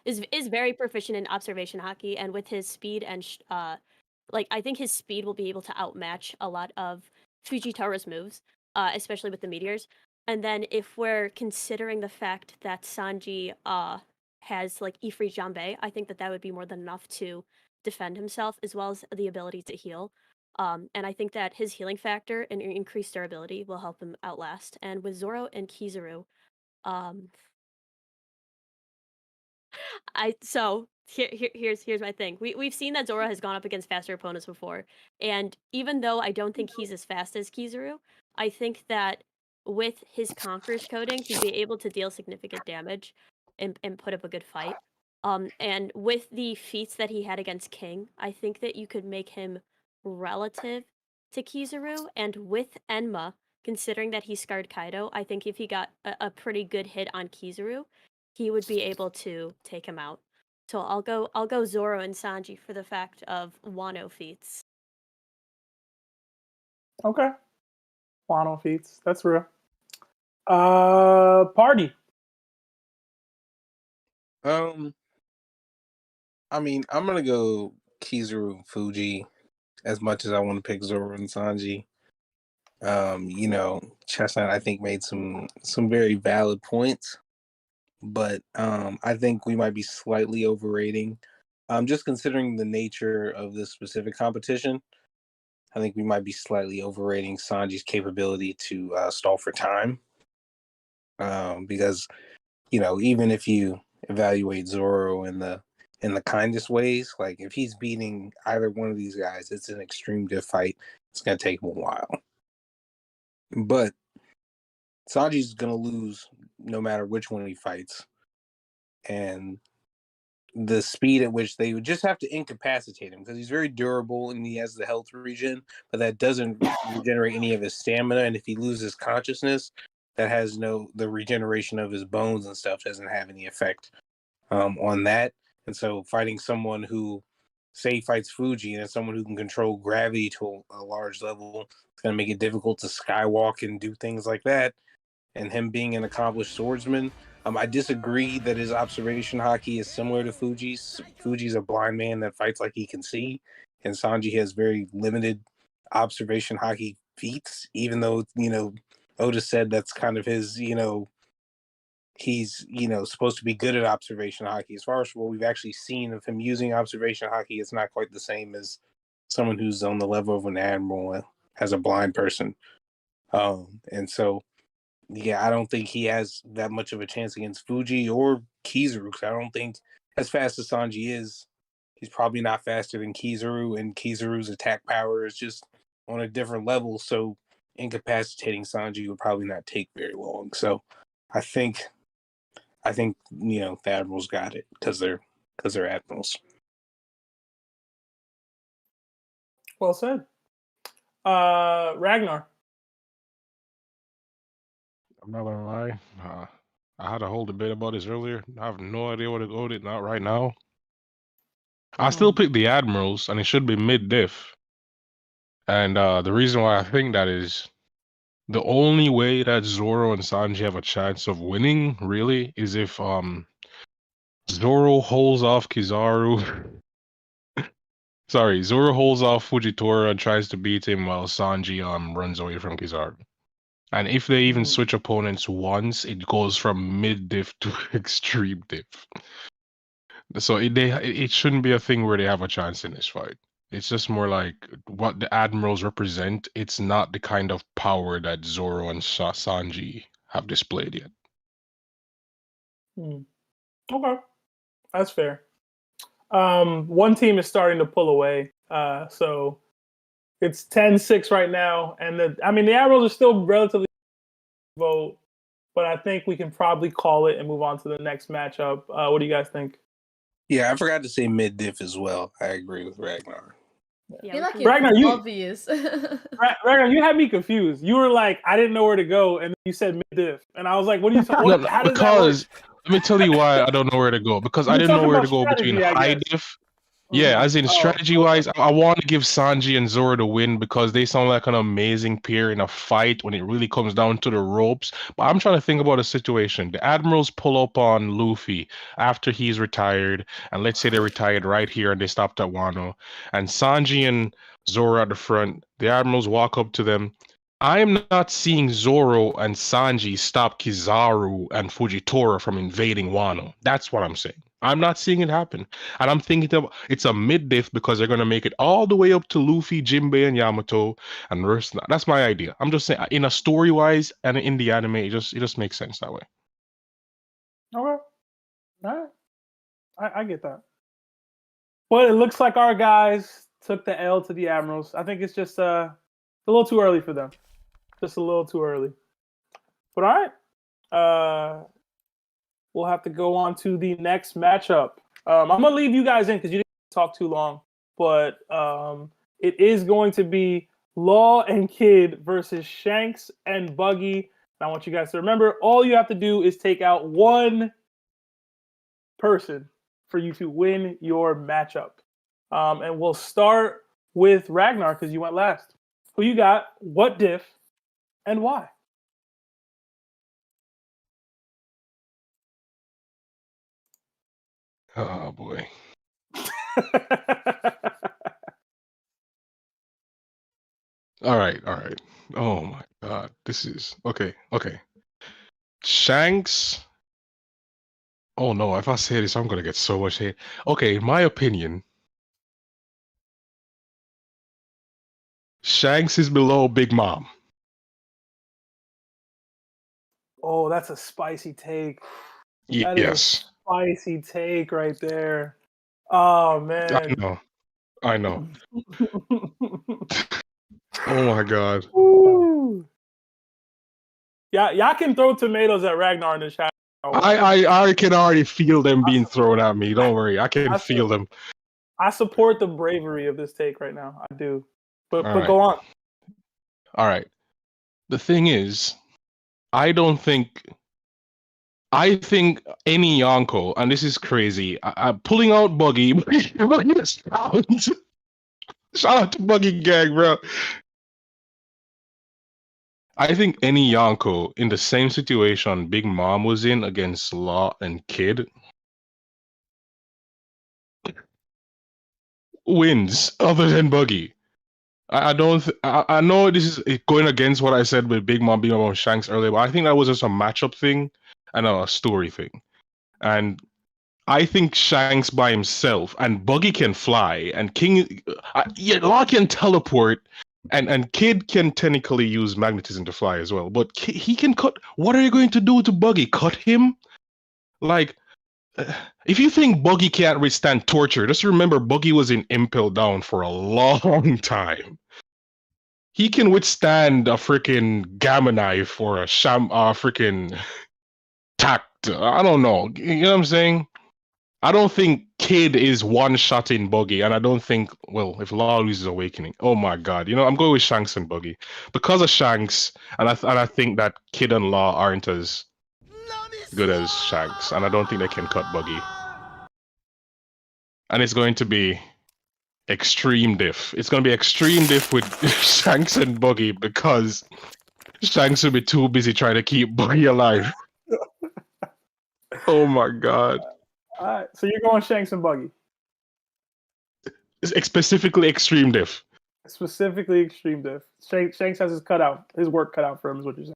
is very proficient in observation haki, and with his speed and I think his speed will be able to outmatch a lot of Fujitora's moves, especially with the meteors. And then if we're considering the fact that Sanji has like Ifrit Jambe, I think that would be more than enough to defend himself, as well as the ability to heal. And I think that his healing factor and increased durability will help him outlast. And with Zoro and Kizaru, here's my thing. We've seen that Zoro has gone up against faster opponents before, and even though I don't think he's as fast as Kizaru, I think that with his Conqueror's coding, he'd be able to deal significant damage and put up a good fight. And with the feats that he had against King, I think that you could make him relative to Kizaru, and with Enma, considering that he scarred Kaido, I think if he got a pretty good hit on Kizaru, he would be able to take him out. So I'll go Zoro and Sanji for the fact of Wano feats. Okay. Wano feats. That's real. Party. I mean, I'm gonna go Kizaru and Fuji as much as I want to pick Zoro and Sanji. You know, Chestnut I think made some very valid points, but I think we might be slightly overrating. Just considering the nature of this specific competition, I think we might be slightly overrating Sanji's capability to stall for time. Because, you know, even if you evaluate Zoro in the kindest ways, like if he's beating either one of these guys, it's an extreme diff fight. It's gonna take him a while. But Sanji's gonna lose no matter which one he fights. And the speed at which they would just have to incapacitate him, because he's very durable and he has the health regen, but that doesn't regenerate any of his stamina. And if he loses consciousness, that has the regeneration of his bones and stuff doesn't have any effect on that. And so fighting someone who, say, fights Fuji, and it's someone who can control gravity to a large level, it's going to make it difficult to skywalk and do things like that. And him being an accomplished swordsman, I disagree that his observation haki is similar to Fuji's. Fuji's a blind man that fights like he can see, and Sanji has very limited observation haki feats, even though, Oda said that's kind of his, he's, supposed to be good at observation haki. As far as what we've actually seen of him using observation haki, it's not quite the same as someone who's on the level of an admiral as a blind person. And so, yeah, I don't think he has that much of a chance against Fuji or Kizaru. I don't think, as fast as Sanji is, he's probably not faster than Kizaru, and Kizaru's attack power is just on a different level. So incapacitating Sanji would probably not take very long. So I think the admirals got it because they're admirals. Well said. Ragnar. I'm not gonna lie. I had a whole debate about this earlier. I have no idea what to go with it. Not right now. I still pick the admirals, and it should be mid-diff. And the reason why I think that is the only way that Zoro and Sanji have a chance of winning, really, is if Zoro holds off Kizaru. Sorry, Zoro holds off Fujitora and tries to beat him while Sanji runs away from Kizaru. And if they even switch opponents once, it goes from mid-diff to extreme diff. So it shouldn't be a thing where they have a chance in this fight. It's just more like what the admirals represent. It's not the kind of power that Zoro and Sanji have displayed yet. Okay, that's fair. One team is starting to pull away, so it's 10-6 right now, and the admirals are still relatively vote, but I think we can probably call it and move on to the next matchup. What do you guys think? Yeah, I forgot to say mid-diff as well. I agree with Ragnar. I feel like Ragnar, it's obvious. Ragnar, you had me confused. You were like, I didn't know where to go, and you said mid-diff, and I was like, what are you talking about? How does that work? Let me tell you why I don't know where to go. Because I didn't know where to go between high diff. Yeah, as in strategy-wise, I want to give Sanji and Zoro the win because they sound like an amazing pair in a fight when it really comes down to the ropes. But I'm trying to think about a situation. The admirals pull up on Luffy after he's retired, and let's say they're retired right here and they stopped at Wano. And Sanji and Zoro at the front, the admirals walk up to them. I am not seeing Zoro and Sanji stop Kizaru and Fujitora from invading Wano. That's what I'm saying. I'm not seeing it happen. And I'm thinking it's a mid-diff because they're going to make it all the way up to Luffy, Jinbei, and Yamato. And the rest. That's my idea. I'm just saying, in a story-wise and in the anime, it just makes sense that way. Okay. All right. I get that. Well, it looks like our guys took the L to the admirals. I think it's just a little too early for them. Just a little too early. But all right. We'll have to go on to the next matchup. I'm going to leave you guys in because you didn't talk too long. But it is going to be Law and Kid versus Shanks and Buggy. And I want you guys to remember, all you have to do is take out one person for you to win your matchup. And we'll start with Ragnar because you went last. Who you got, what diff, and why? Oh, boy. All right. Oh, my God. This is... Okay. Shanks... Oh, no. If I say this, I'm going to get so much hate. Okay, in my opinion, Shanks is below Big Mom. Oh, that's a spicy take. Yes. Spicy take right there. Oh, man. I know. Oh my God. Yeah, y'all can throw tomatoes at Ragnar in the chat. I can already feel them being thrown at me. Don't worry. I can feel them. I support the bravery of this take right now. I do. But right. Go on. All right. The thing is, I think any Yonko, and this is crazy, pulling out Buggy. Shout out to Buggy Gang, bro. I think any Yonko in the same situation Big Mom was in against Law and Kid wins, other than Buggy. I don't. I know this is going against what I said with Big Mom being about Shanks earlier, but I think that was just a matchup thing and a story thing. And I think Shanks by himself and Buggy can fly and King, yeah, Law can teleport, and Kid can technically use magnetism to fly as well. But he can cut. What are you going to do to Buggy? Cut him? Like, if you think Buggy can't withstand torture, just remember Buggy was in Impel Down for a long time. He can withstand a freaking gamma knife or a freaking tact. I don't know. You know what I'm saying? I don't think Kid is one-shotting Buggy, and I don't think, well, if Law loses Awakening, oh my god, I'm going with Shanks and Buggy because of Shanks, and I think that Kid and Law aren't as good as Shanks, and I don't think they can cut Buggy, and it's going to be extreme diff. It's going to be extreme diff with Shanks and Buggy because Shanks will be too busy trying to keep Buggy alive. Oh my god. All right, so you're going Shanks and Buggy. Specifically extreme diff. Specifically extreme diff. Shanks has his work cut out for him, is what you're saying.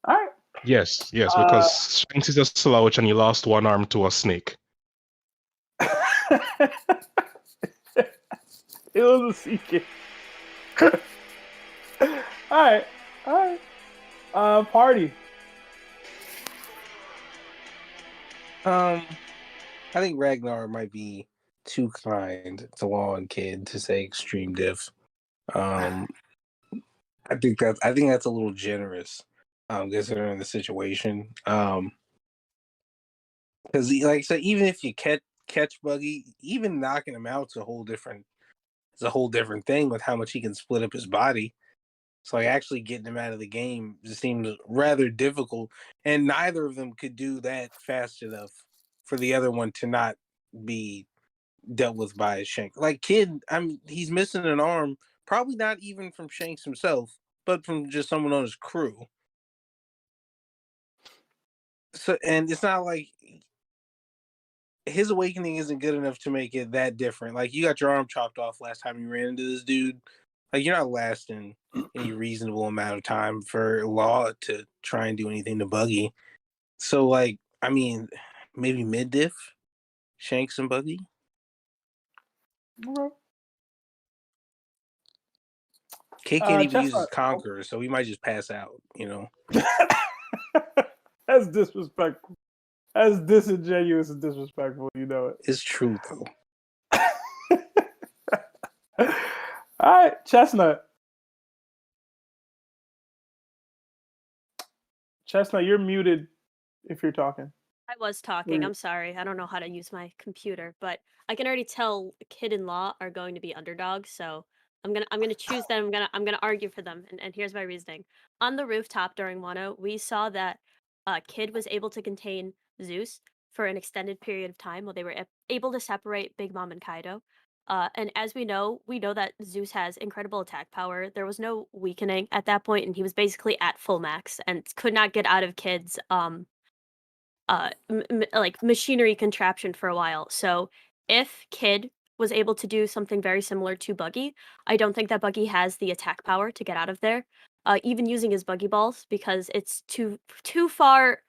All right. Yes, because Shanks is a slouch and he lost one arm to a snake. It was a sea kick. All right. Party. I think Ragnar might be too kind to Law and Kid to say extreme diff. I think that's a little generous, considering the situation. Because like so, even if you catch Buggy, even knocking him out is a whole different thing with how much he can split up his body. So like actually getting him out of the game just seems rather difficult, and neither of them could do that fast enough for the other one to not be dealt with by Shanks. Like Kid, he's missing an arm, probably not even from Shanks himself, but from just someone on his crew. So, and it's not like his awakening isn't good enough to make it that different. Like you got your arm chopped off last time you ran into this dude. Like you're not lasting any reasonable amount of time for Law to try and do anything to Buggy. So like, maybe mid diff, Shanks and Buggy. Okay. K can't even use his Conqueror, so he might just pass out. That's disrespectful. That's disingenuous and disrespectful. You know it. It's true though. All right, Chestnut. Chestnut, you're muted if you're talking. I was talking. I'm sorry. I don't know how to use my computer, but I can already tell Kid and Law are going to be underdogs, so I'm gonna choose them. I'm gonna argue for them, and here's my reasoning. On the rooftop during Wano, we saw that Kid was able to contain Zeus for an extended period of time while they were able to separate Big Mom and Kaido. And as we know that Zeus has incredible attack power. There was no weakening at that point, and he was basically at full max and could not get out of Kid's like machinery contraption for a while. So if Kid was able to do something very similar to Buggy, I don't think that Buggy has the attack power to get out of there, even using his Buggy balls, because it's too far.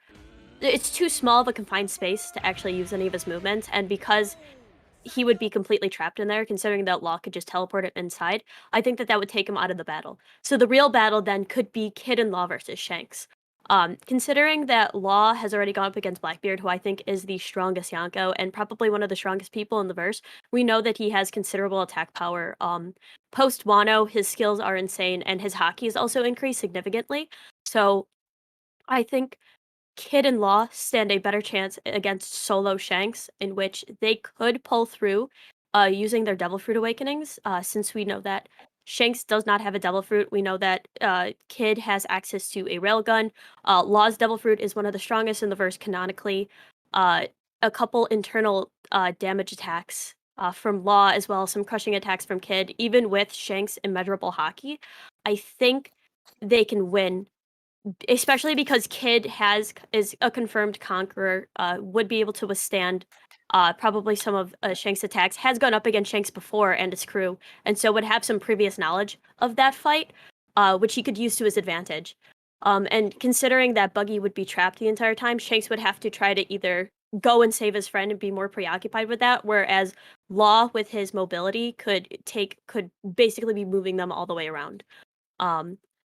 It's too small of a confined space to actually use any of his movements, and because he would be completely trapped in there, considering that Law could just teleport him inside, I think that would take him out of the battle. So the real battle then could be Kid and Law versus Shanks. Considering that Law has already gone up against Blackbeard, who I think is the strongest Yonko and probably one of the strongest people in the verse, we know that he has considerable attack power. Post Wano, his skills are insane, and his hockey is also increased significantly. So I think Kid and Law stand a better chance against solo Shanks, in which they could pull through using their Devil Fruit awakenings, since we know that Shanks does not have a Devil Fruit. We know that Kid has access to a Railgun. Law's Devil Fruit is one of the strongest in the verse canonically. A couple internal damage attacks from Law, as well as some crushing attacks from Kid. Even with Shanks' immeasurable hockey, I think they can win, especially because Kid is a confirmed conqueror, would be able to withstand probably some of Shanks' attacks, has gone up against Shanks before and his crew, and so would have some previous knowledge of that fight, which he could use to his advantage. And considering that Buggy would be trapped the entire time, Shanks would have to try to either go and save his friend and be more preoccupied with that, whereas Law, with his mobility, could basically be moving them all the way around.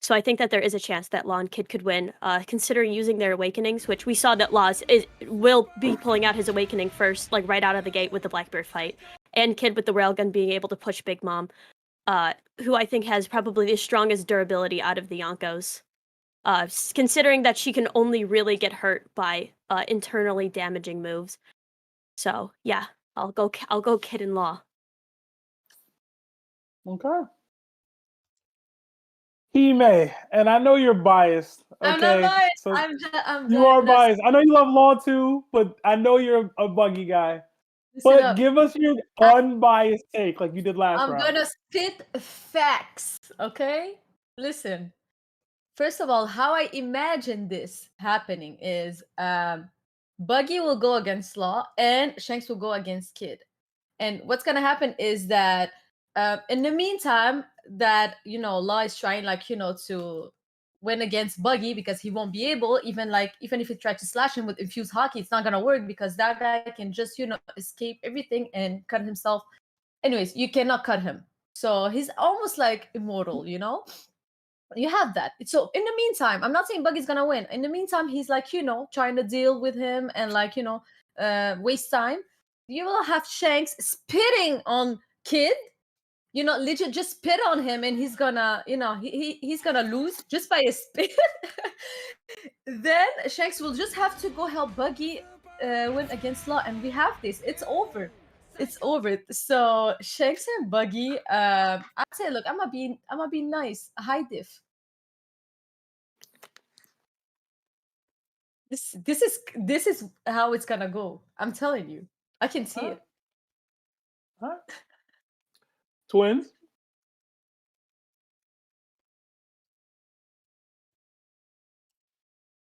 So I think that there is a chance that Law and Kid could win, considering using their awakenings, which we saw that Law will be pulling out his awakening first, like right out of the gate with the Blackbeard fight, and Kid with the railgun being able to push Big Mom, who I think has probably the strongest durability out of the Yonkos, considering that she can only really get hurt by internally damaging moves. So yeah, I'll go Kid and Law. Okay. Hime, and I know you're biased. Okay? I'm not biased. So I'm you are biased. I know you love Law too, but I know you're a Buggy guy. But give us your unbiased take, like you did last round. I'm gonna spit facts. Okay, listen. First of all, how I imagine this happening is Buggy will go against Law and Shanks will go against Kid. And what's gonna happen is that in the meantime, that Law is trying to win against Buggy because he won't be able, even if he tried to slash him with infused hockey, it's not gonna work because that guy can just escape everything and cut himself. Anyways, you cannot cut him. So he's almost like immortal, You have that. So in the meantime, I'm not saying Buggy's gonna win. In the meantime, he's trying to deal with him and waste time. You will have Shanks spitting on Kid, legit just spit on him, and he's gonna, he's gonna lose just by a spit. Then Shanks will just have to go help Buggy win against Law, and we have this. It's over. It's over. So Shanks and Buggy, I'd say, look, I'm gonna be nice. A high diff. This is how it's gonna go. I'm telling you. I can see it. Huh? Twins.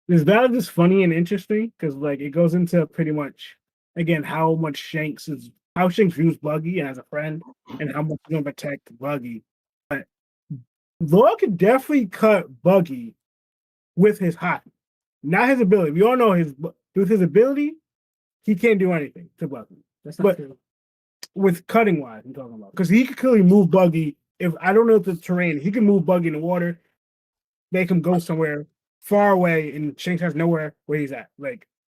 This battle is funny and interesting because it goes into pretty much again how Shanks views Buggy as a friend and how much he's gonna protect Buggy. But Law could definitely cut Buggy with his hockey, not his ability. We all know with his ability, he can't do anything to Buggy. That's not true. With cutting wise, I'm talking about, because he could clearly move Buggy. If I don't know the terrain, he can move Buggy in the water, make him go somewhere far away, and Shanks has nowhere where he's at.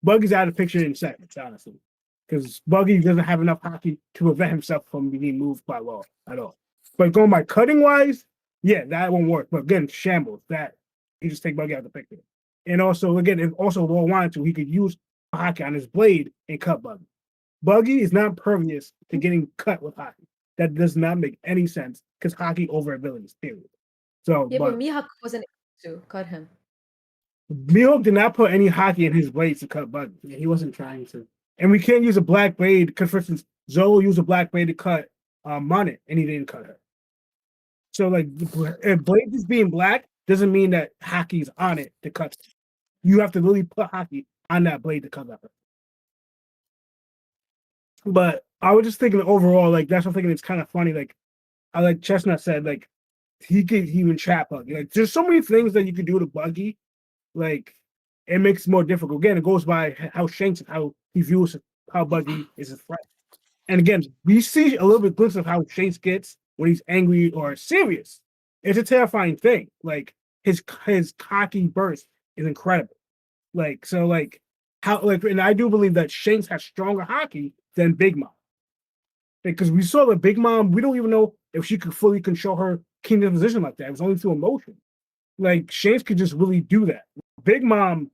Buggy's out of the picture in seconds, honestly, because Buggy doesn't have enough hockey to prevent himself from being moved by Law at all. But going by cutting wise, yeah, that won't work. But again, shambles that you just take Buggy out of the picture. And also, again, if also Law wanted to, he could use hockey on his blade and cut Buggy. Buggy is not pervious to getting cut with hockey. That does not make any sense because hockey over abilities, period. So, yeah, but Mihawk wasn't able to cut him. Mihawk did not put any hockey in his blades to cut Buggy. Yeah, he wasn't trying to. And we can't use a black blade because, for instance, Zoro used a black blade to cut Monet, and he didn't cut her. So, if blade is being black doesn't mean that hockey's on it to cut. You have to really put hockey on that blade to cut her. But I was just thinking overall, that's what I'm thinking. It's kind of funny. Like Chestnut said, he could even trap Buggy. There's so many things that you could do to Buggy. It makes it more difficult. Again, it goes by how Shanks, how he views how Buggy is his friend. And again, we see a little bit glimpse of how Shanks gets when he's angry or serious. It's a terrifying thing. His cocky burst is incredible. And I do believe that Shanks has stronger hockey than Big Mom. Because we saw that Big Mom, we don't even know if she could fully control her kingdom position like that. It was only through emotion. Shanks could just really do that. Big Mom,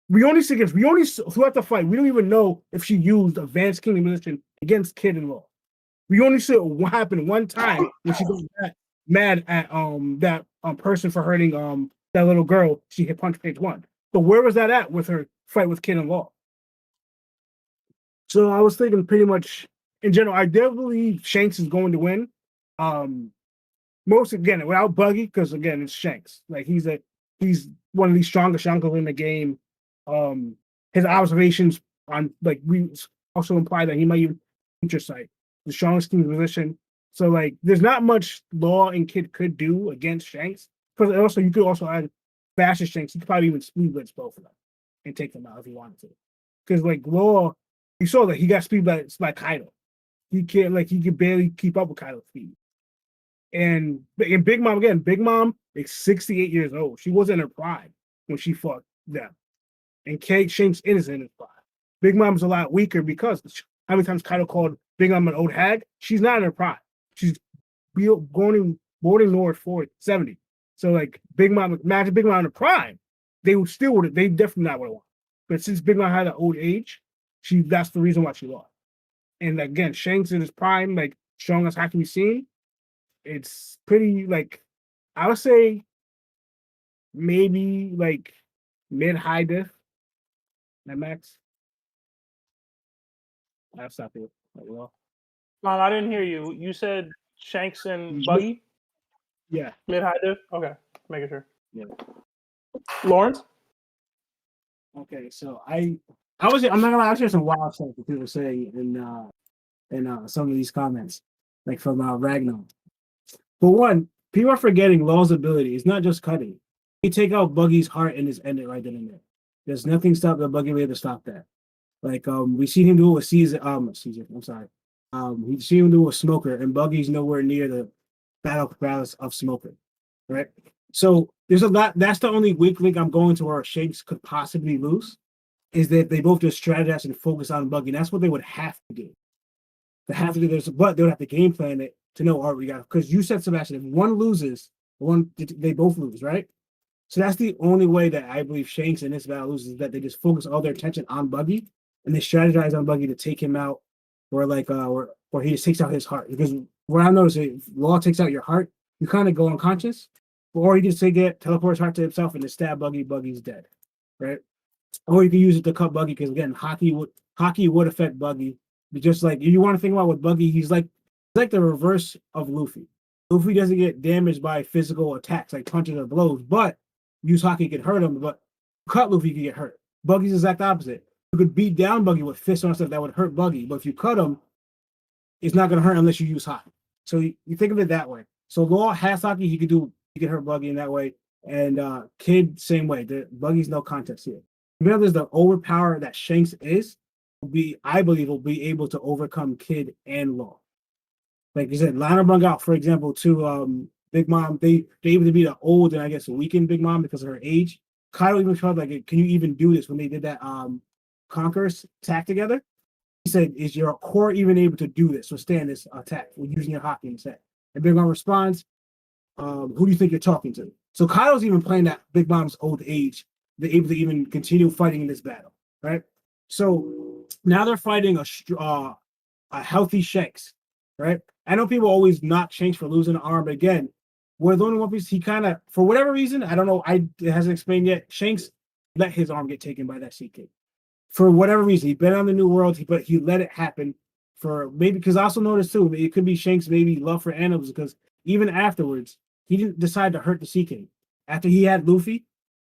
we only throughout the fight, we don't even know if she used advanced kingdom position against Kid and Law. We only saw what happened one time when she got mad at that person for hurting that little girl. She hit punch page 1. But where was that at with her fight with Kid and Law? So I was thinking pretty much in general, I definitely believe Shanks is going to win. Most again without Buggy, because again it's Shanks. He's one of the strongest Yonkos in the game. His observations on also imply that he might even future sight, the strongest team position. So like, there's not much Law and Kid could do against Shanks. Because also you could also add fastest Shanks. You could probably even speed blitz both of them and take them out if you wanted to. Because like Law, you saw that he got speed blitzed by Kaido. He could barely keep up with Kaido's speed. And Big Mom again, Big Mom is 68 years old. She wasn't in her prime when she fought them. And Kate Shanks is in his prime. Big Mom's a lot weaker because how many times Kaido called Big Mom an old hag? She's not in her prime. She's boarding north for 70. So like Big Mom, imagine Big Mom in her prime, they definitely not would have won. But since Big Mom had an old age, that's the reason why she lost. And again, Shanks in his prime, like strong as how can be seen, it's pretty like I would say maybe like mid-high diff at max. I'll stop it. Well, I didn't hear you. You said Shanks and Buggy? Yeah. Mid-high diff? Okay. Making sure. Yeah. Lawrence? Okay, so I'm not gonna lie, I share some wild stuff that people say in some of these comments, like from Ragnar. For one, people are forgetting Law's ability. It's not just cutting. He take out Buggy's heart and just end it right then and there. There's nothing stop the Buggy way to stop that. Like we see him do it with Caesar. I'm sorry. We see him do it with Smoker, and Buggy's nowhere near the battle prowess of Smoker, right? So there's a lot. That's the only weak link I'm going to where Shanks could possibly lose, is that they both just strategize and focus on Buggy. And that's what they would have to do. They have to do this, but they would have to game plan it to know, all right, we got, because you said, Sebastian, if one loses, they both lose, right? So that's the only way that I believe Shanks in this battle loses, is that they just focus all their attention on Buggy and they strategize on Buggy to take him out, or like or he just takes out his heart. Because what I noticed, if Law takes out your heart, you kind of go unconscious, or he just teleports heart to himself and just stab Buggy. Buggy's dead, right? Or you can use it to cut Buggy, because again, hockey would affect Buggy. But just like you want to think about with Buggy, he's like the reverse of Luffy. Luffy doesn't get damaged by physical attacks like punches or blows, but use hockey can hurt him. But cut Luffy can get hurt. Buggy's the exact opposite. You could beat down Buggy with fists and stuff that would hurt Buggy, but if you cut him, it's not going to hurt unless you use hockey. So you think of it that way. So Law has hockey, he can hurt Buggy in that way, and Kid same way. Buggy's no contest here. Remember, there's the overpower that Shanks is. I believe will be able to overcome Kid and Law. Like you said, Liner brung out, for example, to Big Mom, they able to be the old and I guess weakened Big Mom because of her age. Kaido even felt like, can you even do this when they did that Conqueror's attack together? He said, is your core even able to do this, withstand this attack with using your hockey instead? And Big Mom responds, who do you think you're talking to? So Kaido's even playing that Big Mom's old age. They're able to even continue fighting in this battle, right? So now they're fighting a healthy Shanks, right? I know people always knock Shanks for losing an arm, but again, we're the only one piece he kind of, for whatever reason, I don't know, it hasn't explained yet, Shanks let his arm get taken by that Sea King. For whatever reason, he'd been on the New World, but he let it happen for maybe, because I also noticed too, it could be Shanks' maybe love for animals, because even afterwards, he didn't decide to hurt the Sea King. After he had Luffy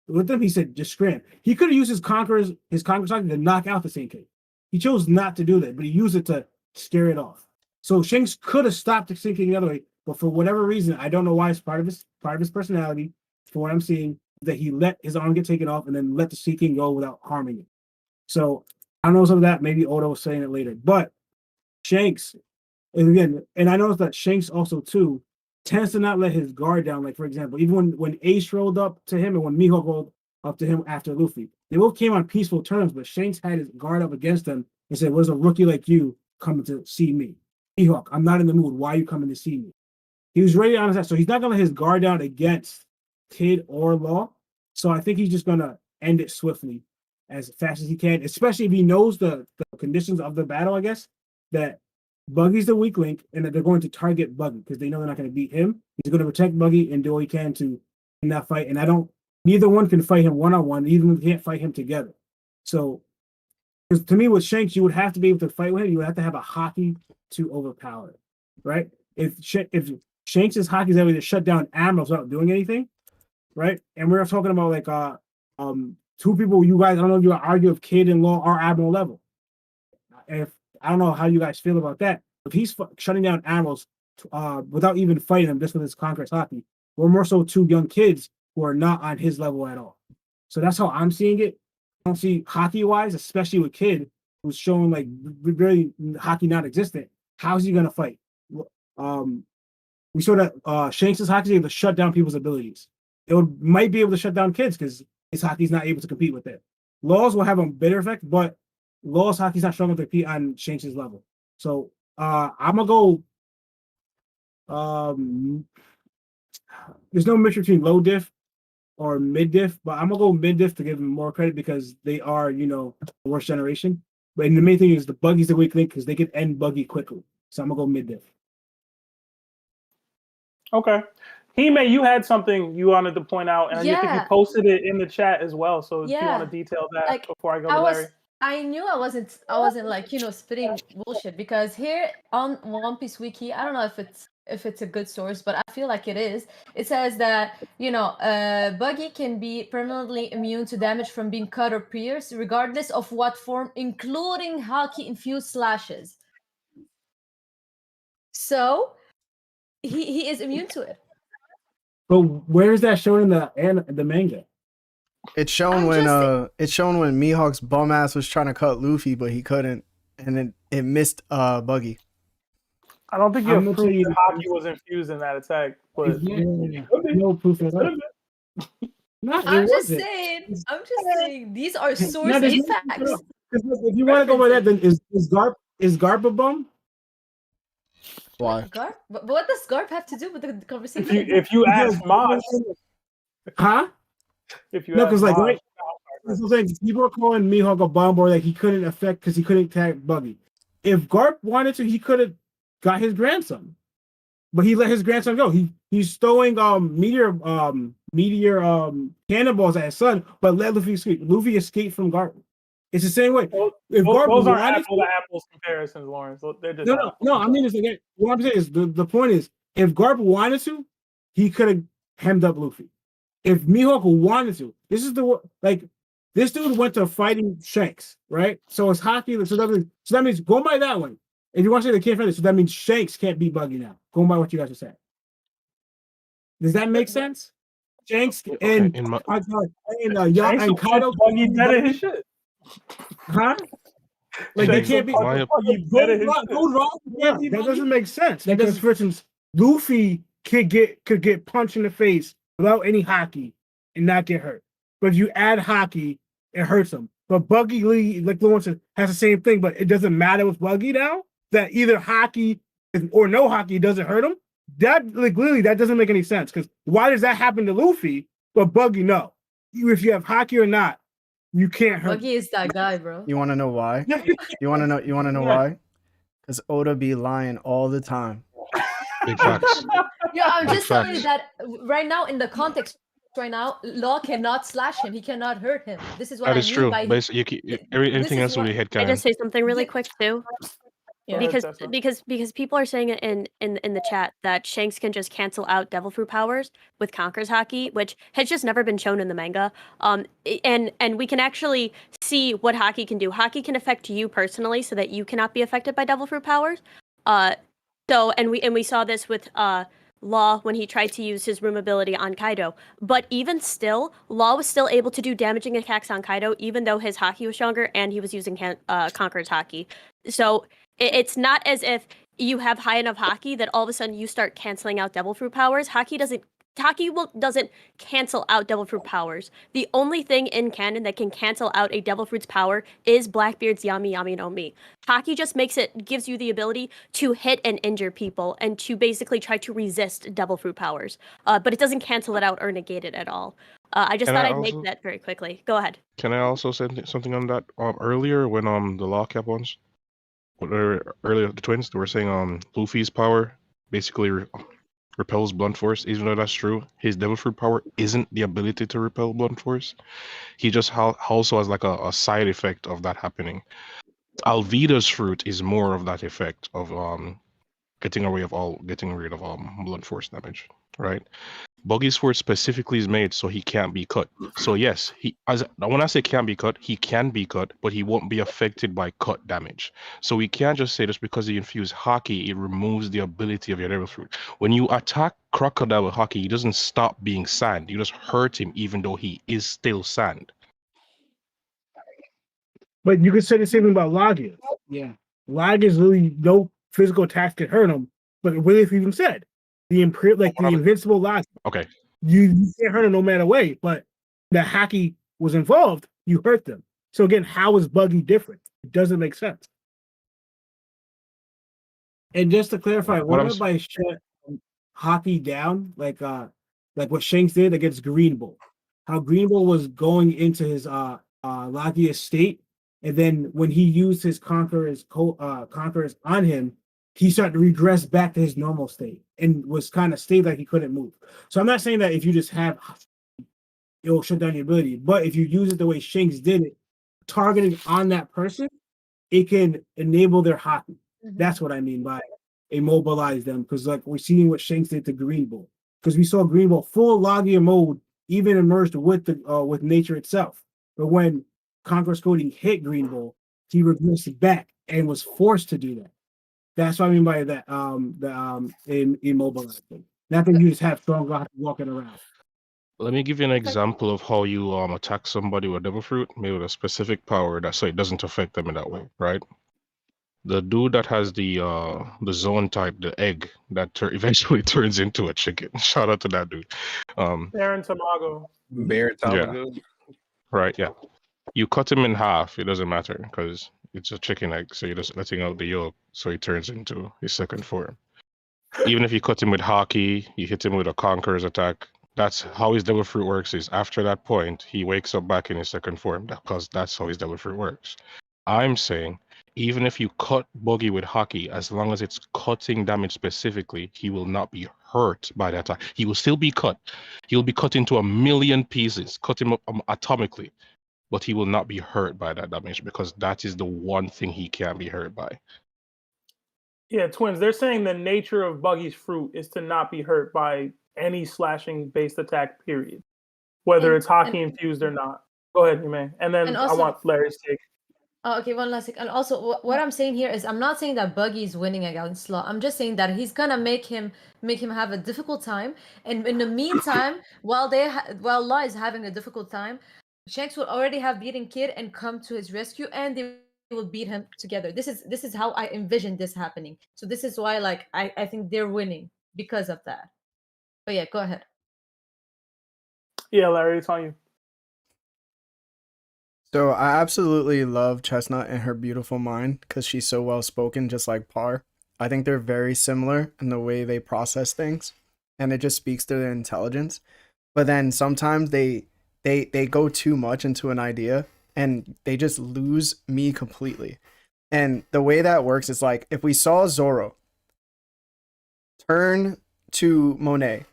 with him, he said, just scram. He could have used his Conqueror's hockey to knock out the Sea King. He chose not to do that, but he used it to scare it off. So Shanks could have stopped the Sea King the other way, but for whatever reason, I don't know why, it's part of his personality, for what I'm seeing, that he let his arm get taken off and then let the Sea King go without harming it. So I don't know some of that. Maybe Oda was saying it later. But Shanks, and again, and I noticed that Shanks also too tends to not let his guard down. Like, for example, even when Ace rolled up to him and when Mihawk rolled up to him after Luffy, they both came on peaceful terms, but Shanks had his guard up against them and said, "Where's a rookie like you coming to see me? Mihawk, I'm not in the mood. Why are you coming to see me?" He was ready on his ass. So he's not going to let his guard down against Kid or Law. So I think he's just going to end it swiftly, as fast as he can, especially if he knows the conditions of the battle, I guess, that Buggy's the weak link and that they're going to target Buggy because they know they're not going to beat him. He's going to protect Buggy and do what he can to in that fight. And neither one can fight him one-on-one, even if they can't fight him together. So to me, with Shanks, you would have to be able to fight with him. You would have to have a hockey to overpower it, right? If Shanks' hockey is able to shut down admirals without doing anything, right? And we're talking about like two people, you guys, I don't know if you argue if Kid and Law are admiral level. if I don't know how you guys feel about that. If he's shutting down animals without even fighting them, just with his Conqueror's Haki, we're more so two young kids who are not on his level at all. So that's how I'm seeing it. I don't see Haki wise, especially with Kid, who's showing like really Haki not existent. How's he gonna fight? We saw that Shanks' Haki is able to shut down people's abilities. Might be able to shut down Kids because his Haki's not able to compete with it. Laws will have a better effect, but Law's Haki's not strong enough to compete on Shanks' level. So I'm gonna go. There's no mix between low diff or mid diff, but I'm gonna go mid diff to give them more credit because they are, the worst generation. But the main thing is the Buggy's the weak link because they can end Buggy quickly. So I'm gonna go mid diff. Okay. Hime, you had something you wanted to point out, and I think you posted it in the chat as well. So do you want to detail that before I go to Larry? I knew I wasn't like, spitting bullshit because here on One Piece Wiki, I don't know if it's a good source, but I feel like it is. It says that, Buggy can be permanently immune to damage from being cut or pierced, regardless of what form, including Haki-infused slashes. So, he is immune to it. But where is that shown in the manga? It's shown when Mihawk's bum ass was trying to cut Luffy, but he couldn't, and then it missed Buggy. I don't think you have proof that Haki was infused in that attack, but no proof of that. I'm just saying these are source facts. If you want to go by that, then is Garp a bum? Why? Garp? But what does Garp have to do with the conversation? If you ask Mosh, huh? If you because people are calling Mihawk a bum or like he couldn't affect because he couldn't attack Buggy. If Garp wanted to, he could have got his grandson, but he let his grandson go. He's stowing meteor cannonballs at his son, but let Luffy escape. Luffy escaped from Garp. It's the same way. If Garp those are apple to apples comparisons, Lawrence. They're just no. I mean, what I'm saying is the point is if Garp wanted to, he could have hemmed up Luffy. If Mihawk wanted to, this dude went to fighting Shanks, right? So it's Haki. So that means going by that one. If you want to say they can't fight it, so that means Shanks can't beat Buggy now. Going by what you guys are saying. Does that make sense? Shanks and Kaido Buggy dead in his shit. Huh? Like they can't be. That doesn't make sense. Because for instance, Luffy could get punched in the face without any Haki and not get hurt. But if you add Haki, it hurts him. But Buggy Lee, like Lawrence said, has the same thing, but it doesn't matter with Buggy now. That either Haki or no Haki doesn't hurt him. That literally that doesn't make any sense. Because why does that happen to Luffy, but Buggy no? If you have Haki or not, you can't hurt. Buggy is that guy, bro. You want to know why? You want to know why? Because Oda be lying all the time. Big facts. Yeah, I'm just telling you that right now in the context right now, Law cannot slash him. He cannot hurt him. This is what that I is mean true. by Anything else will be head Can I just say something really quick too? Yeah. Because people are saying in the chat that Shanks can just cancel out Devil Fruit powers with Conqueror's Haki, which has just never been shown in the manga. And we can actually see what Haki can do. Haki can affect you personally, so that you cannot be affected by Devil Fruit powers. We saw this with Law when he tried to use his room ability on Kaido. But even still, Law was still able to do damaging attacks on Kaido, even though his Haki was stronger and he was using Conqueror's Haki. So it's not as if you have high enough Haki that all of a sudden you start canceling out Devil Fruit powers. Haki doesn't cancel out Devil Fruit powers. The only thing in canon that can cancel out a Devil Fruit's power is Blackbeard's Yami Yami no Mi. Haki just gives you the ability to hit and injure people and to basically try to resist Devil Fruit powers. But it doesn't cancel it out or negate it at all. I just thought I'd make that very quickly. Go ahead. Can I also say something on that? Earlier when the Law Cap ones, earlier the twins, they were saying Luffy's power basically repels blunt force. Even though that's true, his Devil Fruit power isn't the ability to repel blunt force. He just also has like a side effect of that happening. Alvida's fruit is more of that effect of getting rid of all blunt force damage, right? Buggy's sword specifically is made so he can't be cut. So yes, when I say can't be cut, he can be cut, but he won't be affected by cut damage. So we can't just say just because he infused Haki, it removes the ability of your devil fruit. When you attack Crocodile with Haki, he doesn't stop being sand. You just hurt him even though he is still sand. But you could say the same thing about Lagia. Yeah. Lagia's really no physical attacks can hurt him. But what if even said the invincible Lagia? Okay. You can't hurt him no matter way, but the Haki was involved, you hurt them. So again, how is Buggy different? It doesn't make sense. And just to clarify, what if I shut Haki down, like what Shanks did against Green Bull? How Green Bull was going into his Lagia state, and then when he used his conquerors on him, he started to regress back to his normal state and was kind of stayed like he couldn't move. So I'm not saying that if you just have it'll shut down your ability, but if you use it the way Shanks did it, targeting on that person, it can enable their Haki. That's what I mean by immobilize them, because like we're seeing what Shanks did to Green Bull, because we saw Green Bull full Lagia mode even emerged with the with nature itself. But when Conqueror's Coding hit Green Bull, he regressed back and was forced to do that. That's what I mean by that. Immobilizing. Not that you just have strong Haki walking around. Let me give you an example of how you attack somebody with devil fruit, maybe with a specific power that so it doesn't affect them in that way, right? The dude that has the zone type, the egg that eventually turns into a chicken. Shout out to that dude. Baron Tamago. Bear Tamago. Yeah. Right. Yeah. You cut him in half. It doesn't matter because it's a chicken egg. So you're just letting out the yolk, so he turns into his second form. Even if you cut him with Haki, you hit him with a Conqueror's attack. That's how his devil fruit works. Is after that point, he wakes up back in his second form because that's how his devil fruit works. I'm saying, even if you cut Buggy with Haki, as long as it's cutting damage specifically, he will not be hurt by that attack. He will still be cut. He'll be cut into a million pieces, cut him up atomically, but he will not be hurt by that damage because that is the one thing he can't be hurt by. Yeah, twins. They're saying the nature of Buggy's fruit is to not be hurt by any slashing-based attack, period. Whether it's Haki infused or not. Go ahead, Yume. And then I want Larry's take. Oh, okay, one last thing. And also, what I'm saying here is, I'm not saying that Buggy is winning against Law. I'm just saying that he's gonna make him have a difficult time. And in the meantime, while Law is having a difficult time, Shanks will already have beaten Kid and come to his rescue, and they will beat him together. This is how I envision this happening. So this is why, like, I think they're winning because of that. But yeah, go ahead. Yeah, Larry, it's on you. So I absolutely love Chestnut and her beautiful mind because she's so well spoken, just like Par. I think they're very similar in the way they process things, and it just speaks to their intelligence. But then sometimes they go too much into an idea and they just lose me completely. And the way that works is like if we saw Zoro turn to Monet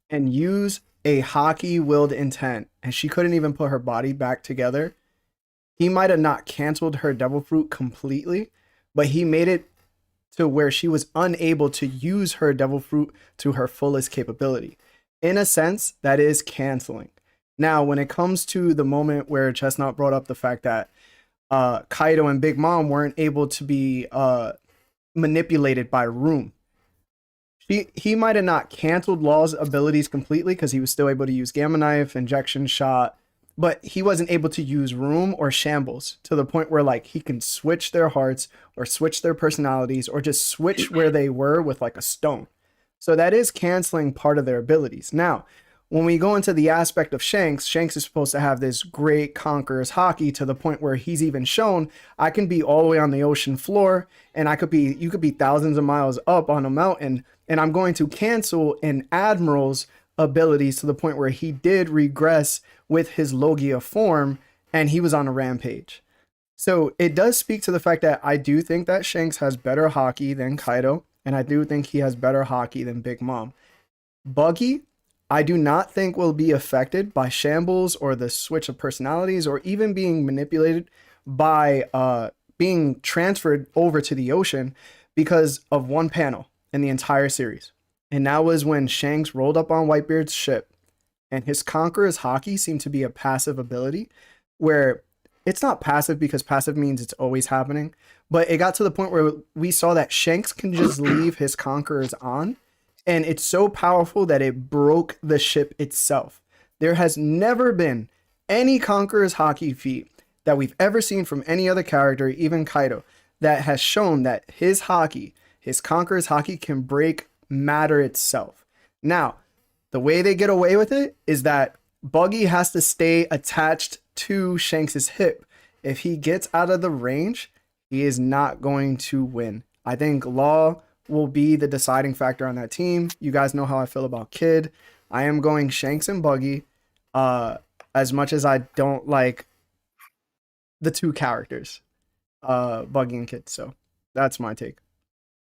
and use a Haki willed intent and she couldn't even put her body back together, he might have not canceled her devil fruit completely, but he made it to where she was unable to use her devil fruit to her fullest capability. In a sense, that is canceling. Now, when it comes to the moment where Chestnut brought up the fact that Kaido and Big Mom weren't able to be manipulated by Room, he might have not canceled Law's abilities completely because he was still able to use Gamma Knife, Injection Shot, but he wasn't able to use Room or Shambles to the point where like he can switch their hearts or switch their personalities or just switch where they were with like a stone. So that is canceling part of their abilities. Now, when we go into the aspect of Shanks, Shanks is supposed to have this great Conqueror's Haki to the point where he's even shown, I can be all the way on the ocean floor and you could be thousands of miles up on a mountain and I'm going to cancel an Admiral's abilities to the point where he did regress with his Logia form and he was on a rampage. So it does speak to the fact that I do think that Shanks has better Haki than Kaido, and I do think he has better Haki than Big Mom. Buggy, I do not think will be affected by Shambles or the switch of personalities or even being manipulated by being transferred over to the ocean because of one panel in the entire series. And that was when Shanks rolled up on Whitebeard's ship, and his Conqueror's Haki seemed to be a passive ability, where it's not passive because passive means it's always happening, but it got to the point where we saw that Shanks can just leave his Conquerors on, and it's so powerful that it broke the ship itself. There has never been any Conqueror's Haki feat that we've ever seen from any other character, even Kaido, that has shown that his Haki, his Conqueror's Haki, can break matter itself. Now, the way they get away with it is that Buggy has to stay attached to Shanks's hip. If he gets out of the range, he is not going to win. I think Law will be the deciding factor on that team. You guys know how I feel about Kid. I am going Shanks and Buggy, as much as I don't like the two characters, Buggy and Kid. So that's my take.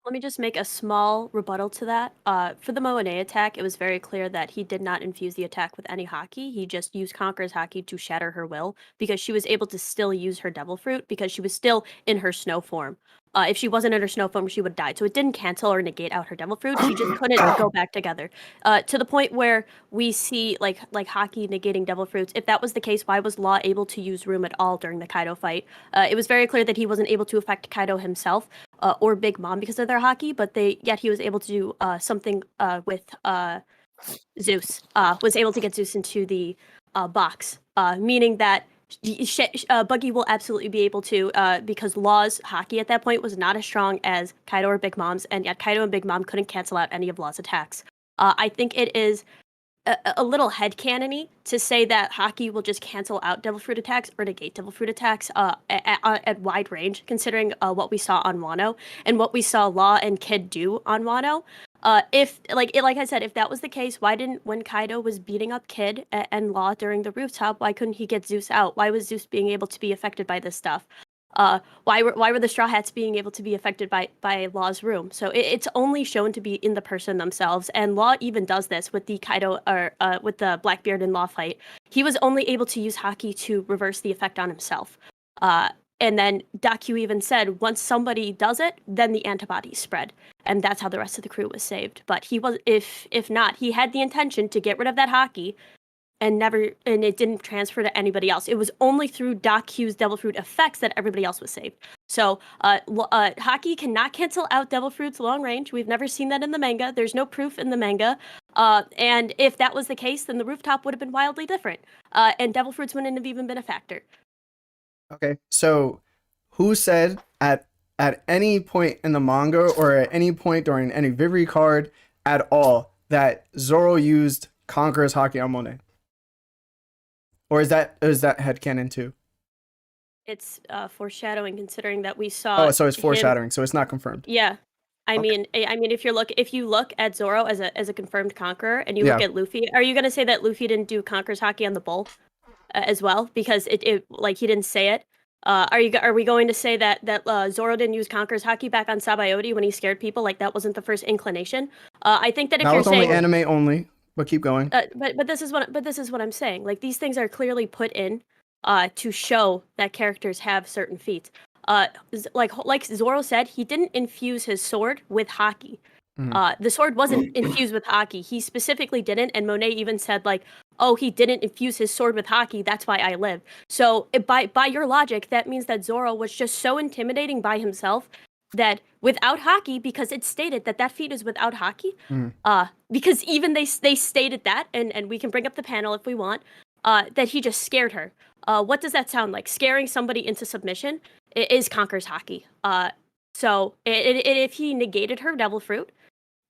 Let me just make a small rebuttal to that. For the Monet attack, it was very clear that he did not infuse the attack with any Haki. He just used Conqueror's Haki to shatter her will, because she was able to still use her Devil Fruit because she was still in her snow form. If she wasn't in her snow form, she would die. So it didn't cancel or negate out her Devil Fruit. She just couldn't go back together. To the point where we see like Haki negating Devil Fruits. If that was the case, why was Law able to use Room at all during the Kaido fight? It was very clear that he wasn't able to affect Kaido himself or Big Mom because of their Haki, but yet he was able to do something with Zeus. Was able to get Zeus into the box, meaning that Buggy will absolutely be able to, because Law's Haki at that point was not as strong as Kaido or Big Mom's, and yet Kaido and Big Mom couldn't cancel out any of Law's attacks. I think it is a little headcanon-y to say that Haki will just cancel out Devil Fruit attacks or negate Devil Fruit attacks at wide range, considering what we saw on Wano and what we saw Law and Kid do on Wano. If like I said, if that was the case, why didn't, when Kaido was beating up Kid and Law during the rooftop, why couldn't he get Zeus out? Why was Zeus being able to be affected by this stuff? Why were the Straw Hats being able to be affected by Law's room? So it's only shown to be in the person themselves, and Law even does this with the Kaido or with the Blackbeard and Law fight. He was only able to use Haki to reverse the effect on himself. And then Daku even said, once somebody does it, then the antibodies spread, and that's how the rest of the crew was saved. But he was, if not, he had the intention to get rid of that Haki, and it didn't transfer to anybody else. It was only through Daku's Devil Fruit effects that everybody else was saved. So Haki cannot cancel out Devil Fruit's long range. We've never seen that in the manga. There's no proof in the manga. And if that was the case, then the rooftop would have been wildly different. And Devil Fruits wouldn't have even been a factor. Okay, so who said at any point in the manga or at any point during any Vivre card at all that Zoro used Conqueror's Haki on Monet? Or is that headcanon too? It's foreshadowing, considering that we saw. Oh, so it's foreshadowing, so it's not confirmed. Yeah, I mean, if you look at Zoro as a confirmed conqueror, and you look at Luffy, are you gonna say that Luffy didn't do Conqueror's Haki on the bull as well, because it like he didn't say it? Are we going to say that Zoro didn't use Conqueror's Haki back on Sabaody when he scared people? Like that wasn't the first inclination. I think that if you're saying only anime only. But keep going. But this is what I'm saying. Like these things are clearly put in to show that characters have certain feats. Like Zoro said, he didn't infuse his sword with Haki. The sword wasn't infused with Haki. He specifically didn't, and Monet even said like, "Oh, he didn't infuse his sword with Haki. That's why I live." So by your logic, that means that Zoro was just so intimidating by himself that without Haki, because it's stated that feat is without Haki, because even they stated that, and we can bring up the panel if we want, that he just scared her. What does that sound like? Scaring somebody into submission is Conqueror's Haki. So if he negated her Devil Fruit,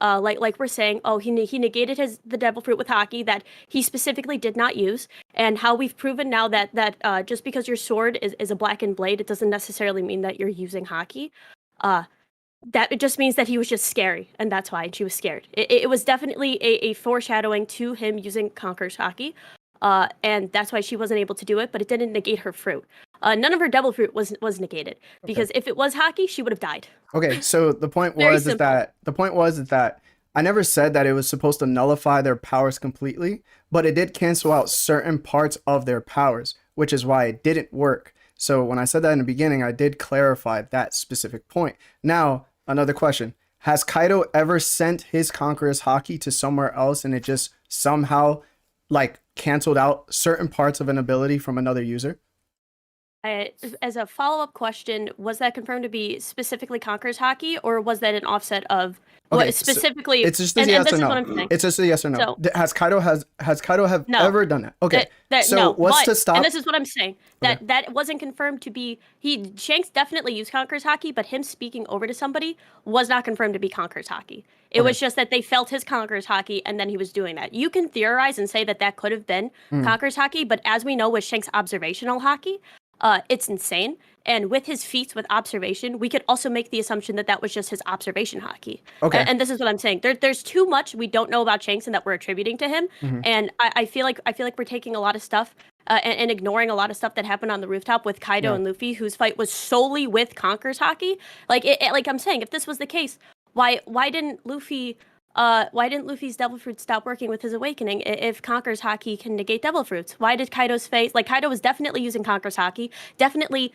like we're saying, he negated the Devil Fruit with Haki that he specifically did not use, and how we've proven now that just because your sword is a blackened blade, it doesn't necessarily mean that you're using Haki. That it just means that he was just scary, and that's why she was scared. It was definitely a foreshadowing to him using Conqueror's Haki, and that's why she wasn't able to do it, but it didn't negate her fruit. None of her Devil Fruit was negated, because if it was Haki, she would have died. Okay, so the point was that I never said that it was supposed to nullify their powers completely, but it did cancel out certain parts of their powers, which is why it didn't work. So when I said that in the beginning, I did clarify that specific point. Now, another question. Has Kaido ever sent his Conqueror's Haki to somewhere else and it just somehow like canceled out certain parts of an ability from another user? As a follow-up question, was that confirmed to be specifically Conqueror's Haki, or was that an offset of Okay, what specifically? So it's just a yes or no. It's just a yes or no. So, has Kaido have no. ever done that? Okay. So no, what's but, to stop? And this is what I'm saying. That wasn't confirmed to be. Shanks definitely used Conqueror's Haki, but him speaking over to somebody was not confirmed to be Conqueror's Haki. It was just that they felt his Conqueror's Haki, and then he was doing that. You can theorize and say that could have been Conqueror's Haki, but as we know with Shanks' observational Haki, it's insane. And with his feats with observation, we could also make the assumption that was just his observation Haki. Okay. And this is what I'm saying. There's too much we don't know about Shanks and that we're attributing to him. And I feel like we're taking a lot of stuff and ignoring a lot of stuff that happened on the rooftop with Kaido and Luffy, whose fight was solely with Conqueror's Haki. Like I'm saying, if this was the case, why didn't Luffy's Devil Fruit stop working with his awakening if Conqueror's Haki can negate Devil Fruits? Why did Kaido's face... Like, Kaido was definitely using Conqueror's Haki, definitely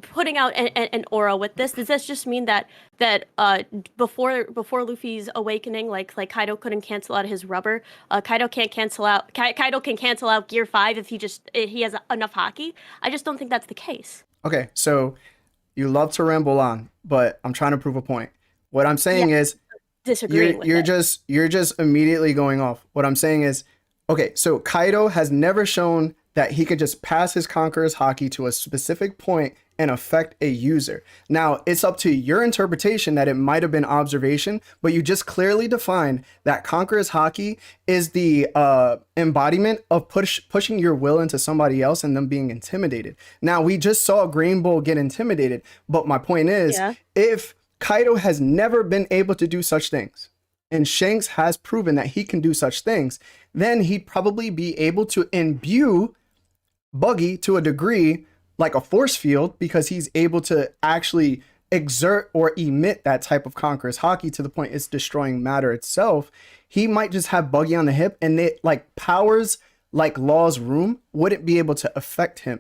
putting out an aura with this. Does this just mean that before Luffy's awakening, like Kaido couldn't cancel out his rubber? Kaido can cancel out Gear 5 if he has enough Haki? I just don't think that's the case. Okay, so you love to ramble on, but I'm trying to prove a point. What I'm saying is... disagreeing with it. You're just immediately going off. What I'm saying is, okay, so Kaido has never shown that he could just pass his Conqueror's Haki to a specific point and affect a user. Now, it's up to your interpretation that it might have been observation, but you just clearly defined that Conqueror's Haki is the embodiment of pushing your will into somebody else and them being intimidated. Now, we just saw Green Bull get intimidated, but my point is, if Kaido has never been able to do such things, and Shanks has proven that he can do such things, then he'd probably be able to imbue Buggy to a degree like a force field, because he's able to actually exert or emit that type of Conqueror's Haki to the point it's destroying matter itself. He might just have Buggy on the hip, and it like powers like Law's room wouldn't be able to affect him,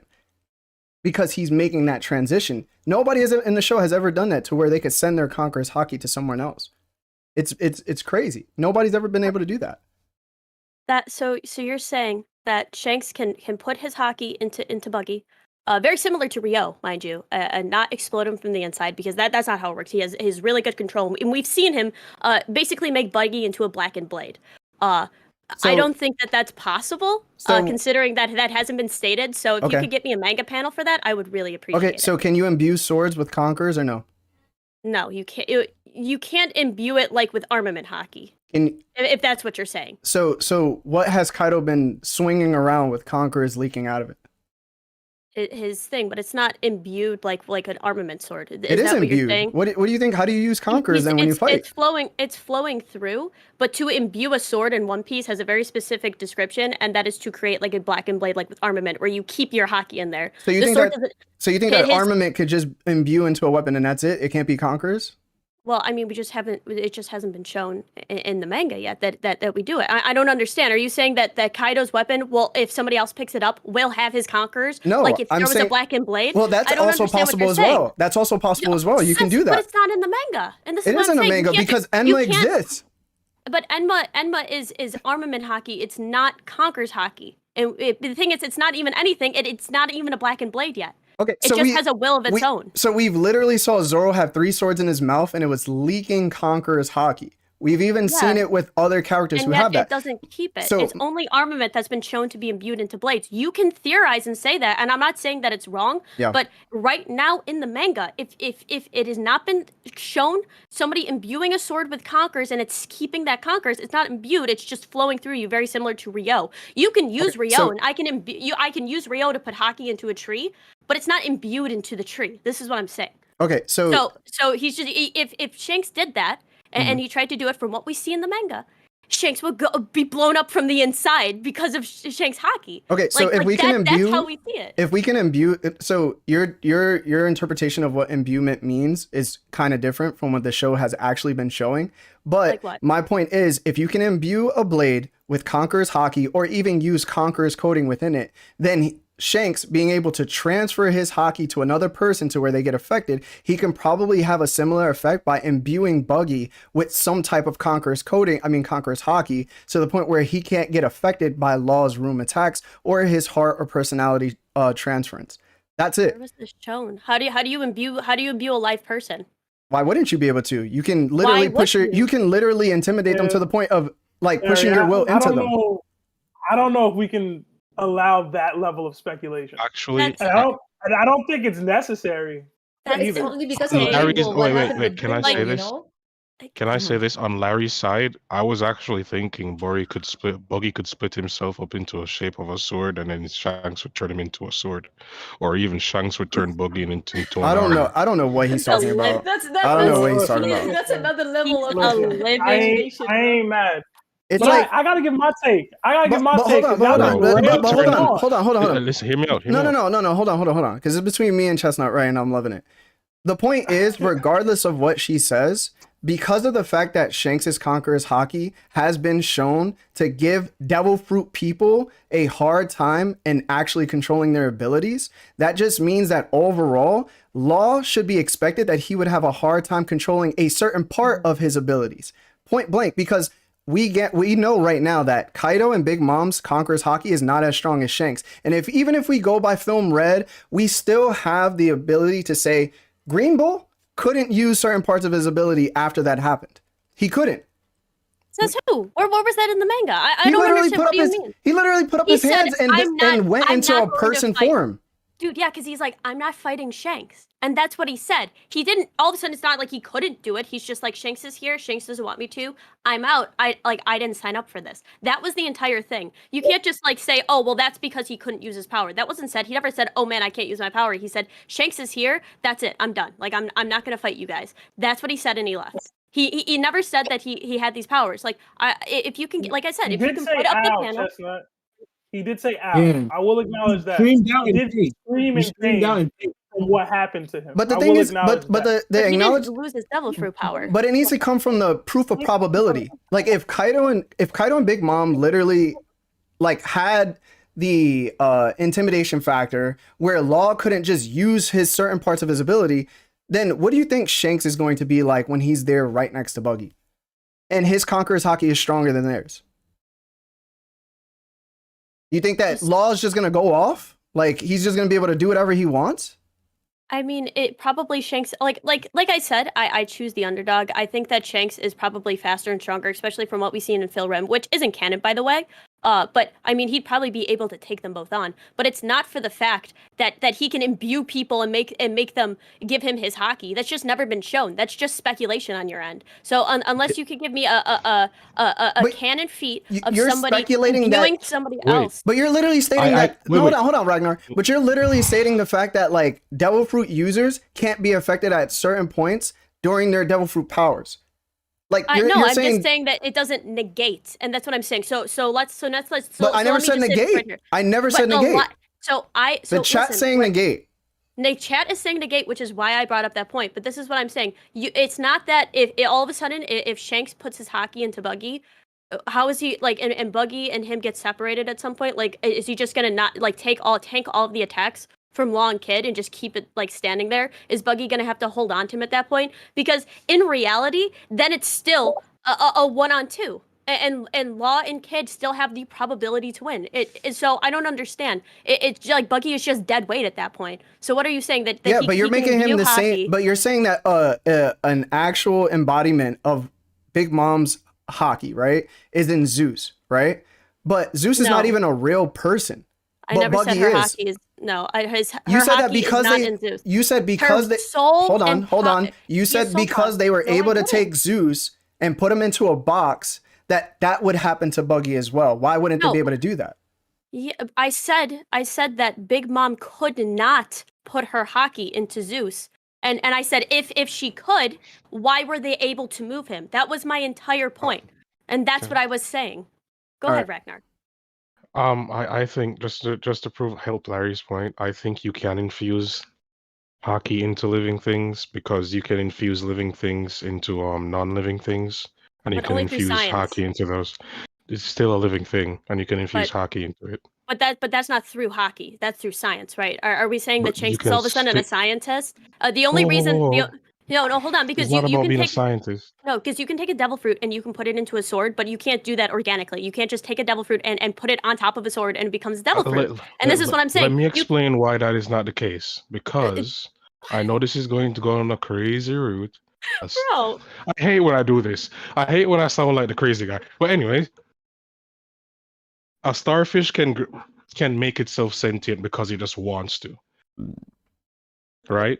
because he's making that transition. Nobody in the show has ever done that to where they could send their Conqueror's Haki to someone else. It's crazy. Nobody's ever been able to do that. So you're saying that Shanks can put his Haki into Buggy, very similar to Ryo, mind you, and not explode him from the inside, because that's not how it works. He has really good control, and we've seen him basically make Buggy into a blackened blade. I don't think that's possible, considering that hasn't been stated. So if you could get me a manga panel for that, I would really appreciate it. Okay, so can you imbue swords with Conquerors or no? No, you can't. You can't imbue it like with armament Haki. If that's what you're saying. So what has Kaido been swinging around with Conquerors leaking out of it? His thing, but it's not imbued like an armament sword. It is imbued. What do you think? How do you use Conquerors then when you fight? It's flowing through, but to imbue a sword in One Piece has a very specific description, and that is to create like a blackened blade, like with armament, where you keep your Haki in there. So you think that armament could just imbue into a weapon and that's it? It can't be Conquerors? Well, I mean, it just hasn't been shown in the manga yet that we do it. I don't understand. Are you saying that Kaido's weapon, well, if somebody else picks it up, will have his Conquerors? No, like if there was a blackened blade? Well, that's also possible as well. That's also possible as well. You can do that. But it's not in the manga. And this it is in the manga because Enma exists. But Enma is armament Haki. It's not Conqueror's Haki. And the thing is, it's not even anything. It's not even a blackened blade yet. Okay, it just has a will of its own. So we've literally saw Zoro have 3 swords in his mouth, and it was leaking Conqueror's Haki. We've even seen it with other characters who have that. It doesn't keep it. It's only armament that's been shown to be imbued into blades. You can theorize and say that, and I'm not saying that it's wrong. Yeah. But right now in the manga, if it has not been shown somebody imbuing a sword with Conquerors and it's keeping that Conquerors, it's not imbued. It's just flowing through you, very similar to Ryo. You can use Ryo, and I can use Ryo to put Haki into a tree, but it's not imbued into the tree. This is what I'm saying. Okay, so he's just if Shanks did that. And he tried to do it from what we see in the manga, Shanks would be blown up from the inside because of Shanks' Haki. Okay, so if we can imbue, that's how we see it. If we can imbue, so your interpretation of what imbuement means is kind of different from what the show has actually been showing. But my point is, if you can imbue a blade with Conqueror's Haki or even use Conqueror's coding within it, then Shanks being able to transfer his haki to another person to where they get affected, he can probably have a similar effect by imbuing Buggy with some type of Conqueror's haki, to the point where he can't get affected by Law's room attacks or his heart or personality transference. That's it. Where was this shown? How do you imbue a live person? Why wouldn't you be able to? You can literally you can literally intimidate them to the point of like pushing your will into them. I don't know if we can allow that level of speculation. Actually, I don't think it's necessary. That's only because wait. Can I say this? Can I say this? On Larry's side, I was actually thinking Buggy could split himself up into a shape of a sword, and then Shanks would turn him into a sword, or even Shanks would turn Buggy into an arm. I don't know what he's talking about. I don't know what he's talking about. That's another level of I ain't mad. It's I gotta give my take. Hold on. Listen, hear me out. No, hold on. Because it's between me and Chestnut right now. I'm loving it. The point is, regardless of what she says, because of the fact that Shanks' Conqueror's haki has been shown to give Devil Fruit people a hard time in actually controlling their abilities, that just means that overall, Law should be expected that he would have a hard time controlling a certain part of his abilities. Point blank, because we know right now that Kaido and Big Mom's Conqueror's haki is not as strong as Shanks. And even if we go by Film Red, we still have the ability to say Green Bull couldn't use certain parts of his ability after that happened. He couldn't. Says who? Or what was that in the manga? I don't understand. What do you mean? He literally put up his hands and went into a person form. Dude, yeah, because he's like, I'm not fighting Shanks. And that's what he said. He didn't, all of a sudden, it's not like he couldn't do it. He's just like, Shanks is here. Shanks doesn't want me to. I'm out. I didn't sign up for this. That was the entire thing. You can't just like say, oh, well, that's because he couldn't use his power. That wasn't said. He never said, oh man, I can't use my power. He said, Shanks is here. That's it. I'm done. Like, I'm not going to fight you guys. That's what he said, and he left. He never said that he had these powers. Like, if you can, like I said, if you can put up the panel. Chestnut. He did say out. Yeah. I will acknowledge that. He did scream in pain from what happened to him. But the thing is, but the acknowledge he didn't lose his devil fruit power. But it needs to come from the proof of probability. Like if Kaido and Big Mom literally like had the intimidation factor where Law couldn't just use his certain parts of his ability, then what do you think Shanks is going to be like when he's there right next to Buggy? And his Conqueror's haki is stronger than theirs. You think that Law is just going to go off? Like, he's just going to be able to do whatever he wants? I mean, it probably Shanks, like I said, I choose the underdog. I think that Shanks is probably faster and stronger, especially from what we've seen in Phil Rem, which isn't canon, by the way. But I mean, he'd probably be able to take them both on. But it's not for the fact that he can imbue people and make them give him his haki. That's just never been shown. That's just speculation on your end. So unless you could give me a canon feat of somebody imbuing somebody else. But you're literally stating hold on, Ragnar. But you're literally stating the fact that like Devil Fruit users can't be affected at certain points during their Devil Fruit powers. Like I'm just saying that it doesn't negate, and that's what I'm saying. So let's. But I never said negate. I never said negate. The chat saying negate. The chat is saying negate, which is why I brought up that point. But this is what I'm saying. It's not that if all of a sudden if Shanks puts his haki into Buggy, how is he like and Buggy and him get separated at some point? Like, is he just gonna not like tank all of the attacks from Law and Kid and just keep it like standing there? Is Buggy gonna have to hold on to him at that point? Because in reality, then it's still a 1-on-2, and Law and Kid still have the probability to win. So I don't understand. It's like Buggy is just dead weight at that point. So what are you saying that yeah? But you're making him the same. But you're saying that an actual embodiment of Big Mom's haki, right, is in Zeus, right? But Zeus is not even a real person. I never said her haki is. No, her you said that because you said because they hold on. You said because they were able to take Zeus and put him into a box that would happen to Buggy as well. Why wouldn't they be able to do that? Yeah, I said that Big Mom could not put her haki into Zeus. And I said if she could, why were they able to move him? That was my entire point. And that's what I was saying. Go ahead, Ragnar. I think just to help Larry's point, I think you can infuse haki into living things because you can infuse living things into non-living things, and you can infuse haki into those. It's still a living thing, and you can infuse haki into it. But that's not through hockey. That's through science, right? Are we saying that But you Shanks is can all of a sudden a stick. scientist? The only reason no, hold on, It's because not you about can being a take scientist. no, because you can take a devil fruit and you can put it into a sword, but you can't do that organically. You can't just take a devil fruit and put it on top of a sword and it becomes devil fruit. And this is what I'm saying. Let me explain why that is not the case. Because I know this is going to go on a crazy route. Bro. I hate when I do this. I hate when I sound like the crazy guy. But anyways, a starfish can make itself sentient because it just wants to. Right?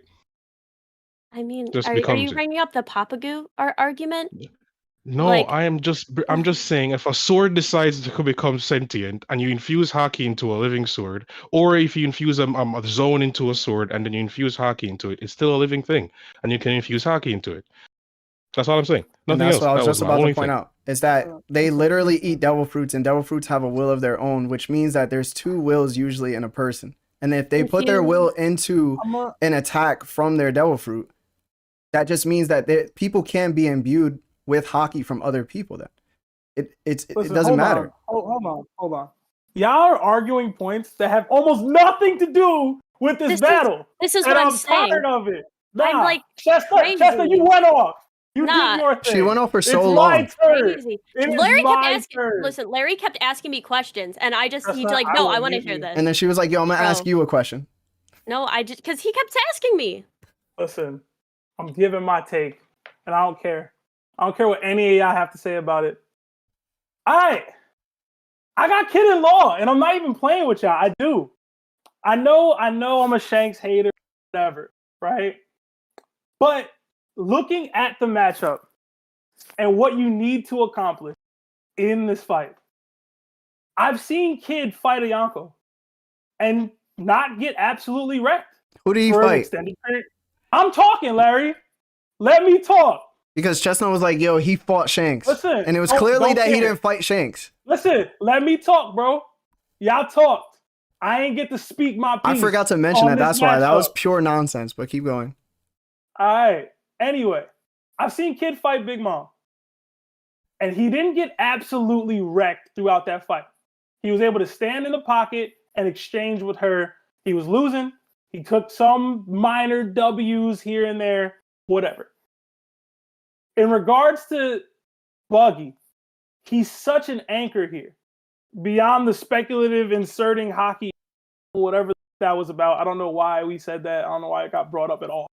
I mean, Just are becomes you it. bringing up the Papagoo argument? No, Like, I'm just saying if a sword decides to become sentient and you infuse Haki into a living sword, or if you infuse a zone into a sword and then you infuse Haki into it, it's still a living thing, and you can infuse Haki into it. That's all I'm saying. And Nothing that's else. what I was That was just my about to only point thing. out, is that they literally eat devil fruits, and devil fruits have a will of their own, which means that there's two wills usually in a person. And if they put their will into an attack from their devil fruit, that just means that people can be imbued with Haki from other people. Then it doesn't matter. Hold on. Y'all are arguing points that have almost nothing to do with this battle. This is and what I'm tired saying. of it. I'm Nah, like Chester, you went off. You Nah. did your thing. She went off for so it's long. My turn. Crazy. It is Larry kept my asking. turn. Listen, Larry kept asking me questions, and he's Chester, like, I "No, will I want to mute hear you. this." And then she was like, "Yo, I'm gonna ask you a question." No, because he kept asking me. Listen, I'm giving my take, and I don't care. I don't care what any of y'all have to say about it. I got Kid in Law, and I'm not even playing with y'all. I do. I know I'm a Shanks hater, whatever, right? But looking at the matchup and what you need to accomplish in this fight, I've seen Kid fight a Yonko and not get absolutely wrecked. Who did he for an fight? extended period. I'm talking, Larry. Let me talk. Because Chestnut was like, "Yo, he fought Shanks," Listen, and it was don't clearly that he care. didn't fight Shanks. Listen, let me talk, bro. Y'all talked. I ain't get to speak my piece. I forgot to mention on that. this That's why that was matchup. pure nonsense. But keep going. All right. Anyway, I've seen Kid fight Big Mom, and he didn't get absolutely wrecked throughout that fight. He was able to stand in the pocket and exchange with her. He was losing. He took some minor W's here and there, whatever. In regards to Buggy, he's such an anchor here. Beyond the speculative inserting hockey, whatever that was about. I don't know why we said that. I don't know why it got brought up at all.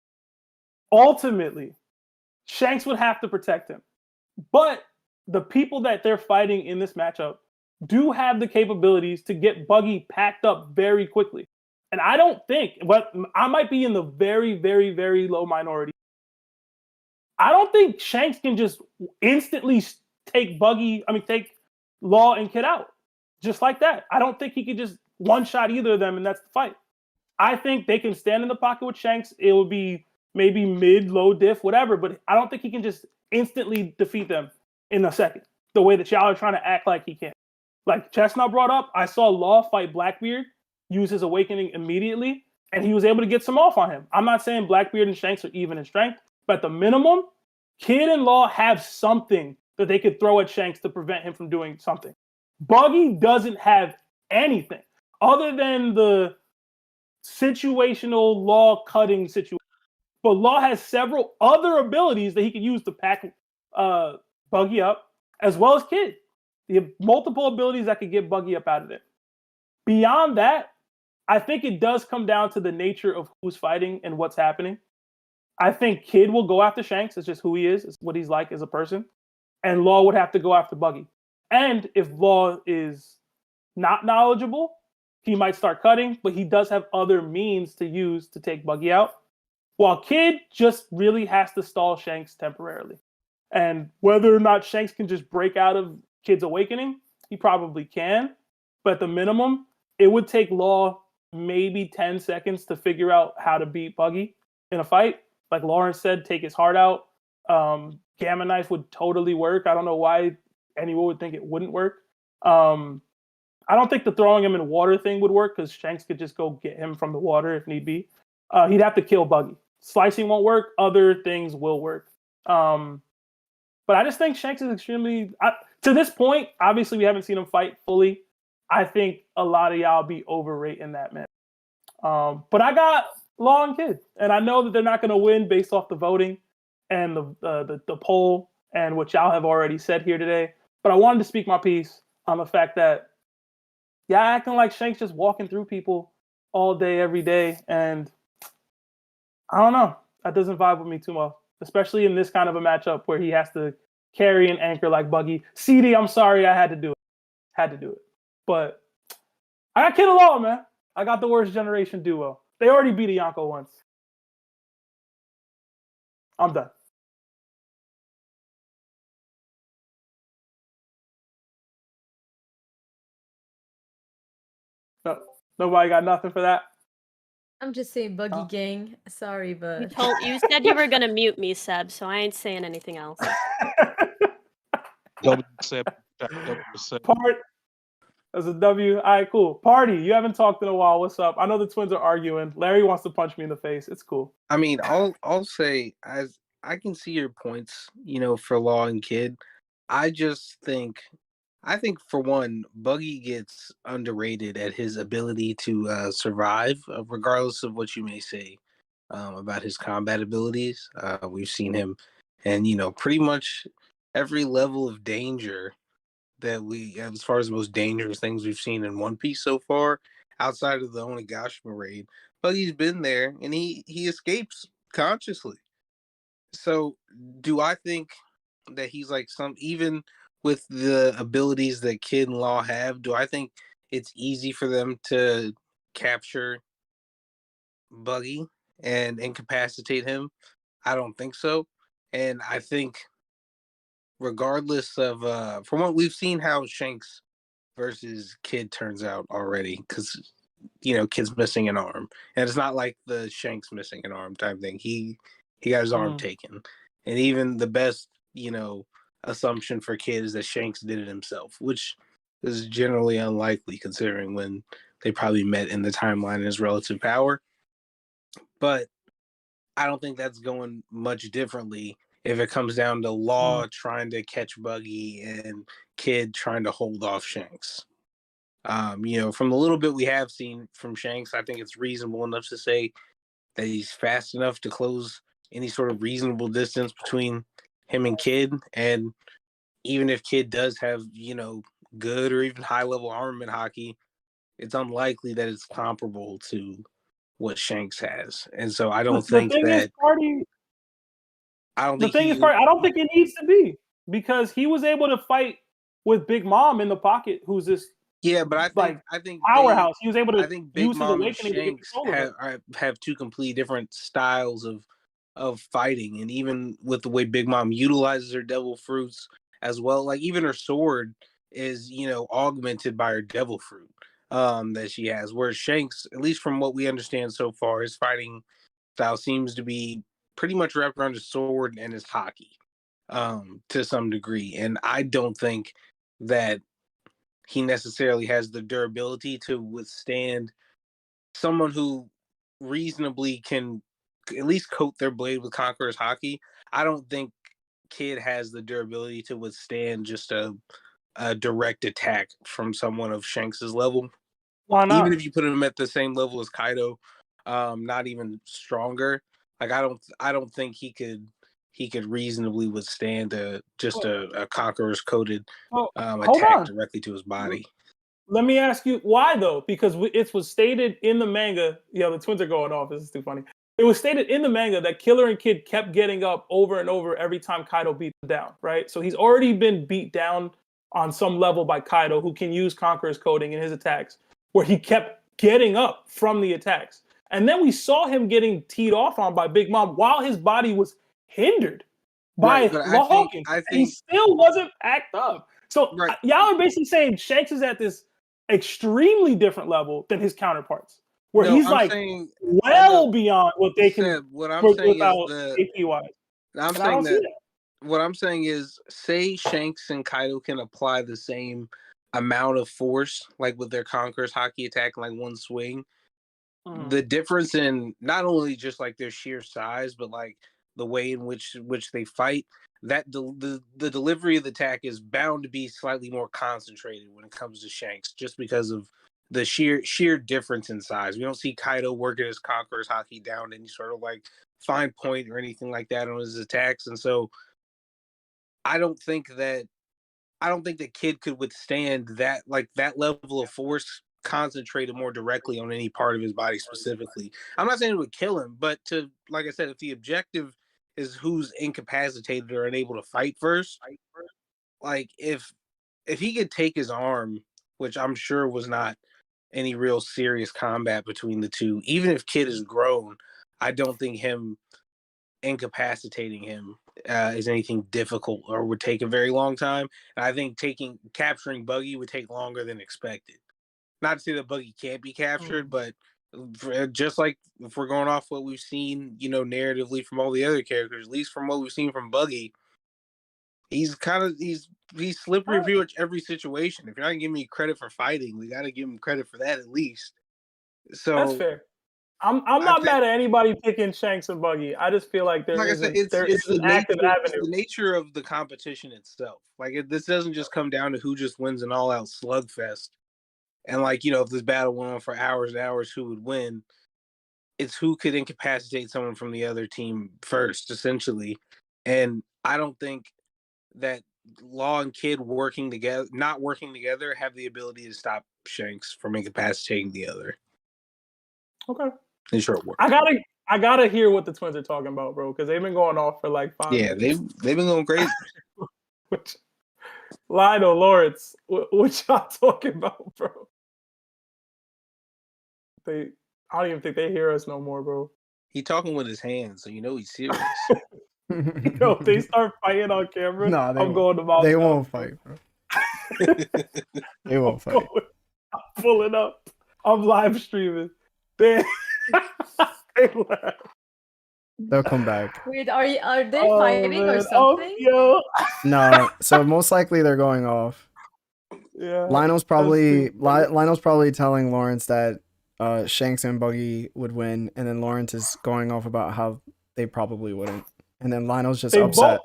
Ultimately, Shanks would have to protect him. But the people that they're fighting in this matchup do have the capabilities to get Buggy packed up very quickly. And I don't think, but I might be in the very, very, very low minority. I don't think Shanks can just instantly take Law and Kid out. Just like that. I don't think he could just one-shot either of them, and that's the fight. I think they can stand in the pocket with Shanks. It will be maybe mid, low diff, whatever, but I don't think he can just instantly defeat them in a second, the way that y'all are trying to act like he can. Like Chestnut brought up, I saw Law fight Blackbeard, use his awakening immediately, and he was able to get some off on him. I'm not saying Blackbeard and Shanks are even in strength, but at the minimum, Kid and Law have something that they could throw at Shanks to prevent him from doing something. Buggy doesn't have anything other than the situational Law cutting situation. But Law has several other abilities that he can use to pack Buggy up, as well as Kid. You have multiple abilities that could get Buggy up out of there. Beyond that, I think it does come down to the nature of who's fighting and what's happening. I think Kid will go after Shanks. It's just who he is. It's what he's like as a person. And Law would have to go after Buggy. And if Law is not knowledgeable, he might start cutting, but he does have other means to use to take Buggy out. While Kid just really has to stall Shanks temporarily. And whether or not Shanks can just break out of Kid's awakening, he probably can. But at the minimum, it would take Law maybe 10 seconds to figure out how to beat Buggy in a fight. Like Lawrence said, take his heart out. Gamma Knife would totally work. I don't know why anyone would think it wouldn't work. I don't think the throwing him in water thing would work because Shanks could just go get him from the water if need be. He'd have to kill Buggy. Slicing won't work. Other things will work. But I just think Shanks is extremely... to this point, obviously we haven't seen him fight fully. I think a lot of y'all be overrating that, man. But I got Law and Kid, and I know that they're not going to win based off the voting and the poll and what y'all have already said here today. But I wanted to speak my piece on the fact that y'all acting like Shanks just walking through people all day, every day, and I don't know. That doesn't vibe with me too much, especially in this kind of a matchup where he has to carry an anchor like Buggy. CD, I'm sorry I had to do it. Had to do it. But I got Kid Law, man. I got the worst generation duo. They already beat a Yonko once. I'm done. No, nobody got nothing for that. I'm just saying Buggy gang. Sorry, but You said you were gonna mute me, Seb, so I ain't saying anything else. Part as a W. All right, cool. Party. You haven't talked in a while. What's up? I know the twins are arguing. Larry wants to punch me in the face. It's cool. I mean, I'll say as I can see your points, for Law and Kid. I think for one, Buggy gets underrated at his ability to survive, regardless of what you may say about his combat abilities. We've seen him, and pretty much every level of danger that as far as the most dangerous things we've seen in One Piece so far, outside of the Onigashima raid, Buggy's been there, and he escapes consciously. So, do I think that he's like even with the abilities that Kid and Law have, do I think it's easy for them to capture Buggy and incapacitate him? I don't think so. And I think regardless of from what we've seen how Shanks versus Kid turns out already, because Kid's missing an arm. And it's not like the Shanks missing an arm type thing. He got his arm taken. And even the best, assumption for Kid is that Shanks did it himself, which is generally unlikely considering when they probably met in the timeline in his relative power. But I don't think that's going much differently if it comes down to Law trying to catch Buggy and Kid trying to hold off Shanks. From the little bit we have seen from Shanks, I think it's reasonable enough to say that he's fast enough to close any sort of reasonable distance between him and Kid. And even if Kid does have, good or even high level armament hockey, it's unlikely that it's comparable to what Shanks has. And so I don't think that. I don't think it needs to be, because he was able to fight with Big Mom in the pocket, who's this. Yeah, but I think powerhouse. He was able to Big use his Mom and awakening to get Shanks control of it. have two completely different styles of fighting, and even with the way Big Mom utilizes her devil fruits as well, like even her sword is augmented by her devil fruit that she has. Whereas Shanks, at least from what we understand so far, his fighting style seems to be pretty much wrapped around his sword and his hockey to some degree, and I don't think that he necessarily has the durability to withstand someone who reasonably can at least coat their blade with Conqueror's hockey. I don't think Kid has the durability to withstand just a direct attack from someone of Shanks's level. Why not? Even if you put him at the same level as Kaido, not even stronger. Like I don't think he could reasonably withstand a Conqueror's coated attack directly to his body. Let me ask you why though, because it was stated in the manga. Yeah, the twins are going off. This is too funny. It was stated in the manga that Killer and Kid kept getting up over and over every time Kaido beat them down, right? So he's already been beat down on some level by Kaido, who can use Conqueror's coding in his attacks, where he kept getting up from the attacks. And then we saw him getting teed off on by Big Mom while his body was hindered by Law Hawkins. He still wasn't packed up. So y'all are basically saying Shanks is at this extremely different level than his counterparts, where he's well beyond what they can. What I'm saying without is AP-wise. I'm saying that what I'm saying is, say Shanks and Kaido can apply the same amount of force, like with their Conqueror's hockey attack, in like one swing. The difference in not only just like their sheer size, but like the way in which they fight that the delivery of the attack is bound to be slightly more concentrated when it comes to Shanks, just because of the sheer difference in size. We don't see Kaido working his Conqueror's Haki down to any sort of like fine point or anything like that on his attacks, and so I don't think that Kid could withstand that level of force concentrated more directly on any part of his body specifically. I'm not saying it would kill him, but to, like I said, if the objective is who's incapacitated or unable to fight first, like if he could take his arm, which I'm sure was not any real serious combat between the two, even if Kid is grown, I don't think him incapacitating him is anything difficult or would take a very long time. And I think capturing Buggy would take longer than expected. Not to say that Buggy can't be captured, but just like if we're going off what we've seen, narratively from all the other characters, at least from what we've seen from Buggy, he's slippery in pretty much every situation. If you're not giving me credit for fighting, we got to give him credit for that at least. So that's fair. I'm not mad at anybody picking Shanks and Buggy. I just feel like it's an active avenue. It's the nature of the competition itself. Like this doesn't just come down to who just wins an all-out slugfest. And if this battle went on for hours and hours, who would win? It's who could incapacitate someone from the other team first, essentially. And I don't think that Law and Kid not working together, have the ability to stop Shanks from incapacitating the other. Okay. In short work. I gotta hear what the twins are talking about, bro, because they've been going off for like 5 minutes. Yeah, they've been going crazy. Lionel, Lawrence, what y'all talking about, bro? I don't even think they hear us no more, bro. He talking with his hands, so he's serious. If they start fighting on camera, no, I'm going to Mount. They won't fight, bro. They won't fight. I'm pulling up. I'm live streaming. They left. They'll come back. Wait, are they fighting or something? No, so most likely they're going off. Yeah. Lionel's probably telling Lawrence that Shanks and Buggy would win, and then Lawrence is going off about how they probably wouldn't, and then Lionel's just upset.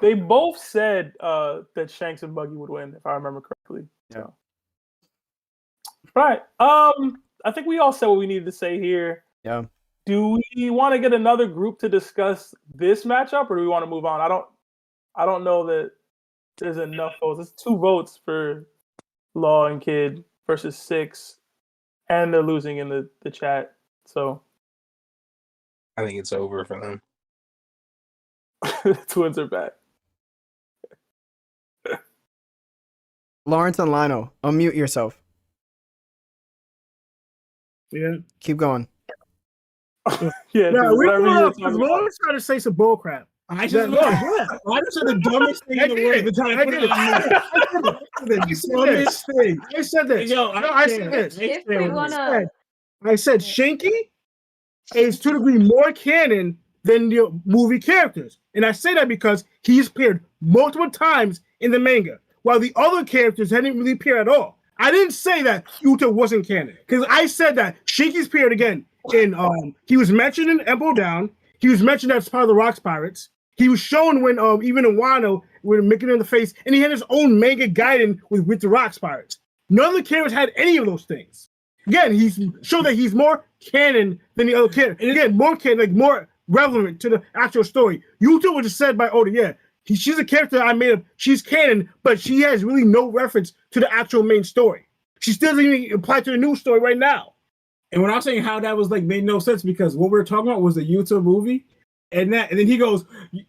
They both said that Shanks and Buggy would win, if I remember correctly. Yeah. So. Right. I think we all said what we needed to say here. Yeah. Do we want to get another group to discuss this matchup, or do we want to move on? I don't know that there's enough votes. It's 2 votes for Law and Kid versus 6, and they're losing in the chat. So I think it's over for them. The twins are back. Lawrence and Lionel, unmute yourself. Yeah. Keep going. Yeah, no, Lawrence trying to say some bullcrap. I just said the dumbest thing in the world. I said this. I said this. I said Shanky is to a degree more canon than the movie characters. And I say that because he's appeared multiple times in the manga, while the other characters hadn't really appeared at all. I didn't say that Yuta wasn't canon, because I said that Shanky's appeared again. And he was mentioned in Emperor Down. He was mentioned as part of the Rocks Pirates. He was shown when even in Wano, when making it in the face, and he had his own manga guidance with the Rocks Pirates. None of the characters had any of those things. Again, he's shown that he's more canon than the other characters. And again, more canon, like more relevant to the actual story. Yuta was just said by Oda, yeah, she's a character I made up. She's canon, but she has really no reference to the actual main story. She still doesn't even apply to the new story right now. And when I was saying how that was made no sense, because what we were talking about was the Yuta movie, and then he goes,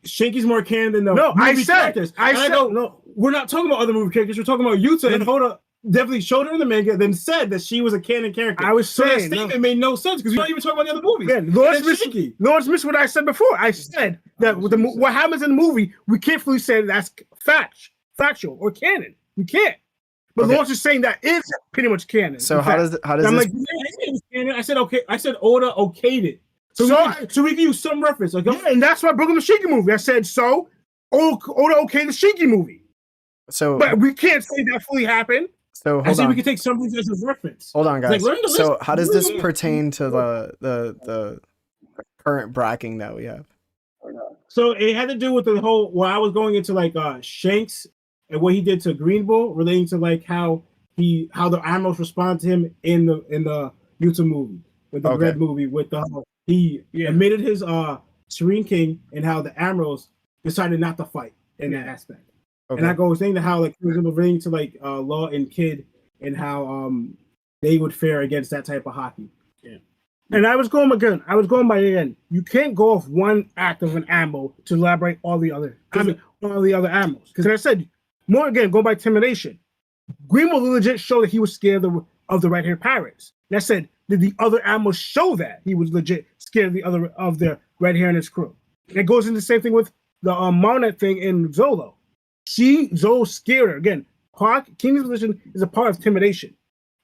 Shanky's more canon than the movie characters. I go, no, we're not talking about other movie characters. We're talking about Yuta, and Oda definitely showed her in the manga, then said that she was a canon character. I was saying that statement made no sense because we don't even talk about the other movies. Yeah, Lawrence missed what I said before. I said that what happens in the movie, we can't fully say that's factual or canon. We can't. But Lawrence is saying that is pretty much canon. So how does I'm this? like, canon. I said okay. I said Oda okayed it. So we can use some reference. Like, yeah, and that's why I broke him the Shinki movie. I said so. Oda okayed the Shinki movie. So, but we can't say that fully happened. So I said we can take some things as a reference. Hold on, guys. So how does this pertain to the current bracking that we have? So it had to do with the whole. Well, I was going into like Shanks and what he did to Green Bull, relating to like how the animals respond to him in the YouTube movie, with the Red movie, with the he admitted his Serene King and how the Admirals decided not to fight in that aspect. And I go saying to how like relating to like Law and Kid and how they would fare against that type of hockey. Yeah. And I was going by again. You can't go off one act of an animal to elaborate all the other animals. Because I said more again, go by intimidation. Greenwood legit showed that he was scared of the red-haired pirates. And I said, did the other animals show that he was legit scared of the red hair and his crew? And it goes into the same thing with the Marnet thing in Zoro. Zoro scared her. Again, King's position is a part of intimidation.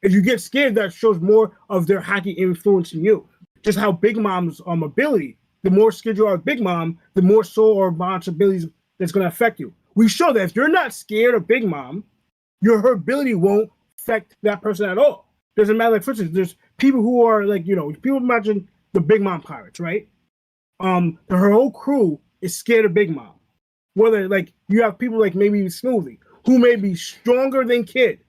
If you get scared, that shows more of their hockey influencing you. Just how Big Mom's ability, the more scared you are of Big Mom, the more soul or Mom's abilities that's going to affect you. We show that if you're not scared of Big Mom, her ability won't affect that person at all. Doesn't matter. Like, for instance, there's people who are like, people imagine the Big Mom pirates, right? Her whole crew is scared of Big Mom. Whether like you have people like maybe Smoothie who may be stronger than Kid.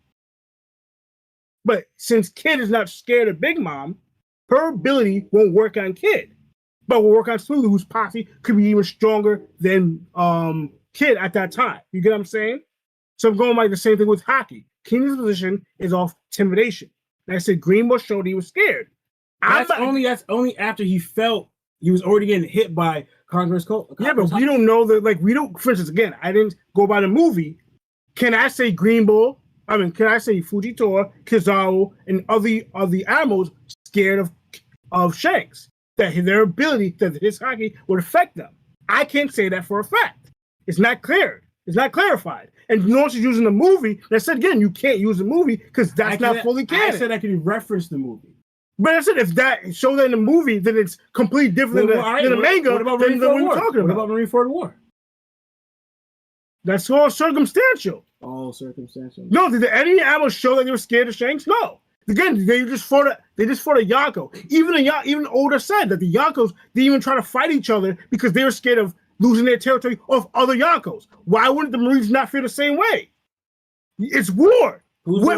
But since Kid is not scared of Big Mom, her ability won't work on Kid. But will work on Smoothie, whose posse could be even stronger than Kid at that time. You get what I'm saying? So I'm going like the same thing with hockey. King's position is off intimidation. And I said Greenbush showed he was scared. That's only after he felt he was already getting hit by Congress Colt. Yeah, but we don't know that. Like we don't. For instance, again, I didn't go by the movie. Can I say Greenbull? Can I say Fujitora, Kizaru, and other animals scared of Shanks? That their ability, that his hockey would affect them. I can't say that for a fact. It's not clear. It's not clarified. And once you're using the movie, I said again, you can't use the movie because that's not fully canon. I said I can reference the movie. But I said if that show that in the movie, then it's completely different than the manga. What about Marineford War? What about Marineford War? That's all circumstantial. Oh, circumstantial. No, did any animals show that they were scared of Shanks? No. Again, they just fought a Yonko. Even Oda said that the Yonkos didn't even try to fight each other because they were scared of losing their territory of other Yonkos. Why wouldn't the Marines not feel the same way? It's war. Who would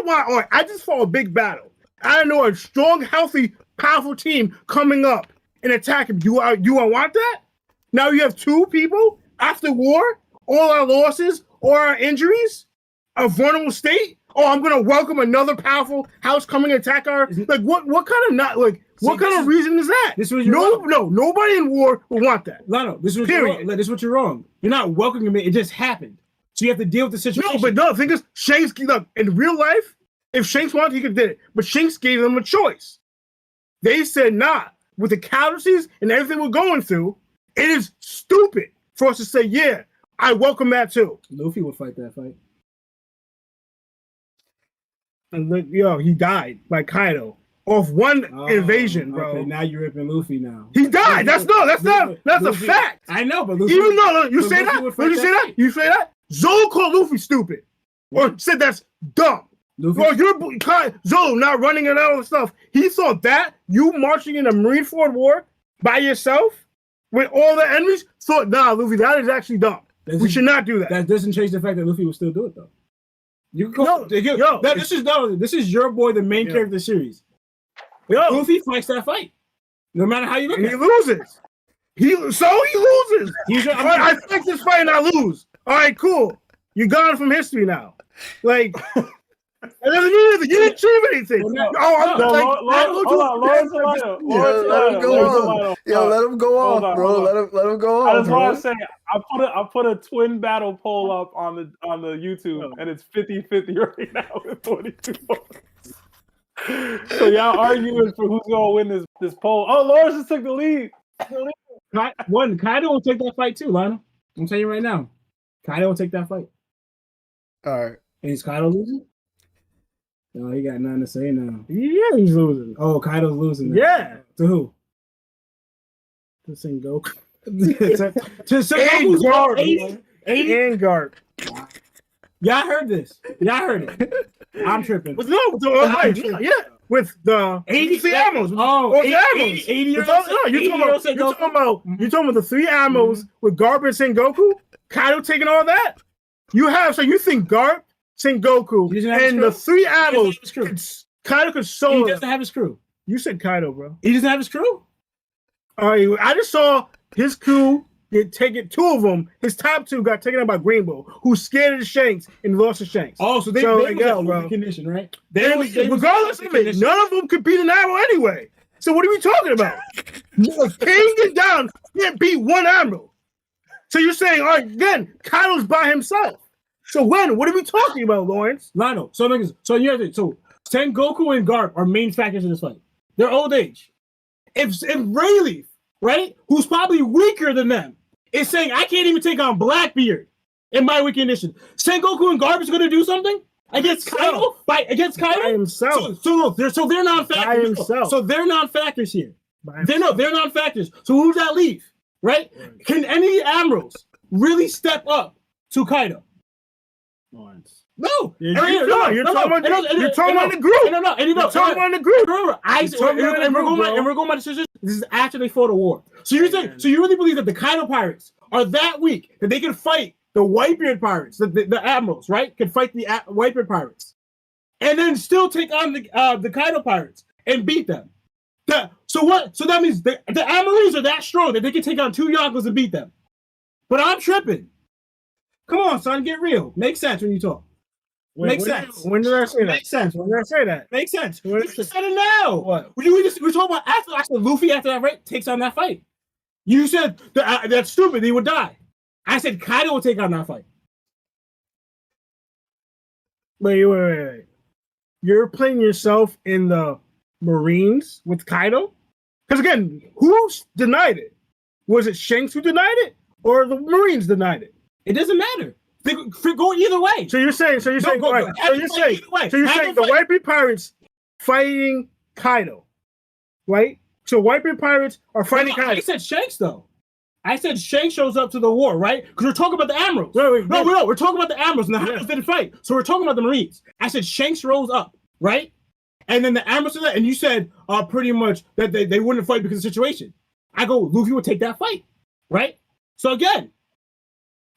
want? All right, I just fought a big battle. I know a strong, healthy, powerful team coming up and attacking. You want that? Now you have two people after war, all our losses, all our injuries, a vulnerable state. Oh, I'm gonna welcome another powerful house coming and attack our what kind of reason is that? This was nobody in war would want that. No, this was wrong. This is what you're wrong. You're not welcoming it. It just happened. So you have to deal with the situation. The thing is, Shanks, look, in real life, if Shanks wanted, he could do it. But Shanks gave them a choice. They said, nah, with the casualties and everything we're going through, it is stupid for us to say, yeah, I welcome that too. Luffy would fight that fight. And look, he died by Kaido off one invasion, bro. Okay, now you're ripping Luffy now. He died. That's a fact. I know, but Luffy, even though you say that, you say that. Zoro called Luffy stupid, or said that's dumb. Bro, Zoro not running and all that stuff. He thought that you marching in a Marineford War by yourself with all the enemies thought, nah, Luffy, that is actually dumb. We should not do that. That doesn't change the fact that Luffy will still do it though. You can this is your boy, the main character of the series. Luffy fights that fight, no matter how you look at it. He loses. He loses. I fight this fight and I lose. All right, cool. You're gone from history now. Like, it doesn't mean anything. You didn't achieve anything. Let him go off, bro. Let him go off. That's why I say I put a twin battle poll up on the YouTube, and it's 50-50 right now with 22 votes. So y'all arguing for who's gonna win this poll. Oh, Lawrence just took the lead. Kaido will take that fight too, Lionel. I'm telling you right now. Kaido will take that fight. All right. And is Kaido losing? No, he got nothing to say now. Yeah, he's losing. Oh, Kaido's losing now. Yeah. To who? To Sengoku. to Sengoku's Angard. Y'all heard this. Y'all heard it. I'm tripping. Yeah. with the 80 animals. Oh, the 80 animals. 80 You're talking about you're talking about the 3 animals with Garp and Sengoku. Kaido taking all that. You think Garp, Sengoku, and the 3 animals. Kaido could solo. He doesn't have his crew. You said Kaido, bro. He doesn't have his crew. All right, I just saw his crew get taken. 2 of them, his top 2 got taken out by Greenbow, who's scared of the Shanks and lost to Shanks. Oh, so they was condition, right? Regardless of it, none of them could beat an Admiral anyway. So what are we talking about? King is down, can't beat 1 Admiral. So you're saying, all right, again, Kaido's by himself. So what are we talking about, Lawrence? Lionel. So you have to. So Sengoku and Garp are main factors in this fight. They're old age. If Rayleigh, right, who's probably weaker than them, is saying I can't even take on Blackbeard in my weak condition, Sengoku and Garp is going to do something against Kaido? Against Kaido? By himself. So they're non-factors. By himself. So they're non-factors here. They're non-factors. So who's that leave? Right? Can any admirals really step up to Kaido? No. You're talking about the group. You're talking about the group. Remember, we're going by decision. This is after they fought a war. So you're saying, so you really believe that the Kaido pirates are that weak that they can fight the Whitebeard pirates, the admirals, right? Can fight the Whitebeard pirates, and then still take on the Kaido pirates and beat them. So that means the admirals are that strong that they can take on 2 Yonkos and beat them. But I'm tripping. Come on, son, get real. Makes sense when you talk. Makes sense. When did I say that? Makes sense. When did I say that? Makes sense. You just said it now. What? We're talking about after Luffy after that right takes on that fight. You said that's stupid. He would die. I said Kaido will take on that fight. Wait. You're playing yourself in the Marines with Kaido? Because again, who denied it? Was it Shanks who denied it, or the Marines denied it? It doesn't matter. They go either way. So you're saying the Whitebeard pirates fighting Kaido, right? So Whitebeard pirates are fighting Kaido. I said Shanks though. I said Shanks shows up to the war, right? Because we're talking about the admirals. No, we're talking about the admirals, and the admirals didn't fight. So we're talking about the Marines. I said Shanks rose up, right? And then the admirals did that, and you said pretty much that they wouldn't fight because of the situation. I go, Luffy would take that fight, right? So again.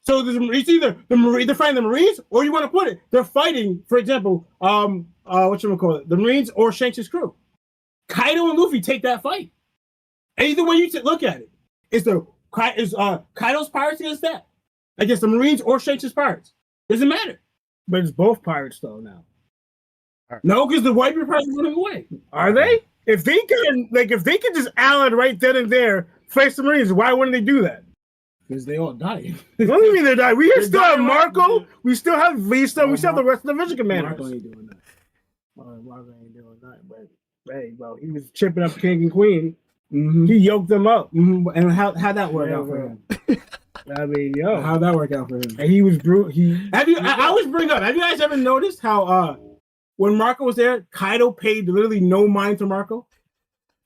So it's either they're fighting the Marines, or you want to put it, they're fighting, for example, the Marines or Shanks' crew. Kaido and Luffy take that fight. Either way you look at it, is Kaido's pirates against that, against the Marines or Shanks' pirates? Doesn't matter. But it's both pirates though now. No, because the Whitebeard pirates are running away. Are they? If they can just ally right then and there face the Marines, why wouldn't they do that? Because they all died. What do you mean they died? We still have Marco. We still have Vista. We still have the rest of the Division Commanders. Marco ain't doing that. Marco ain't doing that. But hey, bro, he was chipping up King and Queen. Mm-hmm. He yoked them up. Mm-hmm. And how'd that work out for him? I mean, how'd that work out for him? And he was brutal. I always bring up. Have you guys ever noticed how when Marco was there, Kaido paid literally no mind to Marco?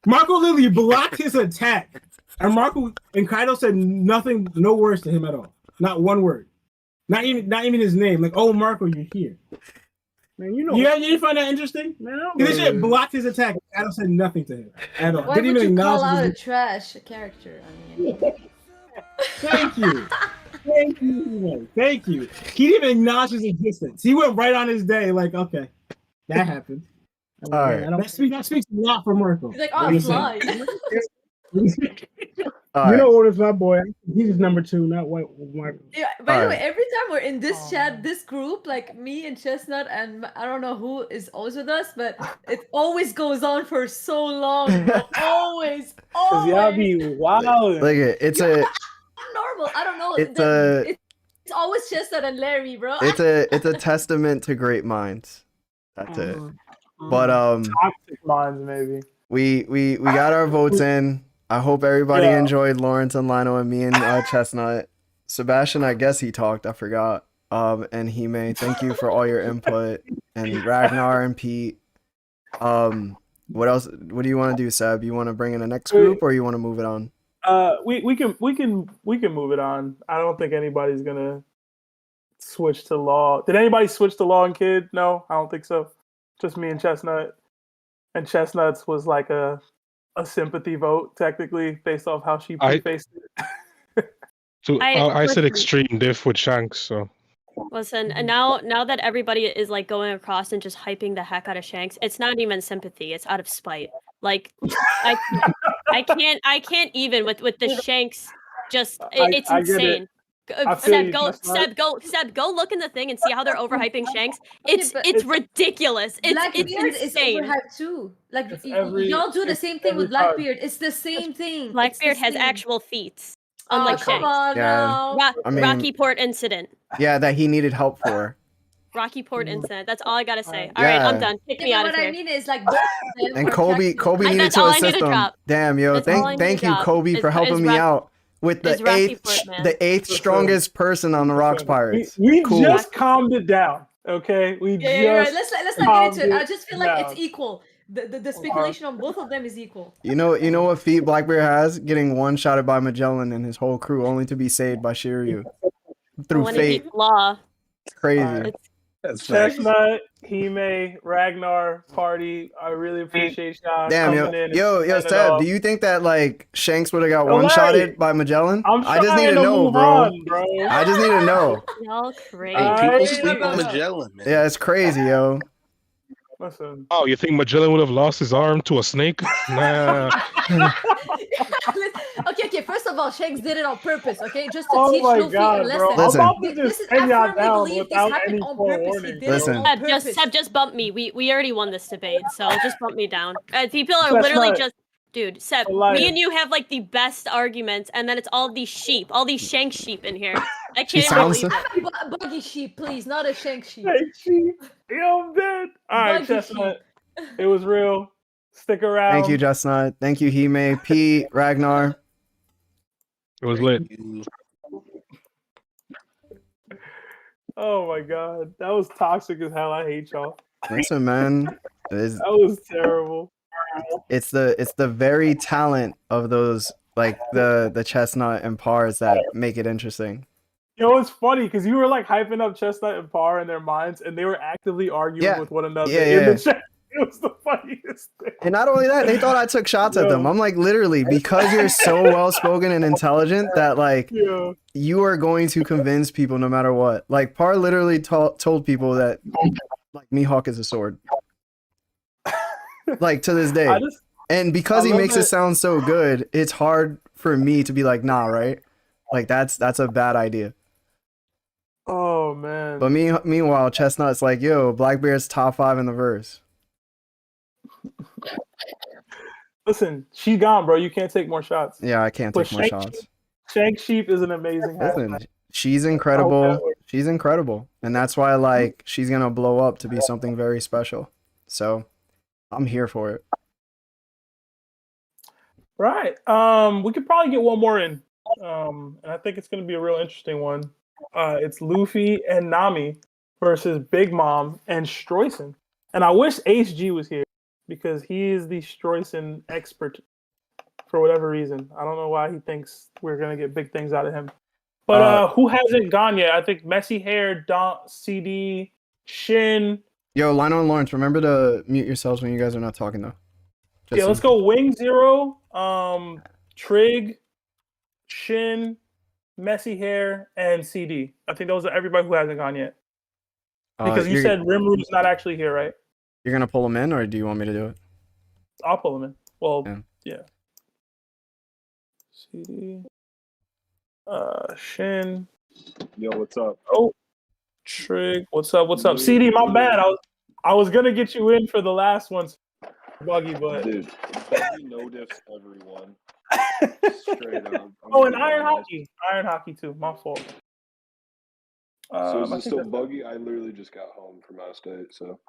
Marco literally blocked his attack. And Marco and Kaido said nothing, no words to him at all. Not one word. Not even his name. Like, oh, Marco, you're here. Man, you know. You didn't find that interesting? Man, he just blocked his attack. Kaido said nothing to him at all. Why Didn't would even you call acknowledge out a trash character? I mean, Thank you. Thank you. He didn't even acknowledge his existence. He went right on his day, like, okay, that happened. All right. That speaks a lot for Marco. he's like, oh, I'm flying. You know what is my boy? He's number 2, not White. Yeah, by the way, every time we're in this chat, this group, like me and Chestnut, and I don't know who is always with us, but it always goes on for so long. Bro. Always. Y'all be wild. Like it's a normal. I don't know. It's always Chestnut and Larry, bro. It's a testament to great minds. That's it. But toxic minds, maybe. We got our votes in. I hope everybody enjoyed Lawrence and Lino and me and Chestnut. Sebastian, I guess he talked. I forgot. And Hime, thank you for all your input. And Ragnar and Pete. What else? What do you want to do, Seb? You want to bring in the next group, or you want to move it on? We can move it on. I don't think anybody's gonna switch to Law. Did anybody switch to Law and Kid? No, I don't think so. Just me and Chestnut. and Chestnuts was like a sympathy vote, technically, based off how she I prefaced it. so I said listen, extreme diff with Shanks. So listen, and now that everybody is like going across and just hyping the heck out of Shanks, it's not even sympathy; it's out of spite. Like, I I can't even with the Shanks. Just it's I get it. insane. I feel you, Seb, go look in the thing and see how they're overhyping Shanks. Okay, but It's ridiculous. It's Blackbeard is insane. overhyped too. Like every- y'all do the it's same thing every with time. Blackbeard. It's the same thing. Blackbeard It's the has same. actual feats, Oh, unlike come Shanks. on Yeah. now. I mean- Rocky Port incident. Yeah, that he needed help for. Rocky Port incident. That's all I gotta say. All right, Yeah. I'm done. Kick me Yeah, out but of what here. I mean is like both of them And are Kobe practically- needed that's to all I need assist to him. drop. Damn, yo, That's all I thank need to you, drop. Kobe, for helping me out with the Rocky Port, man. the eighth strongest person on the Rocks Pirates. We Cool. just calmed it down, okay? We Yeah, you're right. just Let's not get into it. I calmed just feel like down. it's equal. The speculation on both of them is equal. You know what feat Blackbeard has? Getting one-shotted by Magellan and his whole crew, only to be saved by Shiryu through When fate. he beat Law. It's crazy. Alright. That's facts. Chestnut, Hime, Ragnar, party. I really appreciate y'all Damn, coming in. yo, and Seb, setting it do you think that like Shanks would have got Yo, Larry, one-shotted by Magellan? I'm I just need trying to to know, move bro. on, bro. I just need to know. Y'all crazy. Hey, Alright. people Hey, sleep no, on no. Magellan, man. Yeah, it's crazy, yo. Listen. oh, you think Magellan would have lost his arm to a snake? Nah. Okay. First of all, Shanks did it on purpose. Okay, just to Oh teach my Luffy God, a bro. lesson. Listen. I'm about to This just is pin I y'all firmly down believe this without happened any on purpose. He forewarning. did Listen. it on Seb, purpose. just bump me. We already won this debate, so just bump me down. People are That's literally not- just, dude. Seb, For life. me and you have like the best arguments, and then it's all these sheep, all these Shank sheep in here. I She can't sounds- believe it. A buggy sheep, please, not a Shank sheep. Hey, sheep. Yo, I'm dead. All right, Buggy Chestnut. It was real. Stick around. Thank you, Chestnut. Thank you, Hime, Pete, Ragnar. It was lit. Oh my God, that was toxic as hell. I hate y'all. Listen, man, That was terrible. it's the very talent of those like the Chestnut and Pars that make it interesting. Yo, it's funny because you were like hyping up Chestnut and Par in their minds, and they were actively arguing with one another in the chat. It was the funniest thing. And not only that, they thought I took shots at them. I'm like, literally, because you're so well spoken and intelligent that like you are going to convince people no matter what. Like Par literally told people that like Mihawk is a sword. Like to this day. And because he makes it sound so good, it's hard for me to be like, nah, right? Like that's a bad idea. Oh man. But meanwhile, Chestnut's like, yo, Blackbeard's top 5 in the verse. Listen, she gone, bro. You can't take more shots. Yeah, I can't But take more shots. Shank Sheep is an amazing hat. Listen, she's incredible. She's incredible. And that's why like she's gonna blow up to be something very special. So I'm here for it. Right. We could probably get one more in. And I think it's gonna be a real interesting one. It's Luffy and Nami versus Big Mom and Streusen. And I wish HG was here because he is the Streusen expert for whatever reason. I don't know why he thinks we're gonna get big things out of him. But who hasn't gone yet? I think Messy Hair, CD, Shin. Yo, Lionel and Lawrence, remember to mute yourselves when you guys are not talking though. Yeah, let's go Wing Zero, Trig, Shin, Messy Hair, and CD. I think those are everybody who hasn't gone yet. Because you said Rimru's not actually here, right? You're gonna pull them in, or do you want me to do it? I'll pull them in. Well, yeah. CD. Shin. Yo, what's up? Oh, Trig. What's up? What's up? CD, my bad. I was gonna get you in for the last one, Buggy, but dude, no diffs everyone. Straight up. Oh, and Iron Hockey too. My fault. So is this still Buggy? I literally just got home from out of state, so.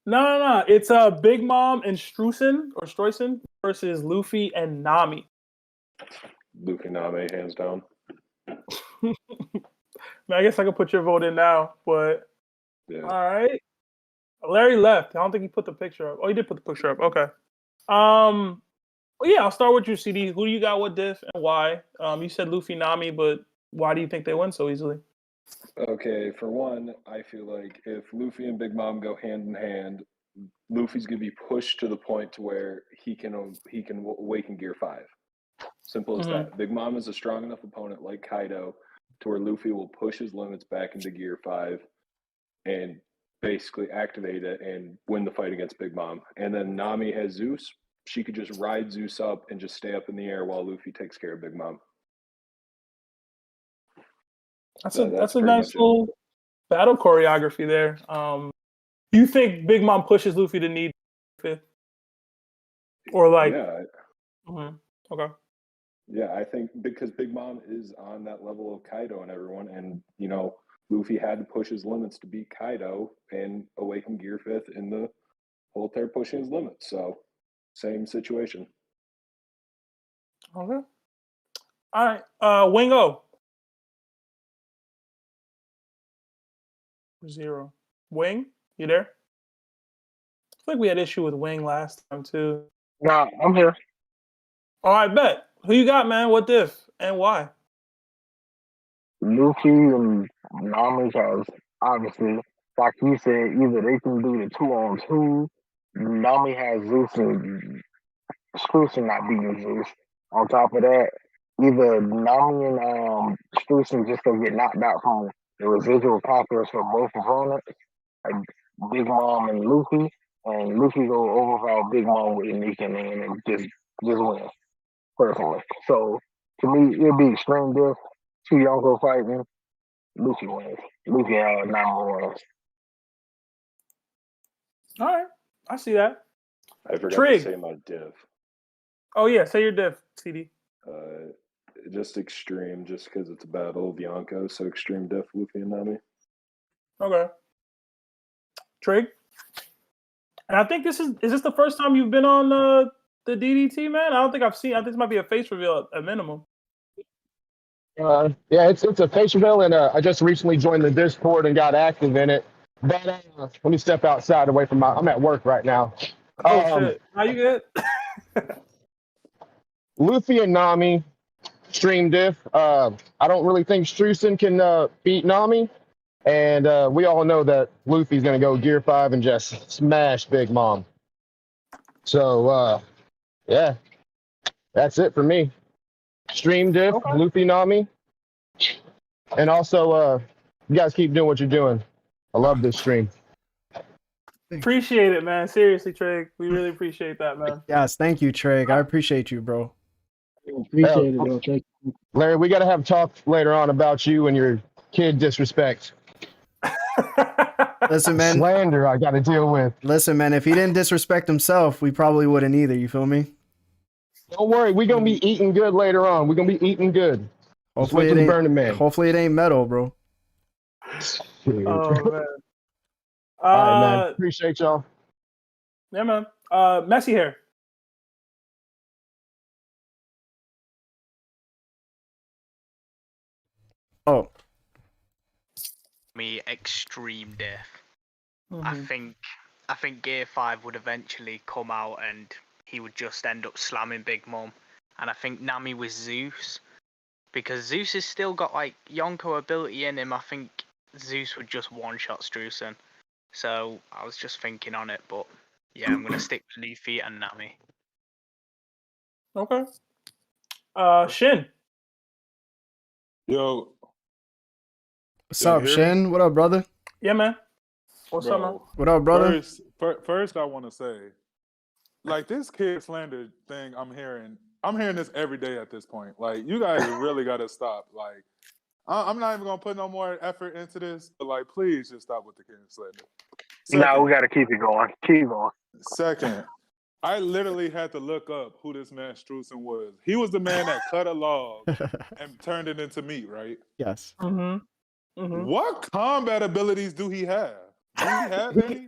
No. It's Big Mom and Streusen versus Luffy and Nami. Luffy, Nami, hands down. I guess I could put your vote in now, but yeah. All right. Larry left. I don't think he put the picture up. Oh, he did put the picture up. Okay. Well, yeah, I'll start with you, CD. Who do you got with diff and why? You said Luffy, Nami, but why do you think they win so easily? Okay, for one, I feel like if Luffy and Big Mom go hand in hand, Luffy's gonna be pushed to the point to where he can awaken Gear 5. Simple as that. Big Mom is a strong enough opponent like Kaido to where Luffy will push his limits back into Gear 5 and basically activate it and win the fight against Big Mom. And then Nami has Zeus. She could just ride Zeus up and just stay up in the air while Luffy takes care of Big Mom. That's a nice little battle choreography there. You think Big Mom pushes Luffy to need 5th? Or like... Yeah. Okay. Yeah, I think because Big Mom is on that level of Kaido and everyone, and Luffy had to push his limits to beat Kaido and awaken Gear 5th in the whole third pushing his limits. So same situation. Okay. All right. Wingo. 0. Wing, you there? I think we had issue with Wing last time too. Nah, I'm here. All right, bet. Who you got, man? What diff and why? Luffy and Nami, because obviously, like you said, either they can do the 2-on-2. Nami has Zeus and Streusen not beating Zeus. On top of that, either Nami and Streusen just gonna get knocked out from the residual calculus for both opponents, like Big Mom and Luffy go overpower Big Mom with Nika and just win personally. So to me, it'll be extreme diff. 2 Yonko fighting, Luffy wins. Luffy number 1. All right, I see that. I forgot Trig. to say my div. Oh yeah, say your diff, CD. Just extreme, just because it's a battle of Yonko, so extreme diff Luffy and Nami. Okay. Trig. And I think is this the first time you've been on the DDT, man? I don't think I've seen. I think this might be a face reveal at minimum. Yeah, it's a face reveal, and I just recently joined the Discord and got active in it. But let me step outside away from I'm at work right now. Oh shit! How you good? Luffy and Nami, stream diff. I don't really think Streusen can beat Nami, and we all know that Luffy's gonna go Gear 5 and just smash Big Mom. So yeah, that's it for me. Stream diff, okay. Luffy, Nami, and also you guys keep doing what you're doing. I love this stream. Appreciate it, man. Seriously, Trig, we really appreciate that, man. Yes, thank you, Trig. I appreciate you, bro. Appreciate it, bro. Thank you. Larry, we got to have talk later on about you and your kid disrespect. Listen, man. Slander I got to deal with. Listen, man, if he didn't disrespect himself, we probably wouldn't either. You feel me? Don't worry, we're going to be eating good later on. We're going to be eating good. Hopefully it ain't metal, bro. Oh, man. All right, man. Appreciate y'all. Yeah, man. Messy hair. Oh. Me extreme death. I think Gear 5 would eventually come out and he would just end up slamming Big Mom. And I think Nami with Zeus, because Zeus has still got like Yonko ability in him. I think Zeus would just one-shot Streusen. So I was just thinking on it, but yeah, I'm gonna stick with Luffy and Nami. Okay. Shin. Yo. What's up, Shin? What up, brother? Yeah, man. What's up, man? What up, brother? First, I want to say, like, this kid slander thing I'm hearing this every day at this point. Like, you guys really got to stop. Like, I'm not even going to put no more effort into this, but, like, please just stop with the kid slander. No, we got to keep it going. Keep going. Second, I literally had to look up who this man Streusen was. He was the man that cut a log and turned it into meat, right? Yes. What combat abilities do he have? Do he have any?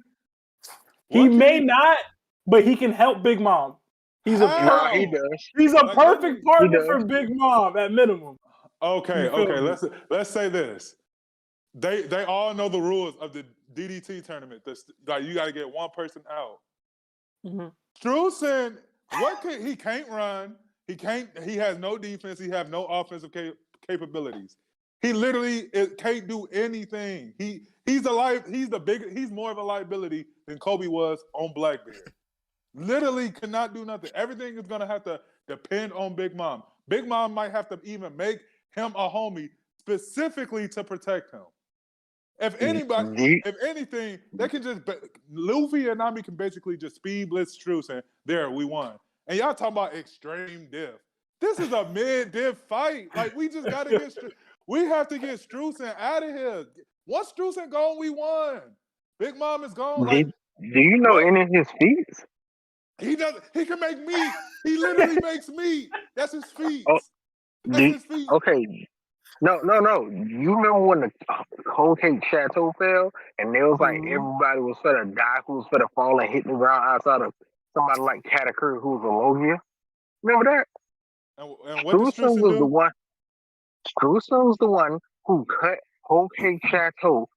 He may not, but he can help Big Mom. He does. He's a perfect partner for Big Mom at minimum. Okay. Let's say this. They all know the rules of the DDT tournament. Like, you got to get one person out. Streusen, he can't run. He has no defense. He has no offensive capabilities. He literally can't do anything. He's more of a liability than Kobe was on Blackbeard. Literally cannot do nothing. Everything is gonna have to depend on Big Mom. Big Mom might have to even make him a homie specifically to protect him. If anything, they can just Luffy and Nami can basically just speed blitz Streusen. There, we won. And y'all talking about extreme diff. This is a mid-diff fight. Like we just gotta we have to get Streusen out of here. Once Streusen gone, we won. Big Mom is gone. Like, do you know any of his feats? He doesn't. He can make meat. He literally makes meat. That's his feet. His feet. Okay. No. You remember when the whole cake chateau fell, and there was like everybody was finna die, who was finna fall and hit the ground outside of somebody like Katakuri, who was a Logia. Remember that? And what did Streusen was do? the one. Streusen was the one who cut whole cake chateau,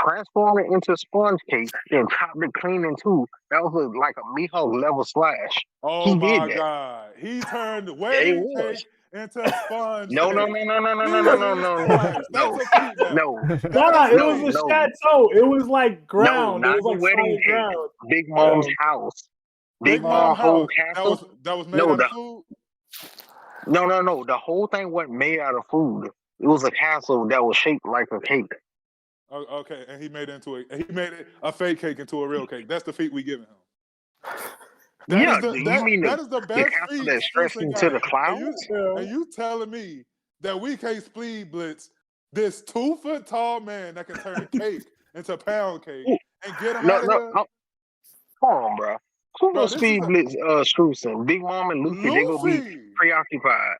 transformed it into sponge cake, then chopped it clean in two. That was like a Mihawk level slash. Oh my God! He turned wedding cake into sponge. No. That's a feat now. No. Nah, it was a chateau. It was like ground. No, not it was like the wedding cake. ground. Big Mom's house. Big Mom's whole castle. That was made out of food. No. The whole thing wasn't made out of food. It was a castle that was shaped like a cake. Okay, and he made it a fake cake into a real cake. That's the feat we giving him. That is the best feat that stretched into the clouds. And you telling me that we can't speed blitz this 2 foot tall man that can turn cake into pound cake and get him out of here? Come on, bro. Who gonna speed blitz Streusen? Big Mom and Luffy, they gonna be preoccupied.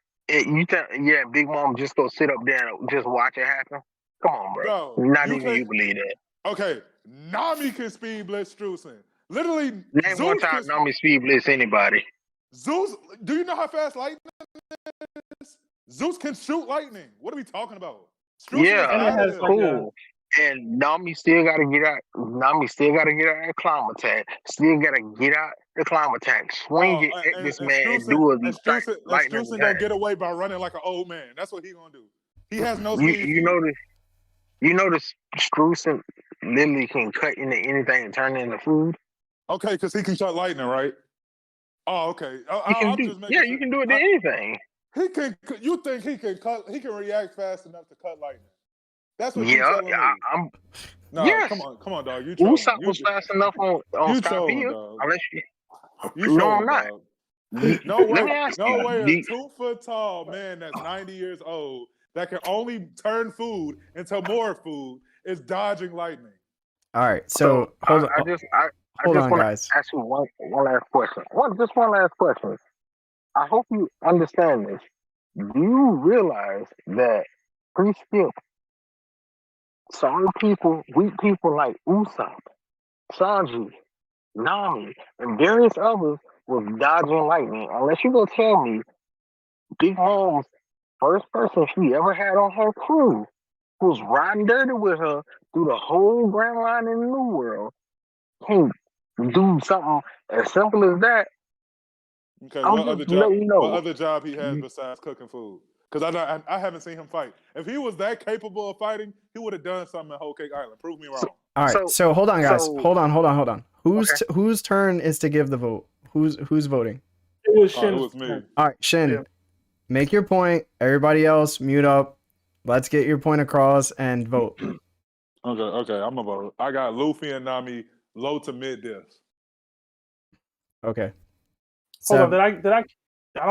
Big Mom just gonna sit up there and just watch it happen. Come on, bro. Not even you believe that. Okay, Nami can speed blitz Streusen. Literally, name one time Nami speed blitz anybody. Zeus, do you know how fast lightning is? Zeus can shoot lightning. What are we talking about? Streusen cool. And Nami still gotta get out. Nami still gotta get out of climb attack. Still gotta get out the climb attack. Swing it at this man and do a lightning. Streusen gonna get away by running like an old man. That's what he gonna do. He has no speed. You notice Streusen literally can cut into anything and turn it into food. Okay, because he can shut lightning, right? Oh, okay. You can do it to anything. He can. You think he can cut? He can react fast enough to cut lightning. That's what you're telling me. Yes. Come on, dog. Usopp was fast enough on Skypiea. No, I'm not. No way. A 2 foot tall man that's 90 years old that can only turn food into more food is dodging lightning. All right, so hold on. I just hold on, want guys. to ask you one last question. Just one last question. I hope you understand this. Do you realize that pre-skip, some people, weak people like Usopp, Sanji, Nami, and various others was dodging lightning? Unless you go tell me Big Mom's first person she ever had on her crew who was riding dirty with her through the whole Grand Line in the New World can't do something as simple as that. Okay, what other job he has besides cooking food? Because I haven't seen him fight. If he was that capable of fighting, he would have done something at Whole Cake Island. Prove me wrong. All right, so hold on, guys. Hold on. Whose turn is to give the vote? Who's voting? It was Shin. It was me. All right, Shin, make your point. Everybody else, mute up. Let's get your point across and vote. Okay, I'm gonna vote. I got Luffy and Nami low to mid diffs. Okay. Hold on, did I I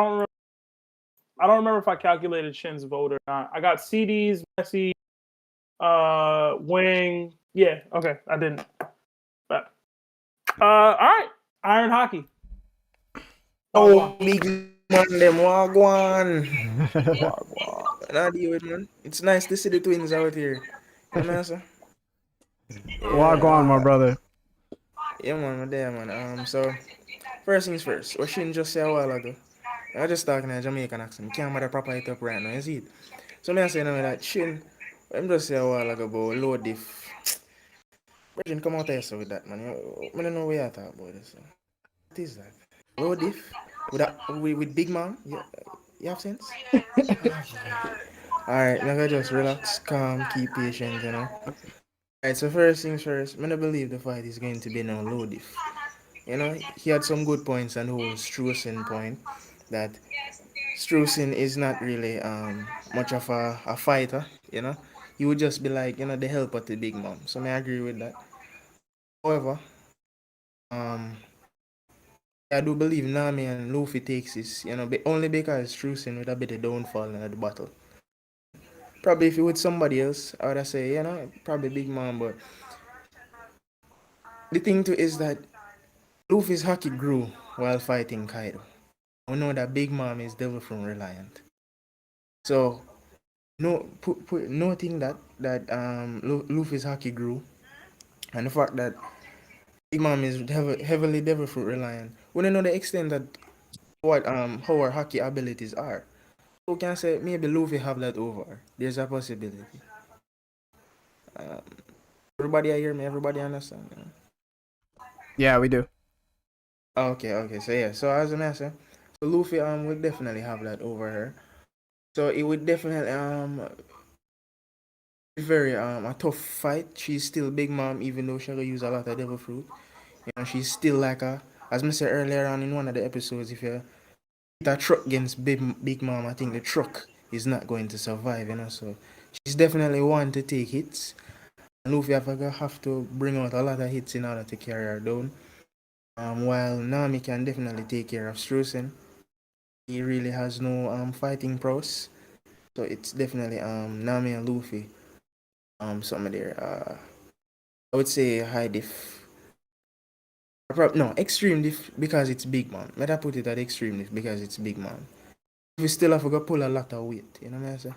don't remember if I calculated Shin's vote or not. I got CDs, Messi, Wing. Yeah, okay, I didn't. But all right, Iron Hockey. Oh, big man, them wagwan. Nah, deal with man. It's nice to see the twins out here. You know, sir? Wagwan, my brother. Yeah, man, there, man. So first things first. What Shin just said a while ago. I just talking in a Jamaican accent. Can't matter proper it up right now. You see it? So me I say that Shin. I'm just say a while ago about low diff. Virgin, come out here so with that, man. I don't know where you talk about this. What is that? Low diff? With Big Man? You have sense? Alright, now just relax, calm, keep patient, you know. Alright, so first things first, I don't believe the fight is going to be no low diff. You know, he had some good points on the whole Streusen point that Streusen is not really much of a fighter, you know. He would just be like, you know, the help of the big mom. So I agree with that. However, um I do believe Nami and Luffy takes this, you know, only because Streusen with a bit of downfall in the battle. Probably if it was somebody else, I would have say, you know, probably Big Mom, but the thing too is that Luffy's hockey grew while fighting Kaido. We know that Big Mom is devil fruit reliant. So no noting that Luffy's hockey grew and the fact that Big Mom is heavily devil fruit reliant. We don't know the extent that what how her hockey abilities are. So we can say maybe Luffy have that over her. There's a possibility. Um, everybody I hear me, everybody understand. You know? Yeah, we do. Okay. So yeah, so as I said, so Luffy will definitely have that over her. So it would definitely be very a tough fight. She's still Big Mom, even though she will use a lot of devil fruit. You know, she's still like a, as I said earlier on in one of the episodes, if you hit a truck against Big Mom, I think the truck is not going to survive, you know. So she's definitely one to take hits. And Luffy have to bring out a lot of hits in order to carry her down. While Nami can definitely take care of Streusen. He really has no fighting prowess. So it's definitely Nami and Luffy. Some of their I would say high diff. No, extreme diff because it's Big Man. Let I put it at extreme diff because it's Big Man. We still have to go pull a lot of weight, you know what I'm saying?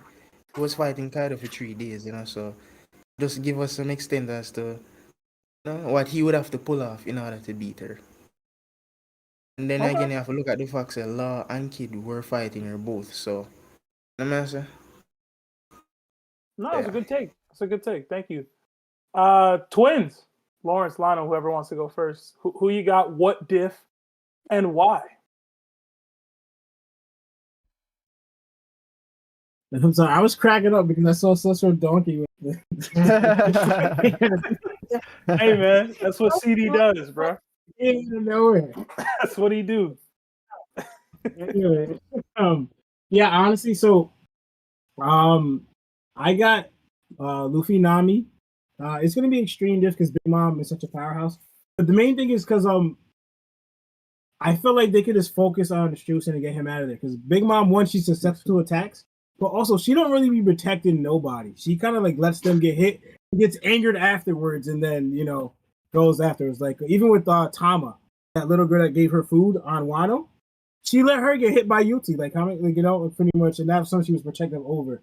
He was fighting Kaido for 3 days, you know, so just give us some extent as to what he would have to pull off in order to beat her. And then Okay. again, you have to look at the fact that Law and Kid were fighting her both, so you know what I'm saying? No, it's a good take. It's a good take. Thank you. Twins. Lawrence, Lionel, whoever wants to go first. Who you got? What diff and why? I'm sorry, I was cracking up because I saw Cesar Donkey with Hey man, that's what CD does, bro. Nowhere. That's what he do. Anyway, yeah, honestly, so I got Luffy Nami. It's gonna be extreme diff because Big Mom is such a powerhouse. But the main thing is because I feel like they could just focus on the Streusen and get him out of there. Because Big Mom, one, she's susceptible to attacks, but also she don't really be protecting nobody. She kind of like lets them get hit, gets angered afterwards, and then goes afterwards. Like even with Tama, that little girl that gave her food on Wano, she let her get hit by Yuti. Like how many, pretty much, and that's something she was protective over.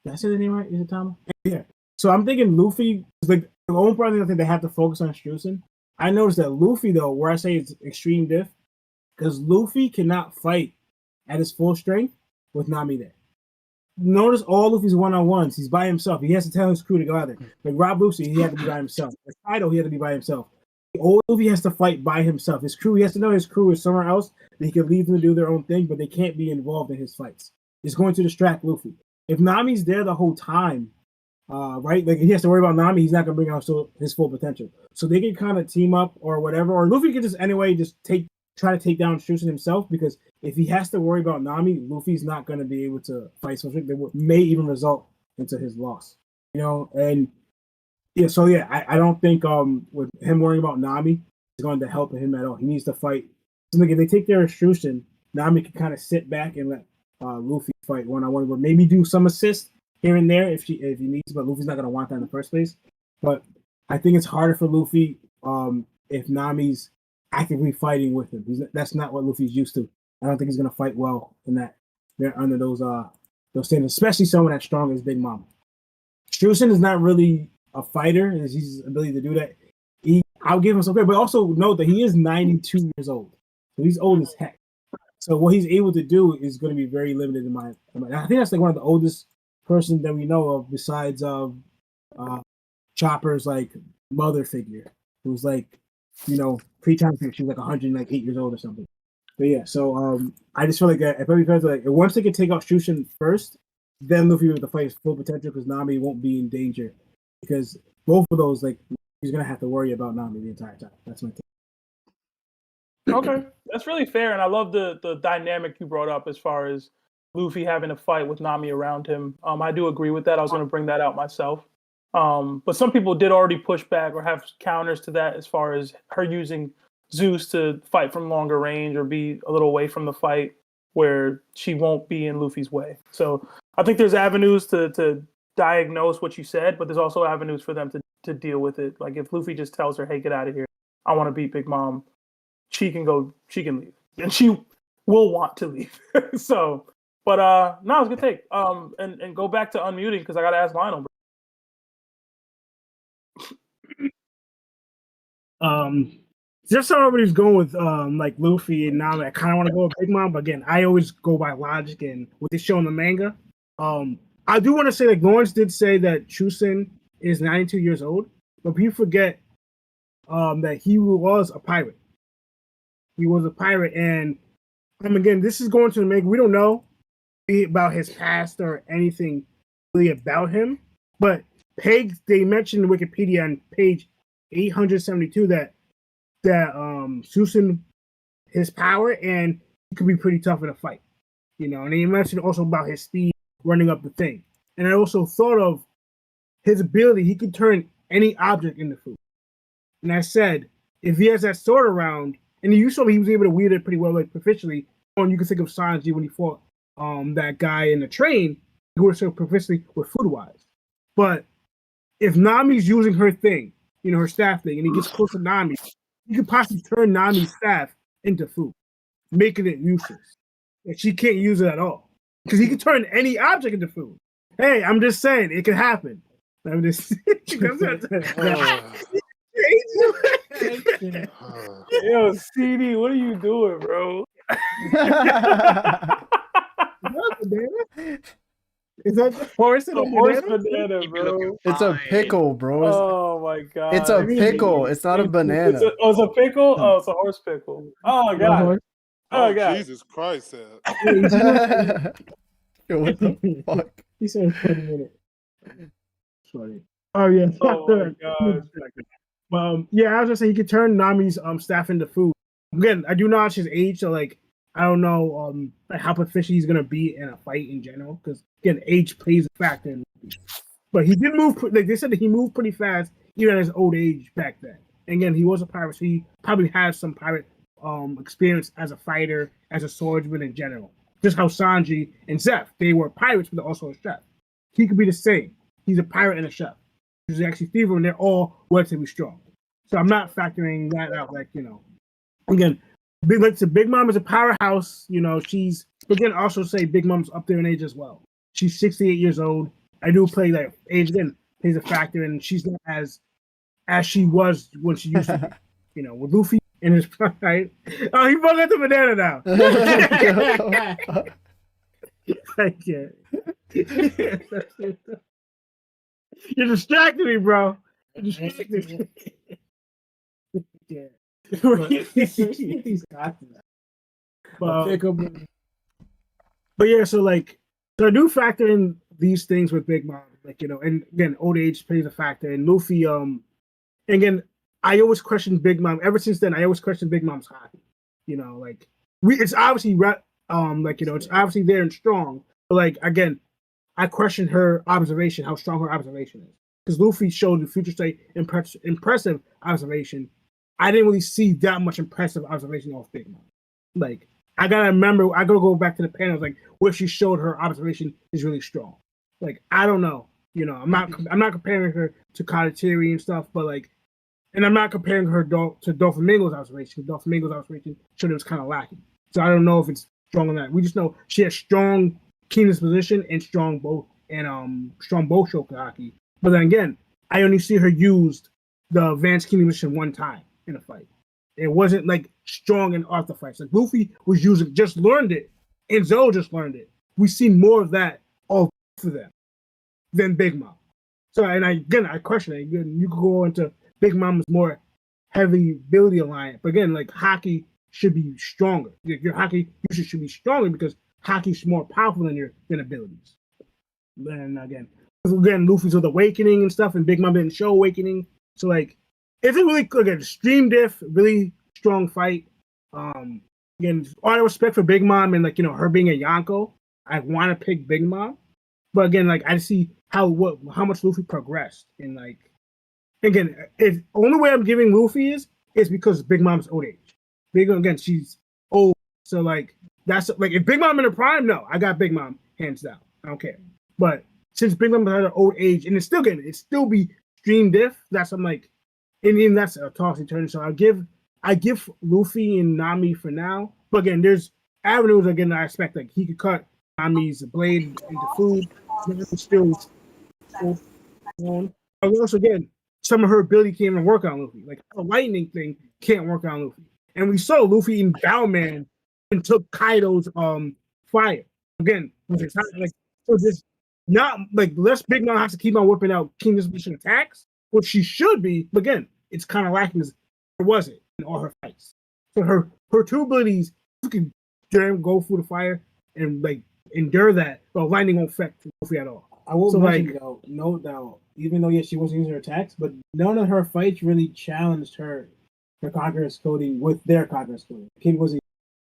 Did I say the name right? Is it Tama? Yeah. So I'm thinking Luffy is like the only part I think they have to focus on Streusen. I noticed that Luffy, though, where I say it's extreme diff, because Luffy cannot fight at his full strength with Nami there. Notice all Luffy's one-on-ones. He's by himself. He has to tell his crew to go out there. Like Rob Lucy, he had to be by himself. Like Kaido, he had to be by himself. Old Luffy has to fight by himself. His crew, he has to know his crew is somewhere else that he can leave them to do their own thing, but they can't be involved in his fights. It's going to distract Luffy. If Nami's there the whole time, right? Like he has to worry about Nami, he's not gonna bring out his full potential. So they can kind of team up or whatever, or Luffy can just anyway just try to take down Streusen himself, because if he has to worry about Nami, Luffy's not gonna be able to fight so that may even result into his loss. And yeah, so yeah, I don't think with him worrying about Nami is going to help him at all. He needs to fight. So like if they take care of Streusen, Nami can kind of sit back and let Luffy fight one-on-one, but maybe do some assist here and there if he needs, but Luffy's not gonna want that in the first place. But I think it's harder for Luffy if Nami's actively fighting with him. That's not what Luffy's used to. I don't think he's gonna fight well in that. They're under those standards, especially someone as strong as Big Mom. Streusen is not really a fighter, and his ability to do that. I'll give him some credit, but also note that he is 92 years old, so he's old as heck. So what he's able to do is going to be very limited in my. I think that's like one of the oldest person that we know of besides Chopper's like mother figure, who's like pre-time she was like 108 years old or something. But yeah, so I just feel like if once they can take out Streusen first, then Luffy with the fight his full potential because Nami won't be in danger, because both of those, like, he's gonna have to worry about Nami the entire time. That's my take. Okay, that's really fair, and I love the dynamic you brought up as far as Luffy having a fight with Nami around him. I do agree with that. I was going to bring that out myself. But some people did already push back or have counters to that as far as her using Zeus to fight from longer range or be a little away from the fight where she won't be in Luffy's way. So I think there's avenues to diagnose what you said, but there's also avenues for them to deal with it. Like if Luffy just tells her, hey, get out of here. I want to beat Big Mom. She can leave. And she will want to leave. So, but no, it's a good take. And go back to unmuting because I got to ask Lionel. Just so everybody's going with like Luffy and Nami, I kind of want to go with Big Mom, but again, I always go by logic and what they show in the manga. I do want to say that Lawrence did say that Streusen is 92 years old, but people forget that he was a pirate. He was a pirate, and again, this is going to the manga. We don't know about his past or anything really about him, but they mentioned in Wikipedia on page 872 that Streusen, his power, and he could be pretty tough in a fight, and he mentioned also about his speed running up the thing. And I also thought of his ability, he could turn any object into food. And I said, if he has that sword around, and you saw he was able to wield it pretty well, like proficiently, and you can think of Sanji when he fought that guy in the train, he was so proficiently with food-wise. But if Nami's using her thing, her staff thing, and he gets close to Nami, he could possibly turn Nami's staff into food, making it useless. And she can't use it at all. Because he can turn any object into food. Hey, I'm just saying, it can happen. I'm just Yo, CD, what are you doing, bro? Is that the horse and a horse banana, bro? It's a pickle, bro. Oh my god. It's a pickle. It's not a banana. It's a pickle? Oh, it's a horse pickle. Oh god. Oh god. Jesus Christ, Seth. Yo, what the fuck? He said 20 minutes. Sorry. Oh yeah. Oh my god. Yeah, I was gonna say he could turn Nami's staff into food. Again, I do not know his age, so like I don't know like how proficient he's gonna be in a fight in general, because again, age plays a factor in Luffy. But he did move. Like they said that he moved pretty fast, even at his old age back then. And again, he was a pirate, so he probably has some pirate experience as a fighter, as a swordsman in general. Just how Sanji and Zeph, they were pirates, but they're also a chef. He could be the same. He's a pirate and a chef. He's actually fever, and they're all relatively strong. So I'm not factoring that out. Like again, Big Mom is a powerhouse. She's again also say Big Mom's up there in age as well. She's 68 years old. I do play like age again plays a factor, and she's not as she was when she used to be. With Luffy in his prime. Right? Oh, he forgot the banana now. I can't. You're distracting me, bro. You're distracting me. Yeah. He's got that. But yeah, so I do factor in these things with Big Mom, and again, old age plays a factor. And Luffy, and again, I always question Big Mom. Ever since then, I always question Big Mom's hockey. It's obviously it's obviously there and strong. But again, I question her observation, how strong her observation is. Because Luffy showed the Future State impressive observation. I didn't really see that much impressive observation off Big Mom. I gotta go back to the panels, where she showed her observation is really strong. I don't know. I'm not comparing her to Karatiri and stuff, but and I'm not comparing her to Doflamingo's observation. Doflamingo's observation showed it was kind of lacking. So I don't know if it's strong on that. We just know she has strong keen disposition and strong bow stroke hockey. But then again, I only see her used the advanced keen disposition one time in a fight. It wasn't strong in off the fights. Luffy was just learned it, and Zoro just learned it. We see more of that all for them than Big Mom. So I question it. You could go into Big Mom's more heavy ability alliance, but again, hockey should be stronger. Your hockey usage should be stronger because hockey's more powerful than abilities. And again, again, Luffy's with Awakening and stuff, and Big Mom didn't show Awakening. So like, it's a really again stream diff, really strong fight. Again, all the respect for Big Mom and like her being a Yonko. I want to pick Big Mom, but again, like I see how much Luffy progressed, and like again, the only way I'm giving Luffy is because Big Mom's old age. Again, she's old, so like that's like if Big Mom in her prime, no, I got Big Mom hands down. I don't care. But since Big Mom had her old age, and it's still be stream diff. That's I'm like, and even that's a tossing turn. So I give Luffy and Nami for now. But again, there's avenues again that I expect like he could cut Nami's blade into food. Still on. Also again, some of her ability can't even work on Luffy. Like the lightning thing can't work on Luffy. And we saw Luffy in Bowman and took Kaido's fire. Again, it's not like so just not like less Big Mom has to keep on whipping out King's Mission attacks, which she should be, but again, it's kind of lacking as there wasn't in all her fights. So her two abilities, you can go through the fire and like endure that, but lightning won't affect Luffy at all. I will mention though, no doubt, even though yes, she wasn't using her attacks, but none of her fights really challenged her Conqueror's coding with their Conqueror's coding. King wasn't.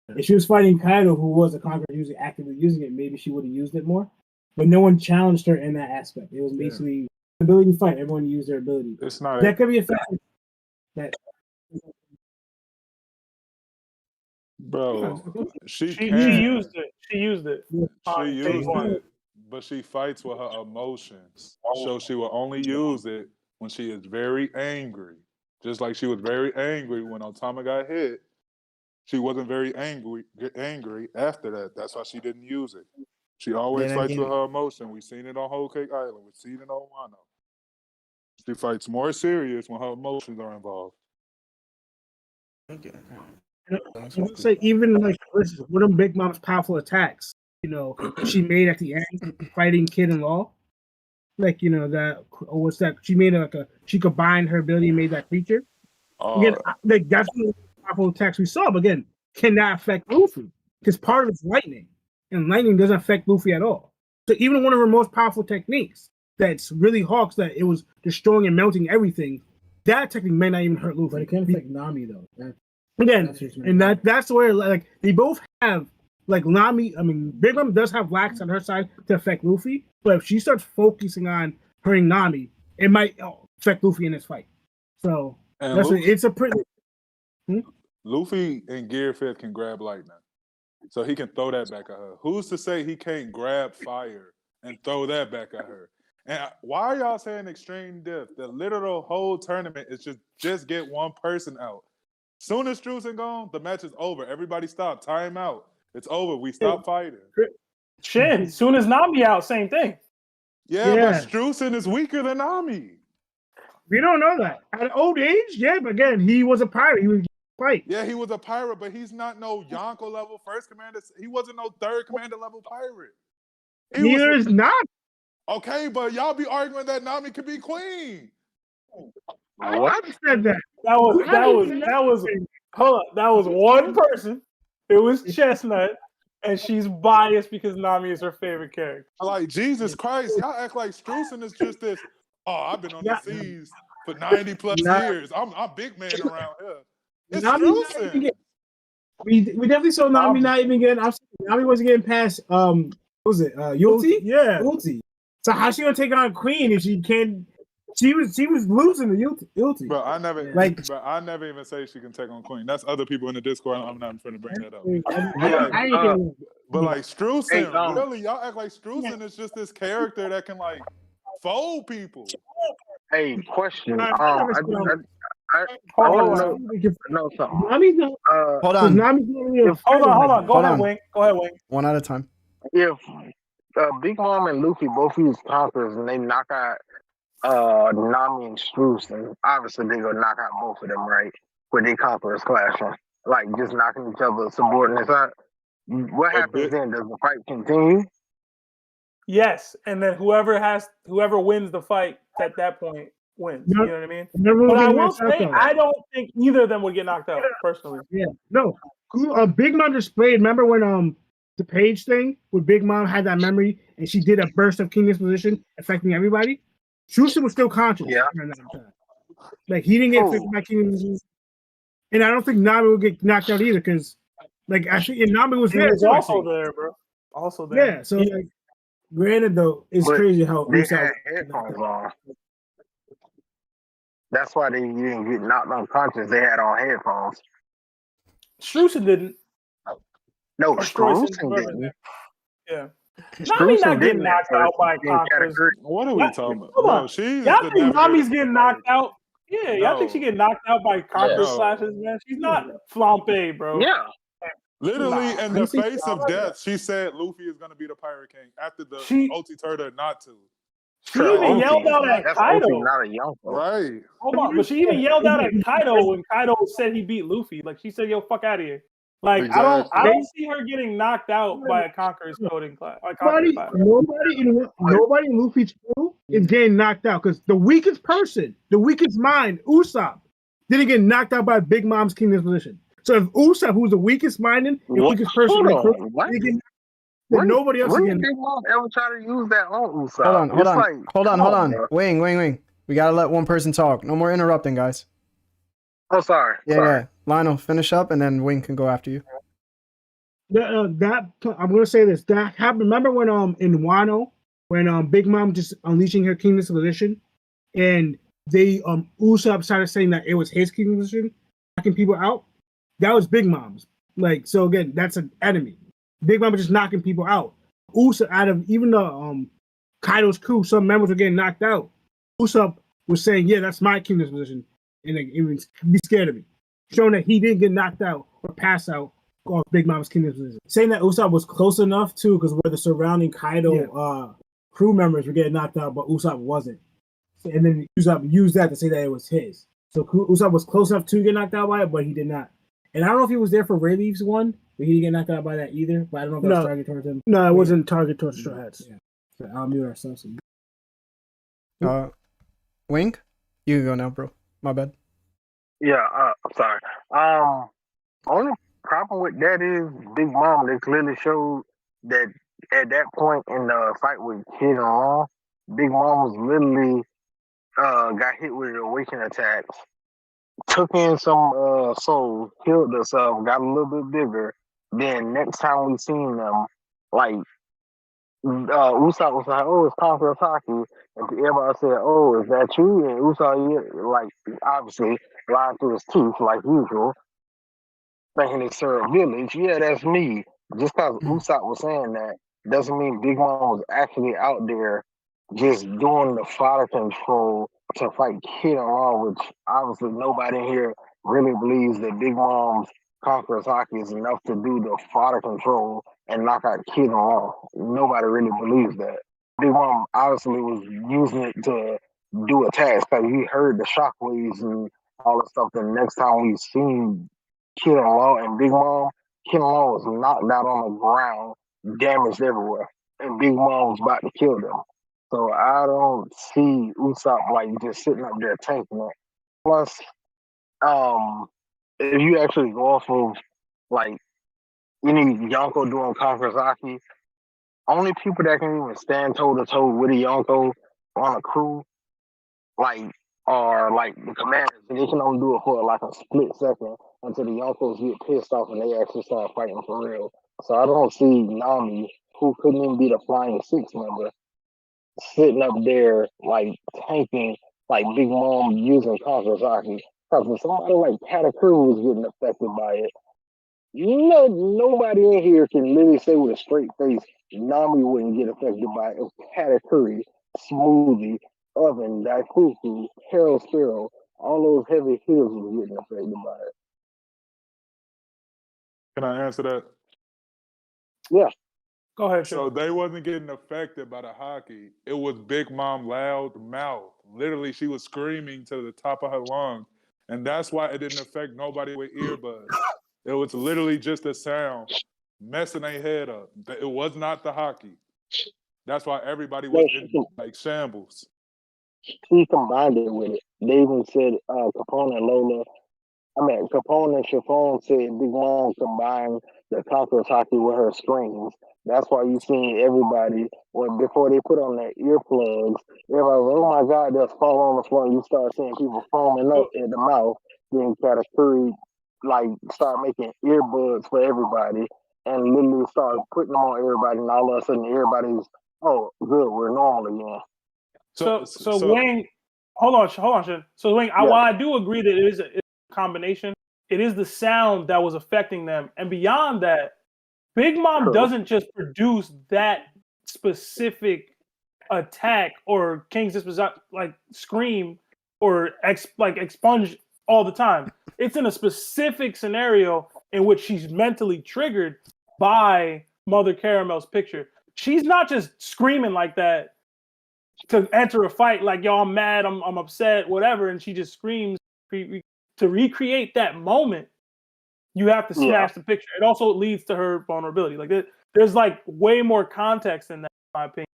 If she was fighting Kaido, who was a Conqueror actively using it, maybe she would have used it more. But no one challenged her in that aspect. It was basically ability to fight. Everyone used their ability. It's not that could be a factor. That bro, she used it. She used it. She used it, but she fights with her emotions. So she will only use it when she is very angry. Just like she was very angry when Otama got hit. She wasn't very angry after that. That's why she didn't use it. She always fights with her emotion. We've seen it on Whole Cake Island. We've seen it on Wano. She fights more serious when her emotions are involved. Okay. I would say even like one of Big Mom's powerful attacks, she made at the end fighting Kid and Law. Like that what's that? She made she combined her ability and made that creature. Again, like that's one of the powerful attacks we saw, but again, cannot affect Luffy because part of it's lightning, and lightning doesn't affect Luffy at all. So even one of her most powerful techniques, that's really Hawks, that it was destroying and melting everything. That technique may not even hurt Luffy. But it can affect Nami though. That's where like they both have like Nami. I mean, Big Mom does have lax on her side to affect Luffy, but if she starts focusing on hurting Nami, it might affect Luffy in this fight. So it's a pretty. Luffy in Gear 5 can grab lightning, so he can throw that back at her. Who's to say he can't grab fire and throw that back at her? And why are y'all saying extreme diff? The literal whole tournament is just get one person out. Soon as Streusen gone, the match is over. Everybody stop. Time out. It's over. We stop fighting. Shin, soon as Nami out, same thing. Yeah, but Streusen is weaker than Nami. We don't know that. At old age, yeah, but again, he was a pirate. He was fight. Yeah, he was a pirate, but he's not no Yonko level first commander. He wasn't no third commander level pirate. Neither is Nami. Okay, but y'all be arguing that Nami could be queen. What? I said that. That was hold up. That was one person. It was Chestnut, and she's biased because Nami is her favorite character. Like Jesus Christ, y'all act like Streusen is just this. Oh, I've been on the seas for 90 plus years. I'm big man around here. It's Streusen. We definitely saw Nami not even getting. Nami wasn't getting past. What was it? Yulti? Yeah. Yulti. So how's she gonna take on Queen if she can't? She was losing the Yulti. Bro, I never even say she can take on Queen. That's other people in the Discord. I'm not trying to bring that up. But like Streusen, really, y'all act like Streusen is just this character that can like fold people. Hey, question. I Hold on. Go ahead, Wing. One at a time. If Big Mom and Luffy both use conquerors and they knock out Nami and Streusen, obviously they're gonna knock out both of them, right? With their conquerors clashing, like just knocking each other's subordinates out. What happens then? Does the fight continue? Yes, and then whoever wins the fight at that point wins. You know what I mean? But I will say, I don't think either of them would get knocked out personally. Yeah, no. Big Mom displayed. Remember when the Page thing with Big Mom had that memory and she did a burst of king disposition affecting everybody, Streusen was still conscious. Yeah. Like he didn't get affected by king disposition. And I don't think Nami would get knocked out either, because like actually, and Nami was He there was too, I also think. there, bro. Also there. Yeah, so like, granted though, it's But crazy how they Usopp had headphones on. That's why they didn't get knocked unconscious. They had on headphones. Streusen didn't. No, Or Streusen, Streusen whoever didn't. Yeah. Nami Streusen not getting didn't at knocked first. out by Then conquerors. What are we talking about? Hold Bro, on. she's Y'all the think navigator Nami's of the getting pirate. knocked out? Yeah, y'all think she No. getting knocked out by conqueror No. slashes, man? She's not Flampe, bro. Yeah. Literally, Nah. in the face of death, she said Luffy is going to be the Pirate King after the OT told her not to. She even yelled out at That's Kaido. OT, not a young Right. Hold on, but she even yelled out at Kaido when Kaido said he beat Luffy. Like she said, "Yo, fuck out of here." Like I don't see her getting knocked out by a conqueror's coding class. Nobody in Luffy's crew is getting knocked out, because the weakest person, the weakest mind, Usopp, didn't get knocked out by Big Mom's king disposition. So if Usopp, who's the weakest minded, the weakest person in the crew, then nobody else is When getting. did Big Mom ever try to use that on Usopp? Hold on. Bro. Wing. We gotta let one person talk. No more interrupting, guys. Oh, sorry. Yeah. Lionel, finish up, and then Wing can go after you. I'm gonna say this. That happened. Remember when in Wano, when Big Mom just unleashing her king disposition, and they Usopp started saying that it was his king disposition, knocking people out. That was Big Mom's. Like, so again, that's an enemy. Big Mom was just knocking people out. Usopp, out of even the Kaido's crew, some members were getting knocked out. Usopp was saying, "Yeah, that's my king disposition," and like, it was be scared of me, showing that he didn't get knocked out or pass out off Big Mom's king disposition. Saying that Usopp was close enough too, because where the surrounding Kaido crew members were getting knocked out, but Usopp wasn't. And then Usopp used that to say that it was his. So Usopp was close enough to get knocked out by it, but he did not. And I don't know if he was there for Rayleigh's one, but he didn't get knocked out by that either. But I don't know if that was targeted towards him. No, it wasn't targeted towards Straw Hats. Yeah. So I'll mute ourselves. Wing, you can go now, bro. My bad. Yeah, I'm sorry. Only problem with that is Big Mom. They clearly showed that at that point in the fight with Kid and Law, Big Mom was literally got hit with awakening attacks, took in some souls, killed herself, got a little bit bigger. Then next time we seen them, like Usopp was like, "Oh, it's Conqueror Saki," and everybody said, "Oh, is that you?" And Usopp, like, obviously lying through his teeth like usual, thinking it's Sir Village. Yeah, that's me. Just because Usopp was saying that doesn't mean Big Mom was actually out there just doing the fodder control to fight Kid and Law, which obviously nobody in here really believes that Big Mom's Conqueror Saki is enough to do the fodder control and knock out Kid and Law. Nobody really believes that. Big Mom obviously was using it to do attacks because he heard the shockwaves and all the stuff. The next time we seen Kid and Law and Big Mom, Kid and Law was knocked out on the ground, damaged everywhere, and Big Mom was about to kill them. So I don't see Usopp like just sitting up there tanking it. Plus, if you actually go off of like any Yonko doing Kakurasaki, only people that can even stand toe to toe with a Yonko on a crew, like, are like the commanders, and they can only do it for like a split second until the Yonkos get pissed off and they actually start fighting for real. So I don't see Nami, who couldn't even be the Flying Six member, sitting up there like tanking like Big Mom using Kakurasaki. Because if somebody like Katakuri was getting affected by it, nobody in here can literally say with a straight face Nami wouldn't get affected by it. If Katakuri, Smoothie, Oven, Daikuku, Harold Sparrow, all those heavy hitters was getting affected by it. Can I answer that? Yeah. Go ahead. So they wasn't getting affected by the hockey. It was Big Mom loud mouth. Literally, she was screaming to the top of her lungs. And that's why it didn't affect nobody with earbuds. It was literally just a sound messing their head up. It was not the hockey. That's why everybody was in like shambles. He combined it with it. They even said Capone and Lola. Capone and Chiffon said Big Mom combined the Kakurasaki with her screams. That's why you seen everybody when before they put on their earplugs, everybody was, oh my God, they'll fall on the floor. And you start seeing people foaming up at the mouth. Then you try to hurry, like start making earbuds for everybody, and literally start putting them on everybody. And all of a sudden, everybody's good, we're normal again. So Wayne, hold on, Shin. So Wayne, while I do agree that it's a combination, it is the sound that was affecting them, and beyond that, Big Mom doesn't just produce that specific attack or King's like scream or expunge all the time. It's in a specific scenario in which she's mentally triggered by Mother Caramel's picture. She's not just screaming like that to enter a fight like, yo, I'm mad, I'm upset, whatever, and she just screams. To recreate that moment, you have to smash the picture. It also leads to her vulnerability. Like there's like way more context in that, in my opinion,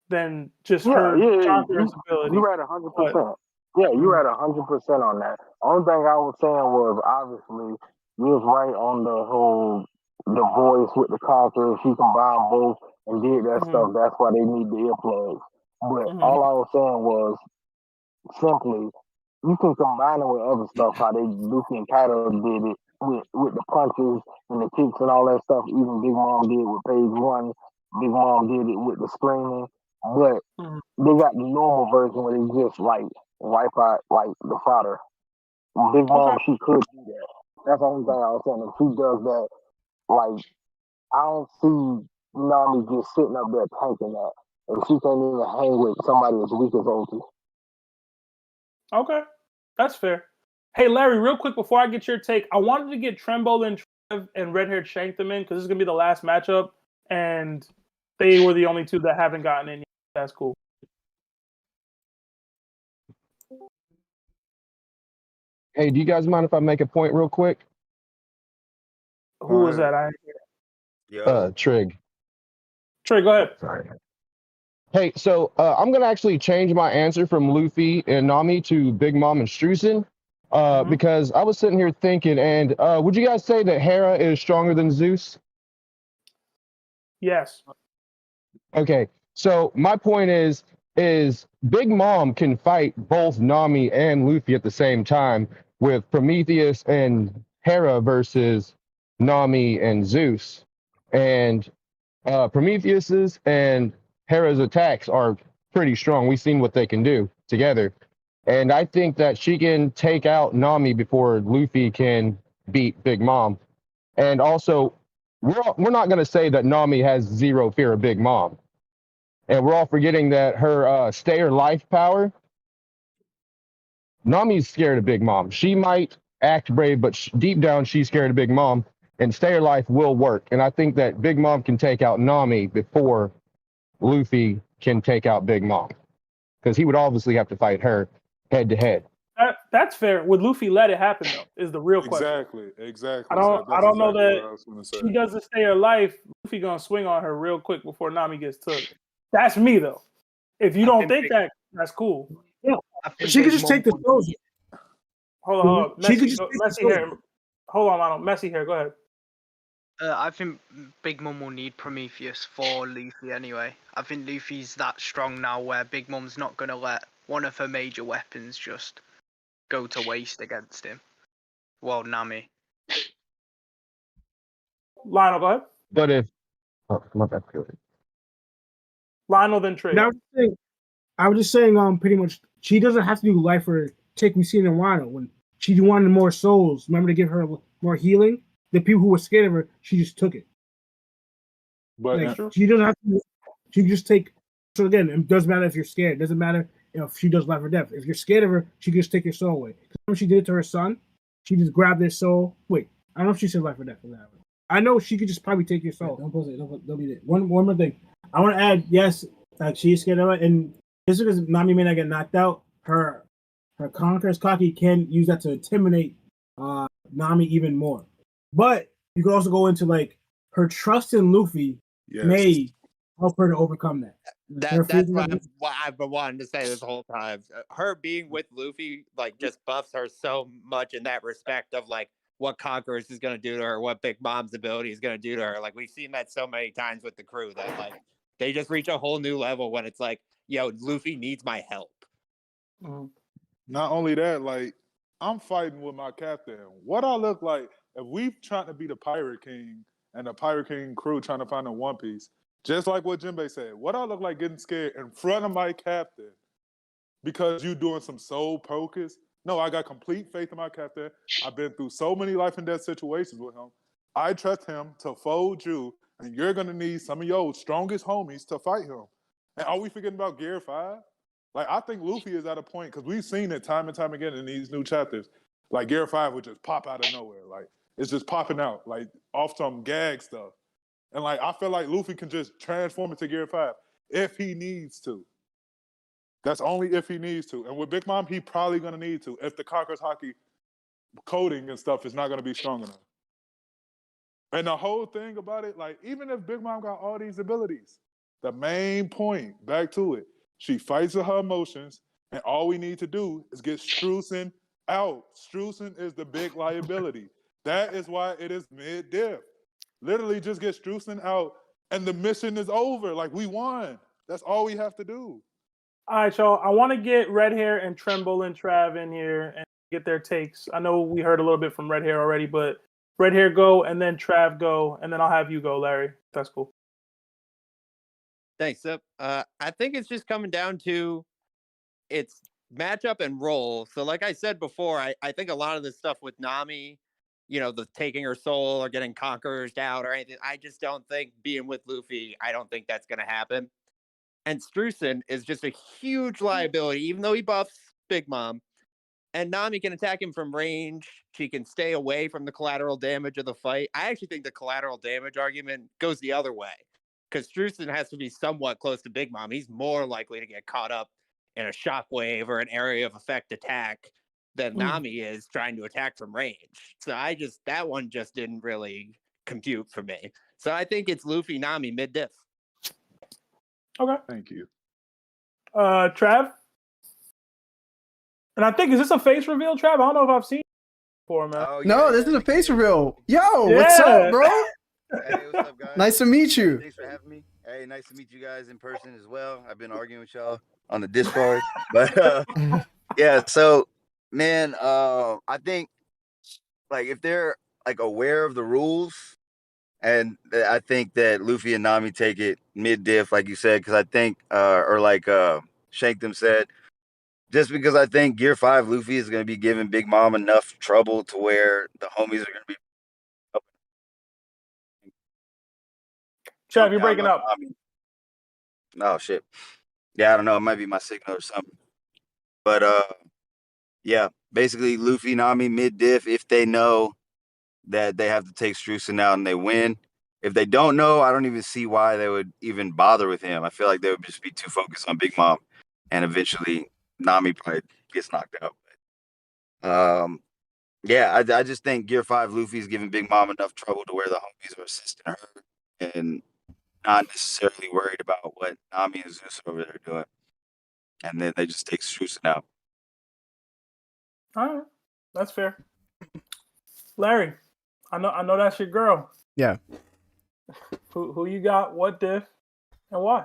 than just her conqueror's ability. You're at 100%. Yeah, you're at 100% on that. Only thing I was saying was obviously you was right on the voice with the conqueror. She combined both and did that stuff. That's why they need the earplugs. But all I was saying was simply you can combine it with other stuff. How Luffy and Kaido did it with the punches and the kicks and all that stuff. Even Big Mom did with page 1. Big Mom did it with the screaming. But they got the normal version where they just like wipe out like the fodder. Big Mom, she could do that. That's the only thing I was saying. If she does that, like I don't see Nami just sitting up there tanking that. And she can't even hang with somebody as weak as Orochi. Okay, that's fair. Hey, Larry, real quick before I get your take, I wanted to get Tremble and Trev and Red-Haired Shank them in because this is going to be the last matchup, and they were the only two that haven't gotten in yet. That's cool. Hey, do you guys mind if I make a point real quick? Who was that? I didn't hear. Trig. Trig, go ahead. Sorry. Hey, so I'm gonna actually change my answer from Luffy and Nami to Big Mom and Streusen, because I was sitting here thinking, and would you guys say that Hera is stronger than Zeus? Yes. Okay, so my point is Big Mom can fight both Nami and Luffy at the same time with Prometheus and Hera versus Nami and Zeus, and Prometheus's and Hera's attacks are pretty strong. We've seen what they can do together. And I think that she can take out Nami before Luffy can beat Big Mom. And also, we're not going to say that Nami has zero fear of Big Mom. And we're all forgetting that her stay or life power, Nami's scared of Big Mom. She might act brave, but deep down, she's scared of Big Mom. And stay or life will work. And I think that Big Mom can take out Nami before Luffy can take out Big Mom, because he would obviously have to fight her head to head. That's fair. Would Luffy let it happen though? Is the real question. Exactly. I don't know that say. she doesn't stay her life. Luffy gonna swing on her real quick before Nami gets took. That's me though. If you don't think that, that's cool. Yeah, she could just take the shows. Hold on. Messy here. Hold on, Lionel. Messy here. Go ahead. I think Big Mum will need Prometheus for Luffy anyway. I think Luffy's that strong now where Big Mum's not going to let one of her major weapons just go to waste against him. Well, Nami. Lionel, go ahead. But if... Oh, my bad. Lionel, then Trey. I was just saying, pretty much, she doesn't have to do life or take me seeing in Wano. When she wanted more souls, remember to give her more healing? The people who were scared of her, she just took it. But she doesn't have to. She just take. So again, it doesn't matter if you're scared. It doesn't matter if she does life or death. If you're scared of her, she can just take your soul away. When she did it to her son, she just grabbed their soul. Wait, I don't know if she said life or death for that. I know she could just probably take your soul. Don't pause it. Don't be it. One more thing. I want to add. Yes, she is scared of it, and just because Nami may not get knocked out, her Conqueror's Kaki can use that to intimidate Nami even more. But you could also go into like her trust in Luffy may help her to overcome that. That's what I've been wanting to say this whole time. Her being with Luffy like just buffs her so much in that respect of like, what Conquerors is going to do to her, what Big Mom's ability is going to do to her. Like, we've seen that so many times with the crew that, like, they just reach a whole new level when it's like, yo, Luffy needs my help. Not only that, like, I'm fighting with my captain. What I look like if we trying to be the Pirate King and the Pirate King crew trying to find a One Piece, just like what Jinbei said, what I look like getting scared in front of my captain because you doing some soul focus? No, I got complete faith in my captain. I've been through so many life and death situations with him. I trust him to fold you, and you're going to need some of your strongest homies to fight him. And are we forgetting about Gear 5? Like, I think Luffy is at a point, because we've seen it time and time again in these new chapters. Like, Gear 5 would just pop out of nowhere. Like, it's just popping out, like, off some gag stuff. And, like, I feel like Luffy can just transform into Gear 5 if he needs to. That's only if he needs to. And with Big Mom, he probably going to need to if the Conquerors Hockey coding and stuff is not going to be strong enough. And the whole thing about it, like, even if Big Mom got all these abilities, the main point, back to it, she fights with her emotions, and all we need to do is get Streusen out. Streusen is the big liability. That is why it is mid-diff. Literally just get Streusen out, and the mission is over. Like, we won. That's all we have to do. All right, y'all. I want to get Red Hair and Tremble and Trav in here and get their takes. I know we heard a little bit from Red Hair already, but Red Hair go, and then Trav go, and then I'll have you go, Larry. That's cool. Thanks. I think it's just coming down to its matchup and role. So like I said before, I think a lot of this stuff with Nami, you know, the taking her soul or getting Conquerors out or anything, I just don't think being with Luffy, I don't think that's going to happen. And Streusen is just a huge liability, even though he buffs Big Mom. And Nami can attack him from range. She can stay away from the collateral damage of the fight. I actually think the collateral damage argument goes the other way, because Streusen has to be somewhat close to Big Mom. He's more likely to get caught up in a shockwave or an area of effect attack than Nami is trying to attack from range. So that one just didn't really compute for me. So I think it's Luffy Nami mid-diff. Okay. Thank you. Trav? And I think, is this a face reveal, Trav? I don't know if I've seen it before, man. Oh, no, this is a face reveal. Yo, what's up, bro? Hey, what's up, guys? Nice to meet you. Thanks for having me. Hey, nice to meet you guys in person as well. I've been arguing with y'all on the Discord, but yeah. So, man, I think like if they're like aware of the rules, and I think that Luffy and Nami take it mid-diff, like you said, because I think, or like Shankdom said, just because I think Gear 5 Luffy is going to be giving Big Mom enough trouble to where the homies are going to be. Trav, you're breaking up. Oh, shit. Yeah, I don't know. It might be my signal or something. But, yeah, basically Luffy, Nami, mid-diff if they know that they have to take Streusen out and they win. If they don't know, I don't even see why they would even bother with him. I feel like they would just be too focused on Big Mom, and eventually Nami probably gets knocked out. Yeah, I just think Gear 5 Luffy's giving Big Mom enough trouble to where the homies are assisting her and not necessarily worried about what Nami and Zeus over there doing. And then they just take Streusen out. All right, that's fair. Larry, I know that's your girl. Yeah. Who you got? What diff? And why?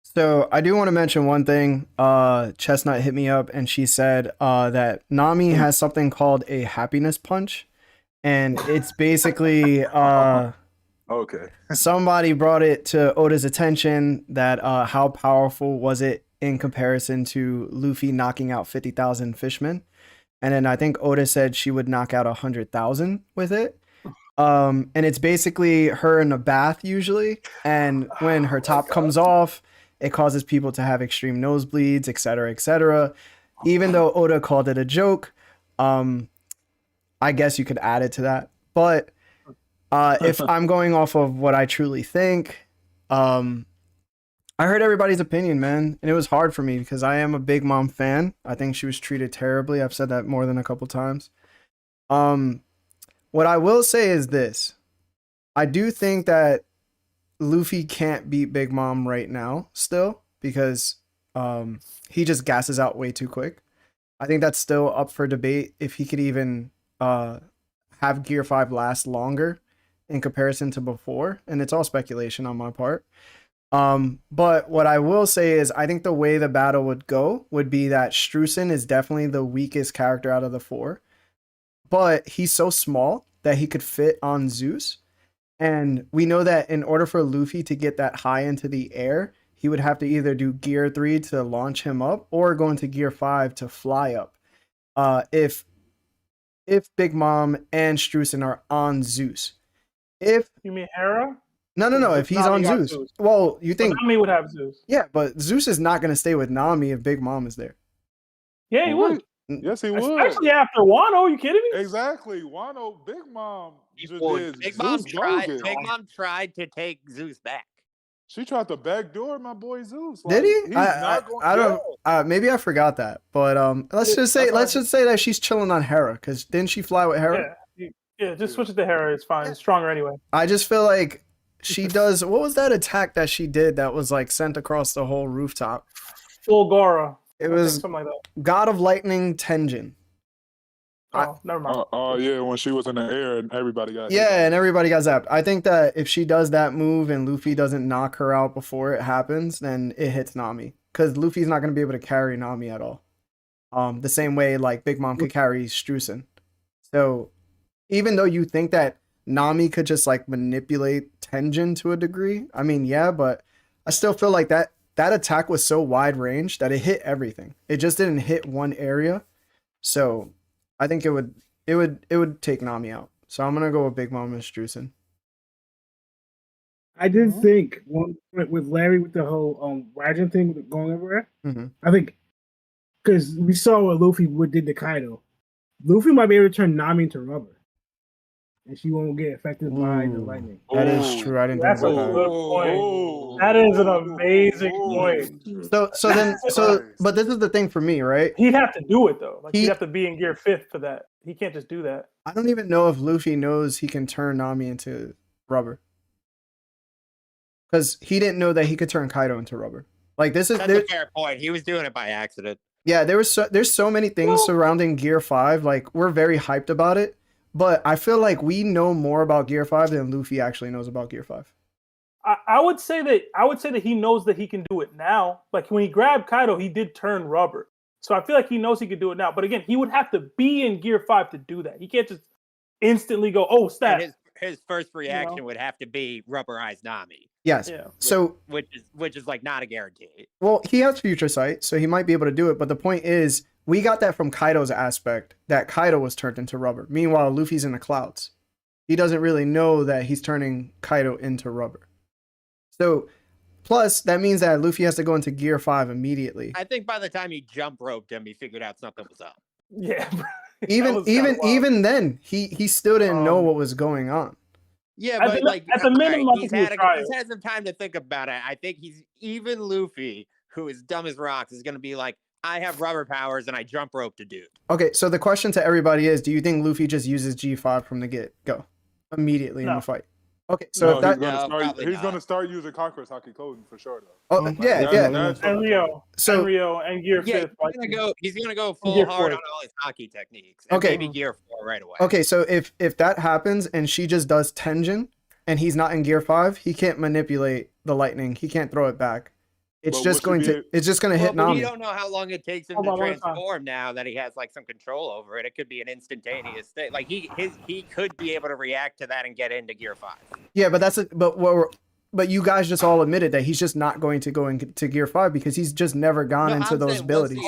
So I do want to mention one thing. Chestnut hit me up and she said that Nami has something called a happiness punch, and it's basically okay. Somebody brought it to Oda's attention that how powerful was it in comparison to Luffy knocking out 50,000 fishmen, and then I think Oda said she would knock out 100,000 with it. And it's basically her in a bath usually, and when her top comes off, it causes people to have extreme nosebleeds, etc., etc. Even though Oda called it a joke, I guess you could add it to that. But if I'm going off of what I truly think, I heard everybody's opinion, man, and it was hard for me because I am a Big Mom fan. I think she was treated terribly. I've said that more than a couple times. What I will say is this. I do think that Luffy can't beat Big Mom right now still because he just gasses out way too quick. I think that's still up for debate if he could even have Gear 5 last longer in comparison to before, and it's all speculation on my part. But what I will say is I think the way the battle would go would be that Streusen is definitely the weakest character out of the 4, but he's so small that he could fit on Zeus. And we know that in order for Luffy to get that high into the air, he would have to either do Gear 3 to launch him up or go into Gear 5 to fly up. If Big Mom and Streusen are on Zeus. If you mean Hera? No. If he's on Zeus. Well, you think Nami would have Zeus. Yeah, but Zeus is not going to stay with Nami if Big Mom is there. Yeah, he would. Yes, he would. Especially after Wano. Are you kidding me? Exactly. Wano, Big Mom just did Big Zeus bogus. Mom tried to take Zeus back. She tried to backdoor my boy Zeus. Did he? He's not going. I don't. Maybe I forgot that. But let's just say that she's chilling on Hera, because didn't she fly with Hera? Yeah, just switch it to Hera. It's fine. It's stronger anyway. I just feel like she does. What was that attack that she did that was like sent across the whole rooftop? Fulgora. It was something like that. God of Lightning Tenjin. Oh, never mind. Oh yeah, when she was in the air and everybody got and everybody got zapped. I think that if she does that move and Luffy doesn't knock her out before it happens, then it hits Nami, because Luffy's not going to be able to carry Nami at all. The same way like Big Mom could carry Streusen. So even though you think that Nami could just like manipulate Tenjin to a degree, I mean, yeah, but I still feel like that attack was so wide range that it hit everything. It just didn't hit one area. So I think it would take Nami out. So I'm gonna go with Big Mom and Streusen. I did think with Larry with the whole Raijin thing with going everywhere. Mm-hmm. I think because we saw what Luffy did to Kaido, Luffy might be able to turn Nami into rubber, and she won't get affected by the lightning. That is true. I didn't think That's a about good point. That is an amazing point. But this is the thing for me, right? He'd have to do it though. Like he'd have to be in Gear 5 for that. He can't just do that. I don't even know if Luffy knows he can turn Nami into rubber, because he didn't know that he could turn Kaido into rubber. Like That's a fair point. He was doing it by accident. Yeah, there's so many things surrounding Gear 5. Like, we're very hyped about it, but I feel like we know more about Gear 5 than Luffy actually knows about Gear 5. I would say that he knows that he can do it now. Like when he grabbed Kaido, he did turn rubber. So I feel like he knows he could do it now. But again, he would have to be in Gear 5 to do that. He can't just instantly go, oh, snap. His first reaction would have to be rubberized Nami. Yes. Yeah. So which is like not a guarantee. Well, he has future sight, so he might be able to do it. But the point is, we got that from Kaido's aspect, that Kaido was turned into rubber. Meanwhile, Luffy's in the clouds. He doesn't really know that he's turning Kaido into rubber. So, plus, that means that Luffy has to go into Gear 5 immediately. I think by the time he jump roped him, he figured out something was up. Yeah. Even then, he still didn't know what was going on. Yeah, but at the minimum, he's had some time to think about it. I think even Luffy, who is dumb as rocks, is going to be like, I have rubber powers and I jump rope to do. Okay, so the question to everybody is, do you think Luffy just uses G5 from the get-go immediately in the fight? Okay, so he's going to start using Conqueror's Haki Coding for sure, though. Oh, yeah. And Rio and Gear 5. He's gonna go full hard on all his Haki techniques. And maybe Gear 4 right away. Okay, so if that happens and she just does Tenjin and he's not in Gear 5, he can't manipulate the lightning. He can't throw it back. It's just going to hit Nami. We don't know how long it takes him to transform now that he has like some control over it. It could be an instantaneous thing. Like he could be able to react to that and get into Gear 5. Yeah, but you guys just all admitted that he's just not going to go into Gear 5 because he's just never gone into those abilities.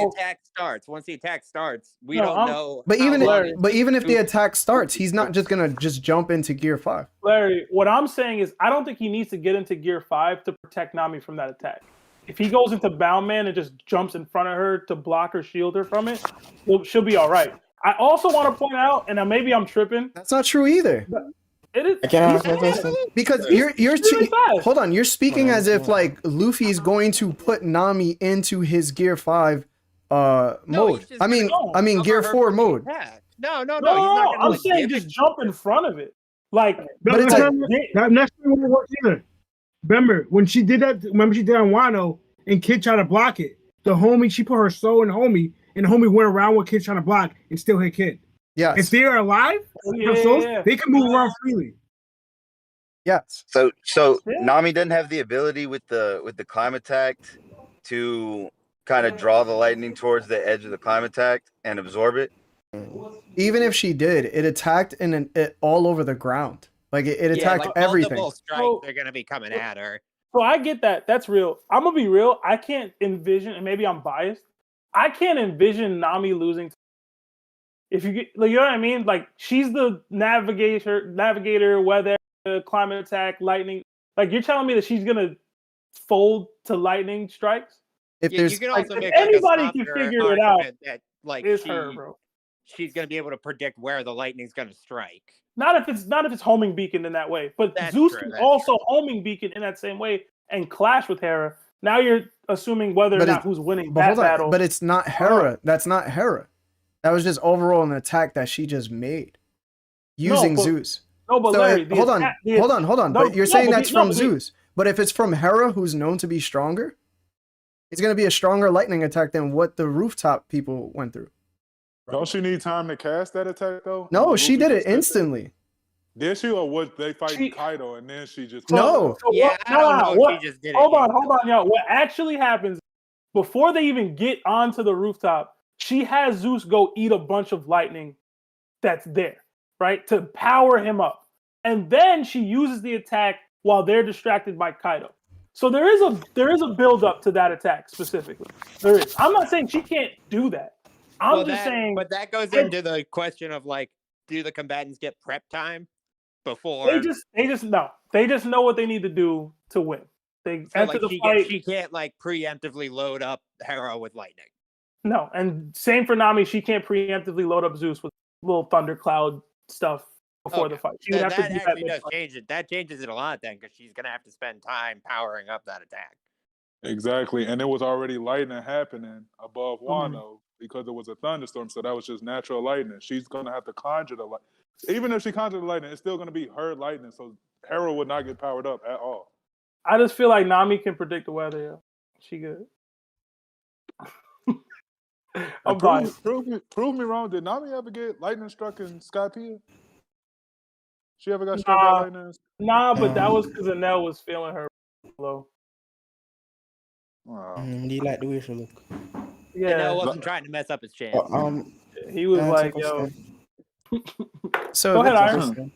Once the attack starts, we don't know. But even if the attack starts, he's not just gonna just jump into Gear 5. Larry, what I'm saying is, I don't think he needs to get into Gear 5 to protect Nami from that attack. If he goes into Boundman and just jumps in front of her to block or shield her from it, she'll be all right. I also want to point out, and maybe I'm tripping. That's not true either. It is. Because hold on, you're speaking as if like Luffy's going to put Nami into his Gear 5 mode. I mean Gear 4 mode. No. I'm saying just jump in front of it. Like, but it's not necessarily what it works either. Remember when she did that? Remember she did on Wano and Kid tried to block it. The homie, she put her soul in the homie, and the homie went around with Kid trying to block and still hit Kid. Yes. If they are alive, they can move around freely. Yes. So Nami doesn't have the ability with the Climattact to kind of draw the lightning towards the edge of the Climattact and absorb it. Even if she did, it attacked it all over the ground. Like it attacked like everything. multiple strikes they're gonna be coming at her. So I get that. That's real. I'm gonna be real. I can't envision, and maybe I'm biased. I can't envision Nami losing. If you get, like, you know what I mean? Like she's the navigator, weather, climate attack, lightning. Like you're telling me that she's gonna fold to lightning strikes? If you can also make anybody like a can softer figure it out, that like it's her, bro. She's gonna be able to predict where the lightning's gonna strike. Not if it's homing beacon in that way, but That's Zeus true, can that's also homing beacon in that same way and clash with Hera. Now you're assuming whether or not who's winning that battle. But it's not Hera. That's not Hera. That was just overall an attack that she just made using Zeus. No, but Larry, hold on. But you're saying that's from Zeus. But if it's from Hera, who's known to be stronger, it's going to be a stronger lightning attack than what the rooftop people went through. Don't she need time to cast that attack though? No, she did it instantly. Did she, or was they fighting Kaido and then she just? No. Hold on, y'all. What actually happens before they even get onto the rooftop? She has Zeus go eat a bunch of lightning that's there, right, to power him up, and then she uses the attack while they're distracted by Kaido. So there is a build up to that attack specifically. There is. I'm not saying she can't do that. I'm just saying. But that goes into the question of like, do the combatants get prep time before? They just know what they need to do to win. They so enter like the fight. She can't like preemptively load up Hera with lightning. No, and same for Nami. She can't preemptively load up Zeus with little thundercloud stuff before the fight. She would have to do that. Does change it. That changes it a lot then, because she's gonna have to spend time powering up that attack. Exactly, and it was already lightning happening above Wano because it was a thunderstorm, so that was just natural lightning. She's gonna have to conjure the light. Even if she conjured the lightning, it's still gonna be her lightning, so Hera would not get powered up at all. I just feel like Nami can predict the weather. Yeah. She good. Prove me wrong. Did Nami ever get lightning struck in Skypiea? She ever got struck by lightning? Nah, but that was because Anel was feeling her low. Wow. Do you like the way she look? Yeah, Anel wasn't trying to mess up his chance. he was like, "Yo." So go ahead, Iron.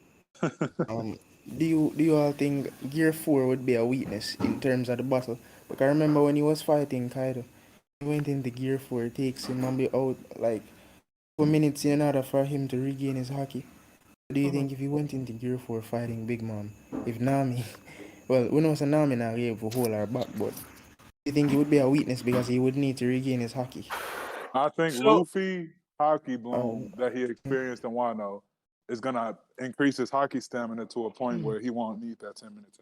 Do you all think Gear 4 would be a weakness in terms of the battle? Because I remember when he was fighting Kaido, he went into Gear 4, it takes him and be out like 4 minutes in order for him to regain his haki. Do you think if he went into Gear 4 fighting Big Mom, if Nami, well, we know it's Nami now able to hold her back, but do you think it would be a weakness because he would need to regain his haki? I think Luffy haki bloom that he experienced in Wano is gonna increase his haki stamina to a point where he won't need that 10 minutes.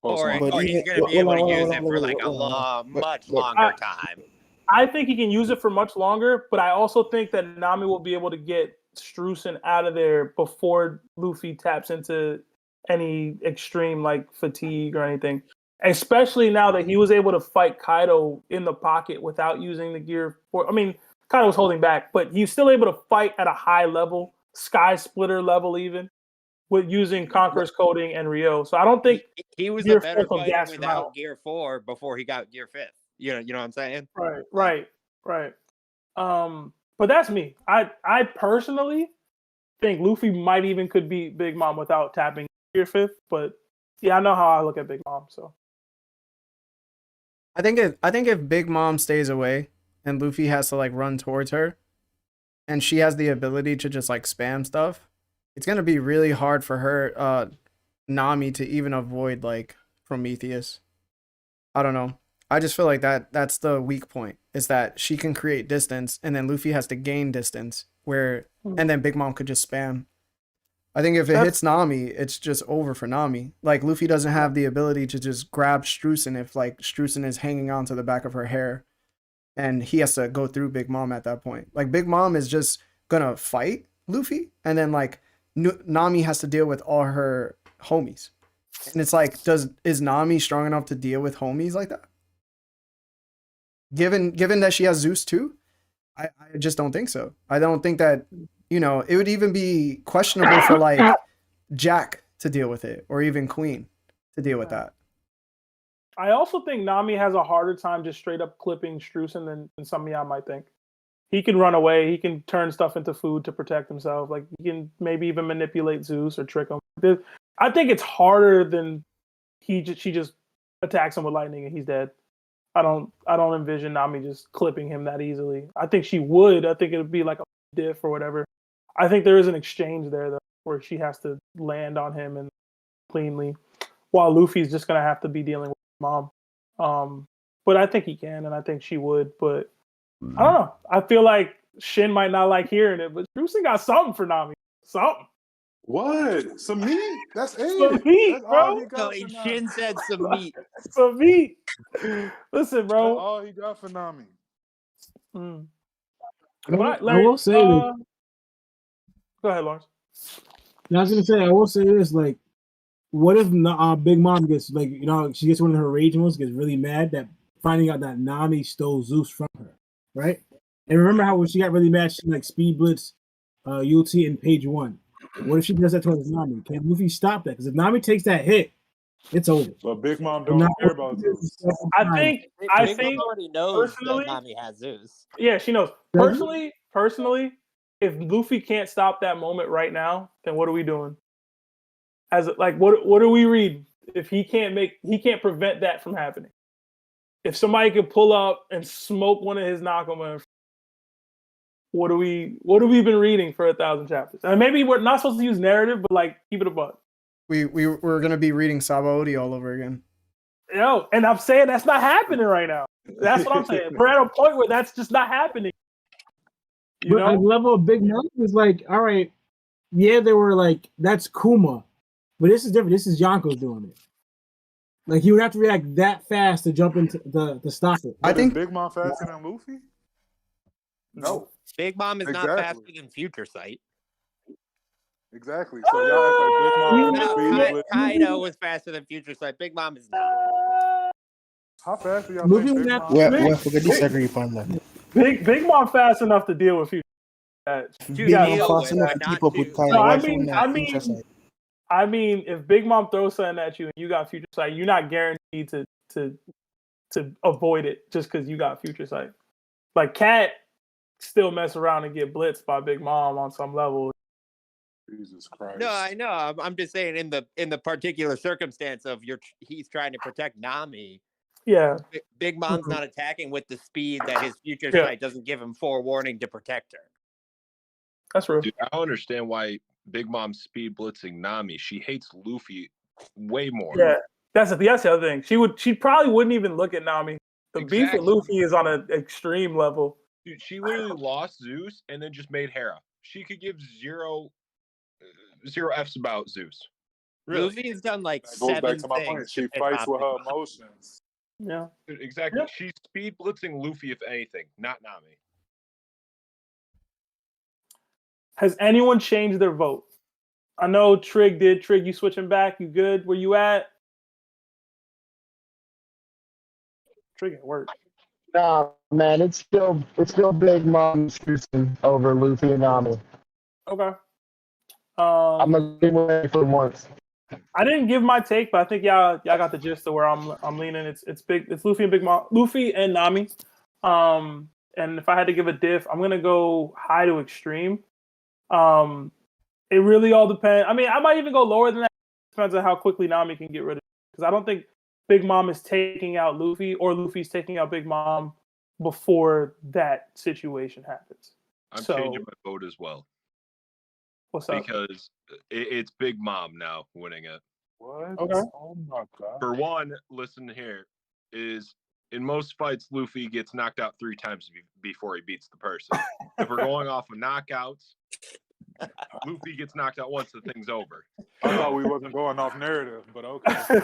Or he's gonna be able to use it for like a much longer time. I think he can use it for much longer, but I also think that Nami will be able to get Streusen out of there before Luffy taps into any extreme like fatigue or anything. Especially now that he was able to fight Kaido in the pocket without using the Gear 4. I mean, Kaido was holding back, but he's still able to fight at a high level, Sky Splitter level even, with using Conqueror's Coding and Rio. So I don't think he was Gear a better 4 will gas fighter him without out. Gear 4 before he got Gear 5th. You know what I'm saying? Right. But that's me. I personally think Luffy might even could beat Big Mom without tapping Gear 5th. But yeah, I know how I look at Big Mom. So I think if Big Mom stays away and Luffy has to like run towards her, and she has the ability to just like spam stuff, it's gonna be really hard for her, Nami, to even avoid like Prometheus. I don't know. I just feel like that's the weak point, is that she can create distance and then Luffy has to gain distance and then Big Mom could just spam. I think if it hits Nami, it's just over for Nami. Like Luffy doesn't have the ability to just grab Streusen if like Streusen is hanging on to the back of her hair and he has to go through Big Mom at that point. Like Big Mom is just gonna fight Luffy and then like Nami has to deal with all her homies. And it's like, is Nami strong enough to deal with homies like that? Given that she has Zeus too, I just don't think so. I don't think that, you know, it would even be questionable for like Jack to deal with it, or even Queen to deal with that. I also think Nami has a harder time just straight up clipping Streusen than some of y'all might think. He can run away. He can turn stuff into food to protect himself. Like he can maybe even manipulate Zeus or trick him. I think it's harder than she just attacks him with lightning and he's dead. I don't envision Nami just clipping him that easily. I think she would. I think it would be like a diff or whatever. I think there is an exchange there though, where she has to land on him and cleanly, while Luffy's just gonna have to be dealing with his mom. But I think he can, and I think she would. But I don't know. I feel like Shin might not like hearing it, but Streusen got something for Nami. Something. What? Some meat? That's it. Some meat, That's all bro. he got for Nami. Shin said some meat. Some meat. Listen, bro. That's all he got for Nami. But I will say that. Go ahead, Lawrence. I was gonna say, I will say this: like, what if Big Mom gets like, you know, she gets one of her rage modes, gets really mad that finding out that Nami stole Zeus from her, right? And remember how when she got really mad, she like speed blitz UT in page 1. What if she does that towards Nami? Can Luffy stop that? Because if Nami takes that hit, it's over. But Big Mom don't care about Zeus. I think Mom already knows personally, that Nami has Zeus. Yeah, she knows. Personally, if Luffy can't stop that moment right now, then what are we doing? As like, what are we reading? If he can't prevent that from happening. If somebody could pull up and smoke one of his Nakama, what have we been reading for 1,000 chapters? And maybe we're not supposed to use narrative, but like keep it a buck. We're gonna be reading Sabaody all over again. Yo, and I'm saying that's not happening right now. That's what I'm saying. We're at a point where that's just not happening. But at level of Big Mom is like, all right, yeah, they were like, that's Kuma, but this is different. This is Yonko doing it. Like he would have to react that fast to jump into to stop it. I think Big Mom faster than Luffy. No, Big Mom is not faster than Future Sight. Exactly. So y'all act like Big Mom No, Kaido was faster than Future Sight. Big Mom is not. How fast do y'all Luffy think would Big have Mom? We're gonna disagree upon that. Big Mom fast enough to deal with Future. Big Mom fast enough to keep up with Kaido. I mean, if Big Mom throws something at you and you got Future Sight, you're not guaranteed to avoid it just because you got Future Sight. Like Cat still mess around and get blitzed by Big Mom on some level. Jesus Christ. No, I know. I'm just saying in the particular circumstance of he's trying to protect Nami. Yeah. Big Mom's not attacking with the speed that his Future Sight doesn't give him forewarning to protect her. That's real. Dude, I don't understand why Big Mom's speed blitzing Nami. She hates Luffy way more. Yeah, that's the other thing. She probably wouldn't even look at Nami. The beef with Luffy is on an extreme level. Dude, she literally lost Zeus and then just made Hera. She could give zero F's about Zeus. Really? Luffy's done like that goes back to my point. She fights with her emotions. Yeah. Dude, exactly. Yeah. She's speed blitzing Luffy, if anything, not Nami. Has anyone changed their vote? I know Trig did. Trig, you switching back? You good? Where you at? Trig at work. Nah, man, it's still Big Mom Streusen over Luffy and Nami. Okay. I'm gonna give away for once. I didn't give my take, but I think y'all got the gist of where I'm leaning. It's Luffy and Big Mom, Luffy and Nami. And if I had to give a diff, I'm gonna go high to extreme. It really all depends. I mean, I might even go lower than that. Depends on how quickly Nami can get rid of it. Because I don't think Big Mom is taking out Luffy or Luffy's taking out Big Mom before that situation happens. I'm changing my vote as well. What's up? Because it's Big Mom now winning it. What? Okay. Oh my God. For one, listen here, is in most fights, Luffy gets knocked out 3 times before he beats the person. If we're going off of knockouts, Luffy gets knocked out once the thing's over. I thought we wasn't going off narrative, but okay.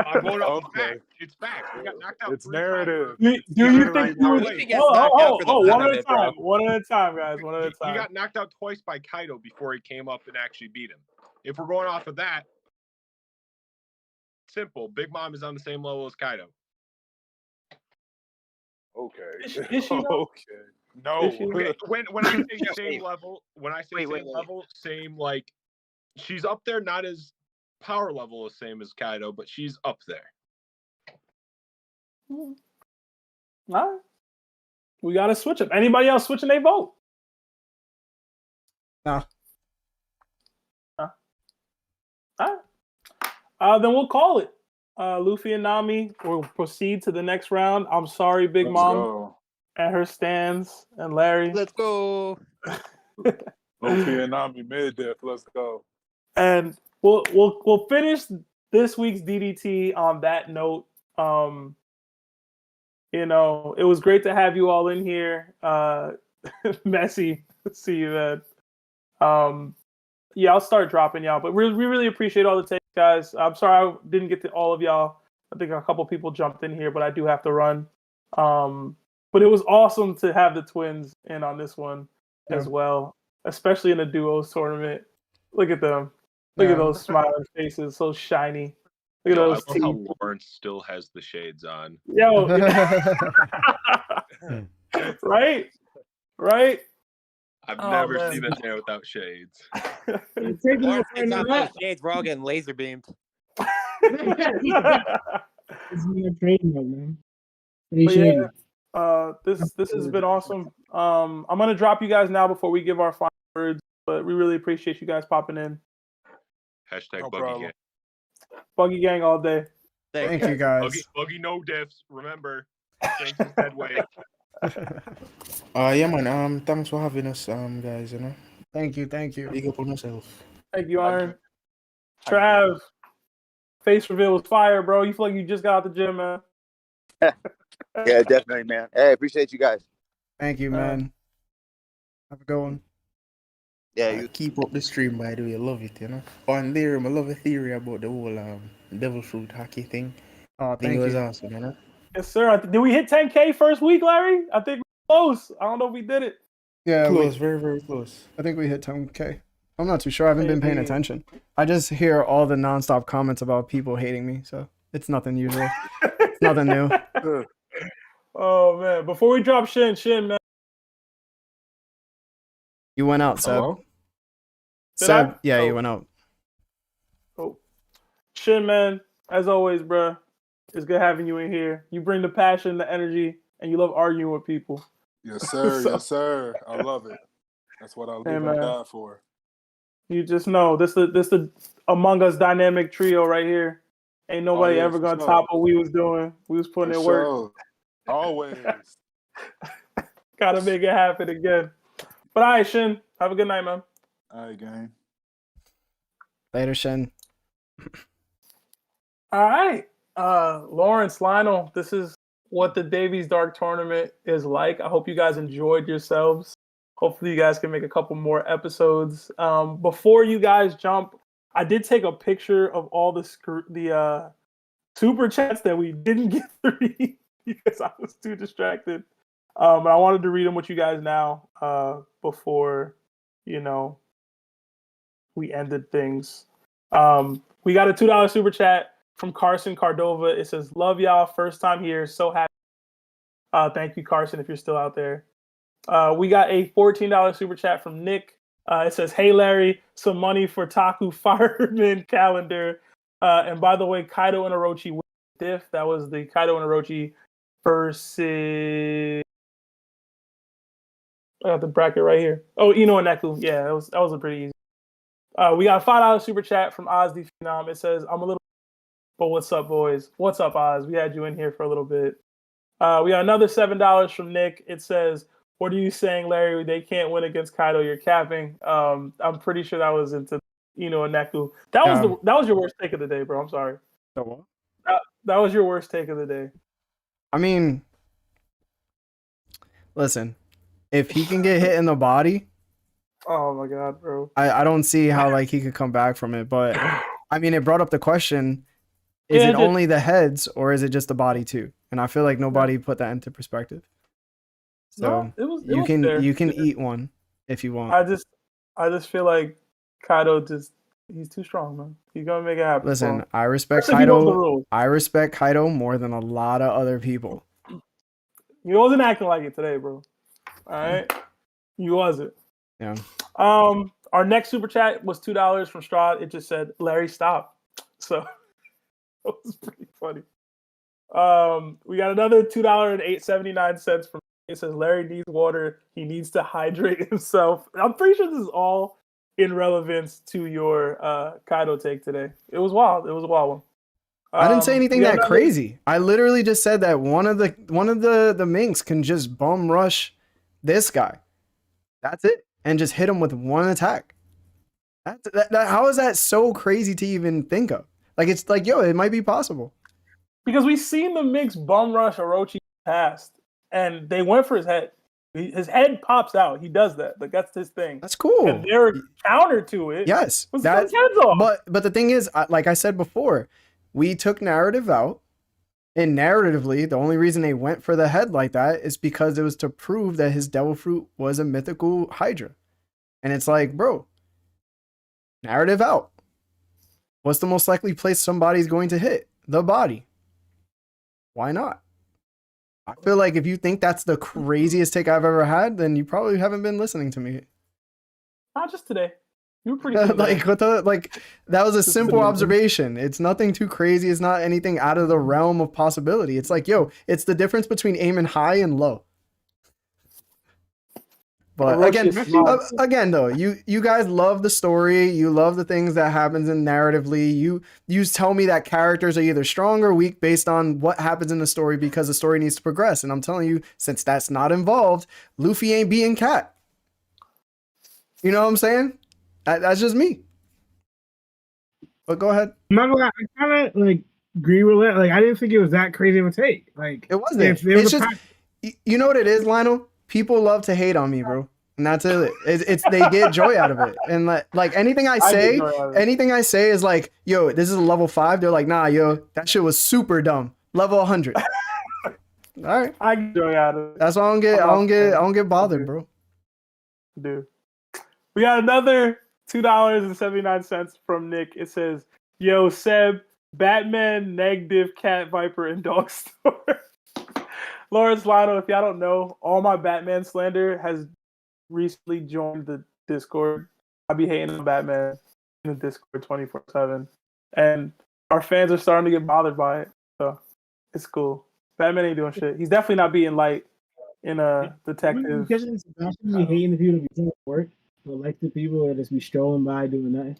I'm going off fact. It's fact. We got knocked out. It's narrative. Do you think Luffy gets knocked out for the one fun at of a it, bro. time? One at a time, guys. One at a time. He got knocked out twice by Kaido before he came up and actually beat him. If we're going off of that, simple. Big Mom is on the same level as Kaido. Okay. Is she okay. No. issue? When I say same level, same like she's up there, not as power level as same as Kaido, but she's up there. All right. We got to switch up. Anybody else switching their vote? No. All right. Then we'll call it. Luffy and Nami will proceed to the next round. I'm sorry, Big Mom and her stands and Larry. Let's go. Luffy and Nami mid-def. Let's go. And we'll finish this week's DDT on that note. You know, it was great to have you all in here. Messy, see you then. Yeah, I'll start dropping y'all, but we really appreciate all the takes, guys. I'm sorry I didn't get to all of y'all. I think a couple people jumped in here, but I do have to run. But it was awesome to have the twins in on this one as well, especially in the duos tournament. Look at them. Look at those smiling faces, so shiny. Look at those I love how Lawrence still has the shades on. Yo. Right? I've never seen a man without shades. Lawrence takes off those shades, we're all getting laser beamed. This has been awesome. I'm gonna drop you guys now before we give our final words, but we really appreciate you guys popping in. Hashtag Buggy Gang. Buggy Gang all day. Thank you guys. Buggy no diffs. Remember, Shanks is dead weight. Yeah, man. Thanks for having us, guys. You know. Thank you. Big up on yourself. Thank you, Iron. Trav, face reveal was fire, bro. You feel like you just got out the gym, man. Yeah, definitely, man. Hey, appreciate you guys. Thank you, man. Have a good one. Yeah, you keep up the stream, by the way. I love it, you know. On there, I love a theory about the whole devil fruit hockey thing. Oh, thank you. It was awesome, you know. Yes, sir. Did we hit 10K first week, Larry? I think we're close. I don't know if we did it. Yeah, close, very, very close. I think we hit 10K. I'm not too sure. I haven't been paying attention. I just hear all the nonstop comments about people hating me, so it's nothing usual. It's nothing new. Oh man! Before we drop Shin, man. You went out, Seb. Hello? Seb, yeah, you went out. Oh, Shin, man. As always, bro. It's good having you in here. You bring the passion, the energy, and you love arguing with people. Yes, sir. Yes, sir. I love it. That's what I live and die for. You just know this the Among Us dynamic trio right here. Ain't nobody ever gonna top what we was doing. We was putting in work. Always. Gotta make it happen again. But all right, Shin. Have a good night, man. All right, gang. Later, Shin. All right. Lawrence, Lionel, this is what the Davies Dark Tournament is like. I hope you guys enjoyed yourselves. Hopefully you guys can make a couple more episodes. Before you guys jump, I did take a picture of all the super chats that we didn't get to read because I was too distracted. But I wanted to read them with you guys now before, we ended things. We got a $2 super chat from Carson Cardova. It says, "Love y'all. First time here. So happy." Thank you, Carson, if you're still out there. We got a $14 super chat from Nick. It says, "Hey, Larry, some money for Taku Fireman calendar." And by the way, Kaido and Orochi win diff. That was the Kaido and Orochi versus... I got the bracket right here. Oh, Ino and Neku. Yeah, that was a pretty easy. We got a $5 super chat from Oz the Phenom. It says, "I'm a little... But what's up, boys? What's up, Oz? We had you in here for a little bit." We got another $7 from Nick. It says, "What are you saying, Larry? They can't win against Kaido. You're capping." I'm pretty sure that was into Ino and Neku. That was your worst take of the day, bro. I'm sorry. What? That was your worst take of the day. I mean, listen, if he can get hit in the body, oh my god, bro. I don't see how he could come back from it. But I mean, it brought up the question: is it only the heads, or is it just the body too? And I feel like nobody put that into perspective. So you can eat one if you want. I just feel like Kaido he's too strong, man. He's gonna make it happen. Listen, I respect Kaido. I respect Kaido more than a lot of other people. He wasn't acting like it today, bro. All right, he wasn't. Yeah. Our next super chat was $2 from Strahd. It just said, "Larry, stop." So that was pretty funny. We got another $2.79 from. It says Larry needs water. He needs to hydrate himself. I'm pretty sure this is all in relevance to your Kaido take today. It was wild. It was a wild one. I didn't say anything that another... crazy. I literally just said that one of the minks can just bum rush this guy. That's it, and just hit him with one attack. How is that so crazy to even think of? Like, it's like, yo, it might be possible. Because we've seen the minks bum rush Orochi past, and they went for his head. His head pops out. He does that. Like, that's his thing. That's cool. And their counter to it, yes, was heads off. But the thing is, like I said before, we took narrative out, and narratively, the only reason they went for the head like that is because it was to prove that his devil fruit was a mythical Hydra. And it's like, bro, narrative out. What's the most likely place somebody's going to hit? The body. Why not? I feel like if you think that's the craziest take I've ever had, then you probably haven't been listening to me. Not just today. You were pretty that was a simple observation. It's nothing too crazy. It's not anything out of the realm of possibility. It's like, yo, it's the difference between aiming high and low. But again, though, you guys love the story. You love the things that happens in narratively. You tell me that characters are either strong or weak based on what happens in the story because the story needs to progress. And I'm telling you, since that's not involved, Luffy ain't beating Cat. You know what I'm saying? That's just me. But go ahead. I'm not gonna lie, I kind of like agree with it. Like, I didn't think it was that crazy of a take. Like, it wasn't. It's just, you know what it is, Lionel? People love to hate on me, bro. And that's it. It's they get joy out of it. And like anything I say is like, yo, this is a level 5. They're like, nah, yo, that shit was super dumb. Level 100. All right. I get joy out of it. That's why I don't get bothered, bro. Dude. We got another $2.79 from Nick. It says, "Yo, Seb, Batman, Negative, Cat Viper, and Dogstorm." Lawrence Lionel, if y'all don't know, all my Batman slander has recently joined the Discord. I be hating on Batman in the Discord 24/7, and our fans are starting to get bothered by it. So it's cool. Batman ain't doing shit. He's definitely not being light in a detective. Because it's actually hating the people that be doing work, but like the people that just be strolling by doing nothing.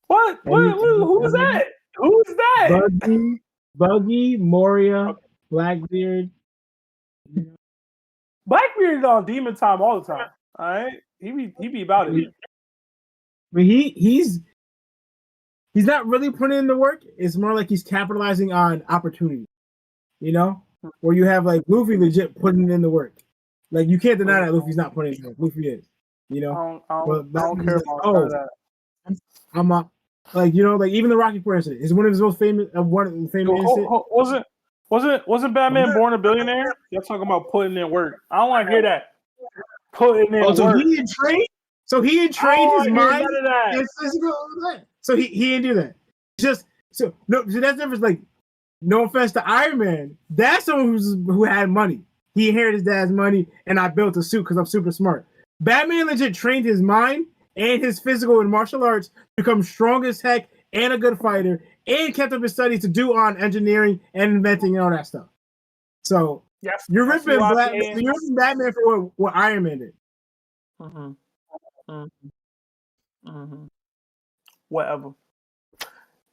What? Who's that? Who's that? Buggy, Moria, Blackbeard. Blackbeard is on demon time all the time. All right, he be about it. But he's not really putting in the work. It's more like he's capitalizing on opportunity. You know, where you have like Luffy legit putting in the work. Like, you can't deny that Luffy's not putting in the work. Luffy is. You know, I don't care about that. I'm like, you know, like even the Rocky Point incident is one of his most famous. One of the famous incidents. Wasn't Batman born a billionaire? You're talking about putting in work. I don't want to hear that. Putting in work. So he didn't train. So he didn't train his mind. So he didn't do that. Just so that's the difference. Like, no offense to Iron Man, that's someone who had money. He inherited his dad's money, and I built a suit because I'm super smart. Batman legit trained his mind and his physical and martial arts to become strong as heck and a good fighter, and kept up his studies to do on engineering and inventing and all that stuff. So yes, you're ripping Batman for what Iron Man did. Whatever.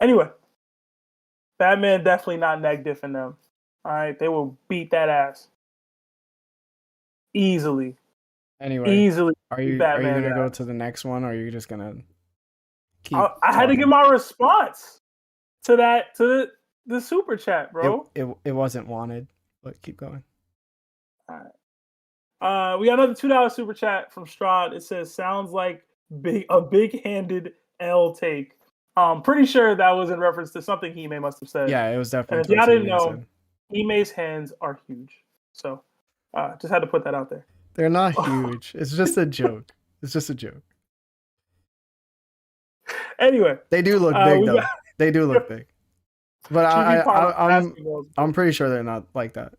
Anyway, Batman definitely not negative in them. All right, they will beat that ass easily. Anyway, easily. Are you gonna go to the next one, or are you just gonna keep? I had to give my response to that to the super chat, bro. It wasn't wanted, but keep going. All right. We got another $2 super chat from Strahd. It says, "Sounds like a big-handed L take." Pretty sure that was in reference to something Hime must have said. Yeah, it was definitely. And if y'all didn't know, Hime's hands are huge. So, just had to put that out there. They're not huge. It's just a joke. It's just a joke. Anyway, they do look big though. They do look big. But I'm pretty sure they're not like that.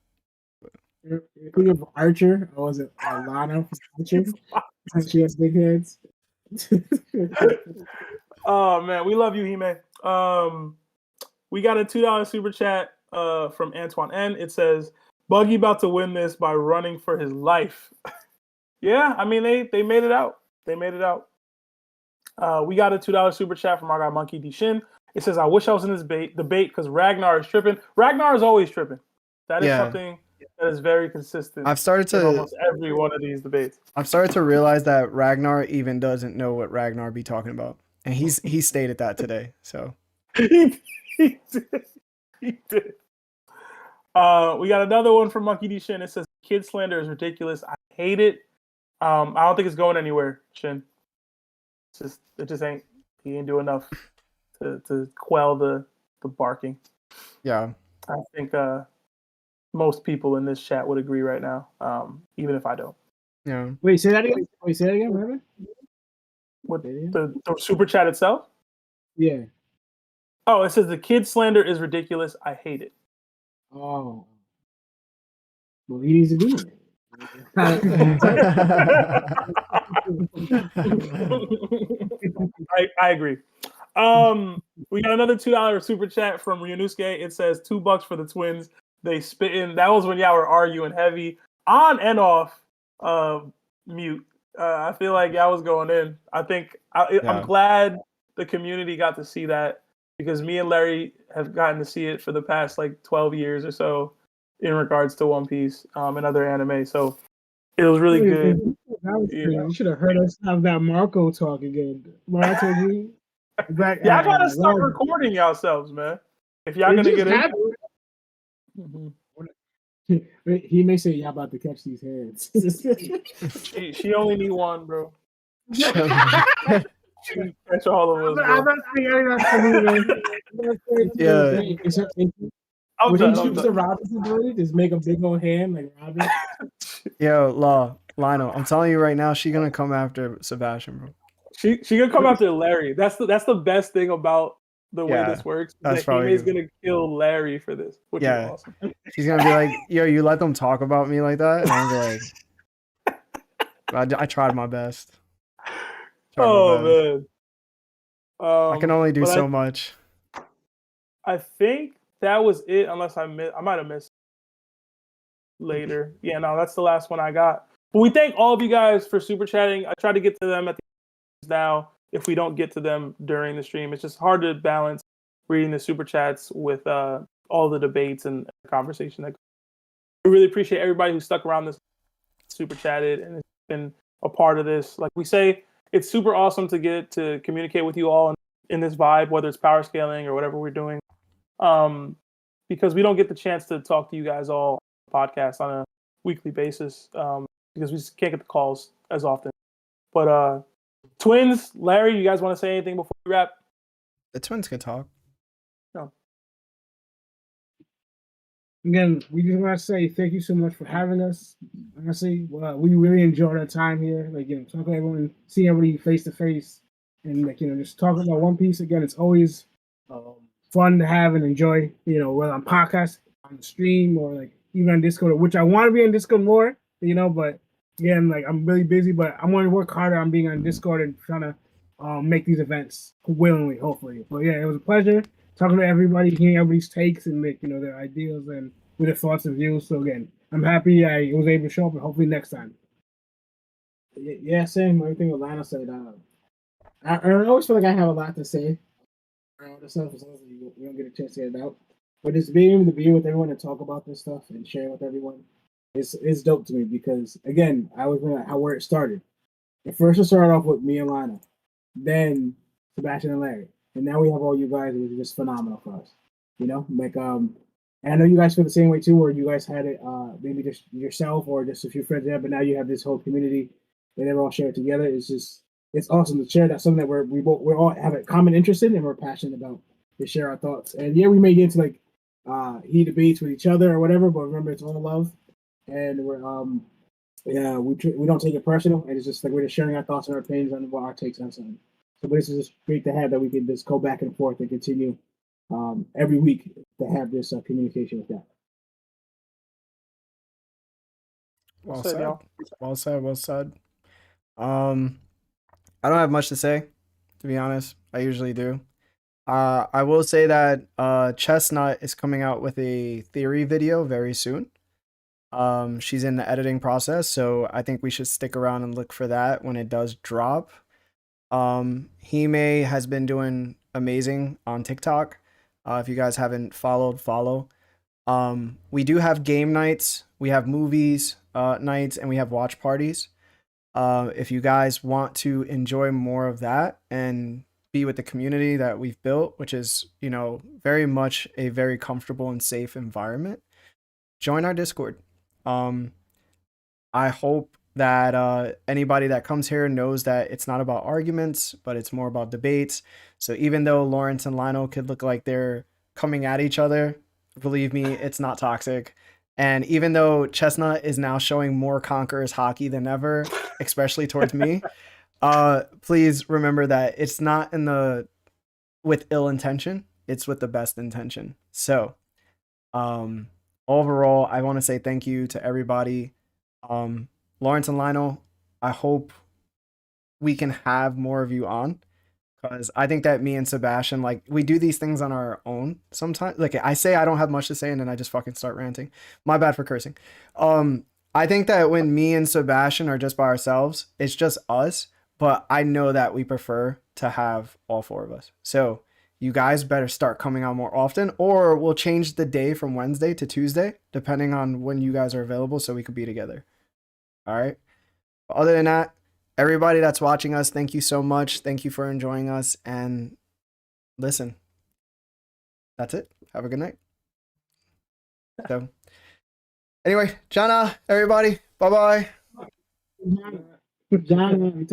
Think of Archer, or was it Lana from Archer? She has big heads. Oh man, we love you, Hime. We got a $2 super chat from Antoine N. It says, "Buggy about to win this by running for his life." Yeah, I mean they made it out. They made it out. We got a $2 super chat from our guy Monkey D Shin. It says, "I wish I was in this debate because Ragnar is tripping. Ragnar is always tripping. That is something that is very consistent. I've started in to almost every one of these debates. I've started to realize that Ragnar even doesn't know what Ragnar be talking about, and he stated that today. So he did. He did. We got another one from Monkey D Shin. It says, "Kid slander is ridiculous. I hate it. I don't think it's going anywhere, Shin. It just ain't. He ain't do enough to quell the barking." Yeah, I think most people in this chat would agree right now, even if I don't. Yeah. Wait, say that again. Wait, say that again. Remember? What the super chat itself? Yeah. Oh, it says the kid slander is ridiculous. I hate it. Oh. Well, he needs to do it. I agree. We got another $2 super chat from Ryunosuke. It says $2 for the twins. They spit in. That was when y'all were arguing heavy on and off mute. I feel like y'all was going in. I think I'm glad the community got to see that, because me and Larry have gotten to see it for the past like 12 years or so in regards to One Piece and other anime. So it was really good. You should have heard us have that Marco talk again. Marco, back. Y'all gotta start recording yourselves, man. If y'all gonna get in. He may say y'all about to catch these hands. she only need one, bro. She catch all of us, bro. I'm not saying that. Yeah. Would he choose the Robinson ability? Just make a big old hand like Robin? Yo, Lionel, I'm telling you right now, she's gonna come after Sebastian, bro. She gonna come after Larry. That's the best thing about the way this works. That's that Hime's probably gonna kill Larry for this, which is awesome. She's gonna be like, "Yo, you let them talk about me like that," and I'm like, I tried my best. Man. I can only do so much. I think that was it, unless I might have missed later. Yeah, no, that's the last one I got. But we thank all of you guys for super chatting. I try to get to them at the now. If we don't get to them during the stream, it's just hard to balance reading the super chats with all the debates and conversation. We really appreciate everybody who stuck around this, super chatted, and has been a part of this. Like we say, it's super awesome to get to communicate with you all in this vibe, whether it's power scaling or whatever we're doing, because we don't get the chance to talk to you guys all on the podcast on a weekly basis, because we just can't get the calls as often. But twins, Larry, you guys want to say anything before we wrap? The twins can talk. No. Again, we just want to say thank you so much for having us. Honestly, we really enjoyed our time here. Like, talking to everyone, seeing everybody face to face, and just talking about One Piece again. It's always fun to have and enjoy. Whether on podcast, on the stream, or like even on Discord, which I want to be on Discord more. But again, like I'm really busy, but I'm going to work harder on being on Discord and trying to make these events willingly, hopefully. But yeah, it was a pleasure talking to everybody, hearing everybody's takes and their ideas and with their thoughts and views. So again, I'm happy I was able to show up, and hopefully next time. Yeah, same. Everything Alana said. I always feel like I have a lot to say. The stuff we don't get a chance to get it out, but just being able to be with everyone and talk about this stuff and share with everyone is dope to me, because again, I was where it started. At first, it started off with me and Lana, then Sebastian and Larry, and now we have all you guys, which is just phenomenal for us. And I know you guys feel the same way too, where you guys had it maybe just yourself or just a few friends there, but now you have this whole community and they're all shared together. It's awesome to share that, something that we all have a common interest in and we're passionate about, to share our thoughts. And yeah, we may get into heat debates with each other or whatever, but remember, it's all love, and we're we don't take it personal, and it's just like we're just sharing our thoughts and our opinions on what our takes on something. So this is just great to have that we can just go back and forth and continue every week to have this communication with that. Well said, said. y'all. Well said. Well said. I don't have much to say, to be honest. I usually do. I will say that Chestnut is coming out with a theory video very soon. She's in the editing process, so I think we should stick around and look for that when it does drop. Hime has been doing amazing on TikTok. If you guys haven't followed, follow. We do have game nights, we have movies nights, and we have watch parties. If you guys want to enjoy more of that and be with the community that we've built, which is, you know, very much a very comfortable and safe environment, join our Discord. I hope that anybody that comes here knows that it's not about arguments, but it's more about debates. So even though Lawrence and Lionel could look like they're coming at each other, believe me, it's not toxic. And even though Chestnut is now showing more Conquerors hockey than ever, especially towards me, please remember that it's not with ill intention. It's with the best intention. So, overall, I want to say thank you to everybody. Lawrence and Lionel, I hope we can have more of you on, because I think that me and Sebastian, like, we do these things on our own sometimes. Like, I say I don't have much to say and then I just fucking start ranting. My bad for cursing. I think that when me and Sebastian are just by ourselves, it's just us, but I know that we prefer to have all four of us. So you guys better start coming out more often, or we'll change the day from Wednesday to Tuesday, depending on when you guys are available, so we could be together. All right. Other than that, everybody that's watching us, thank you so much. Thank you for enjoying us. And listen, that's it. Have a good night. So, anyway, Jana, everybody, bye bye. Jana.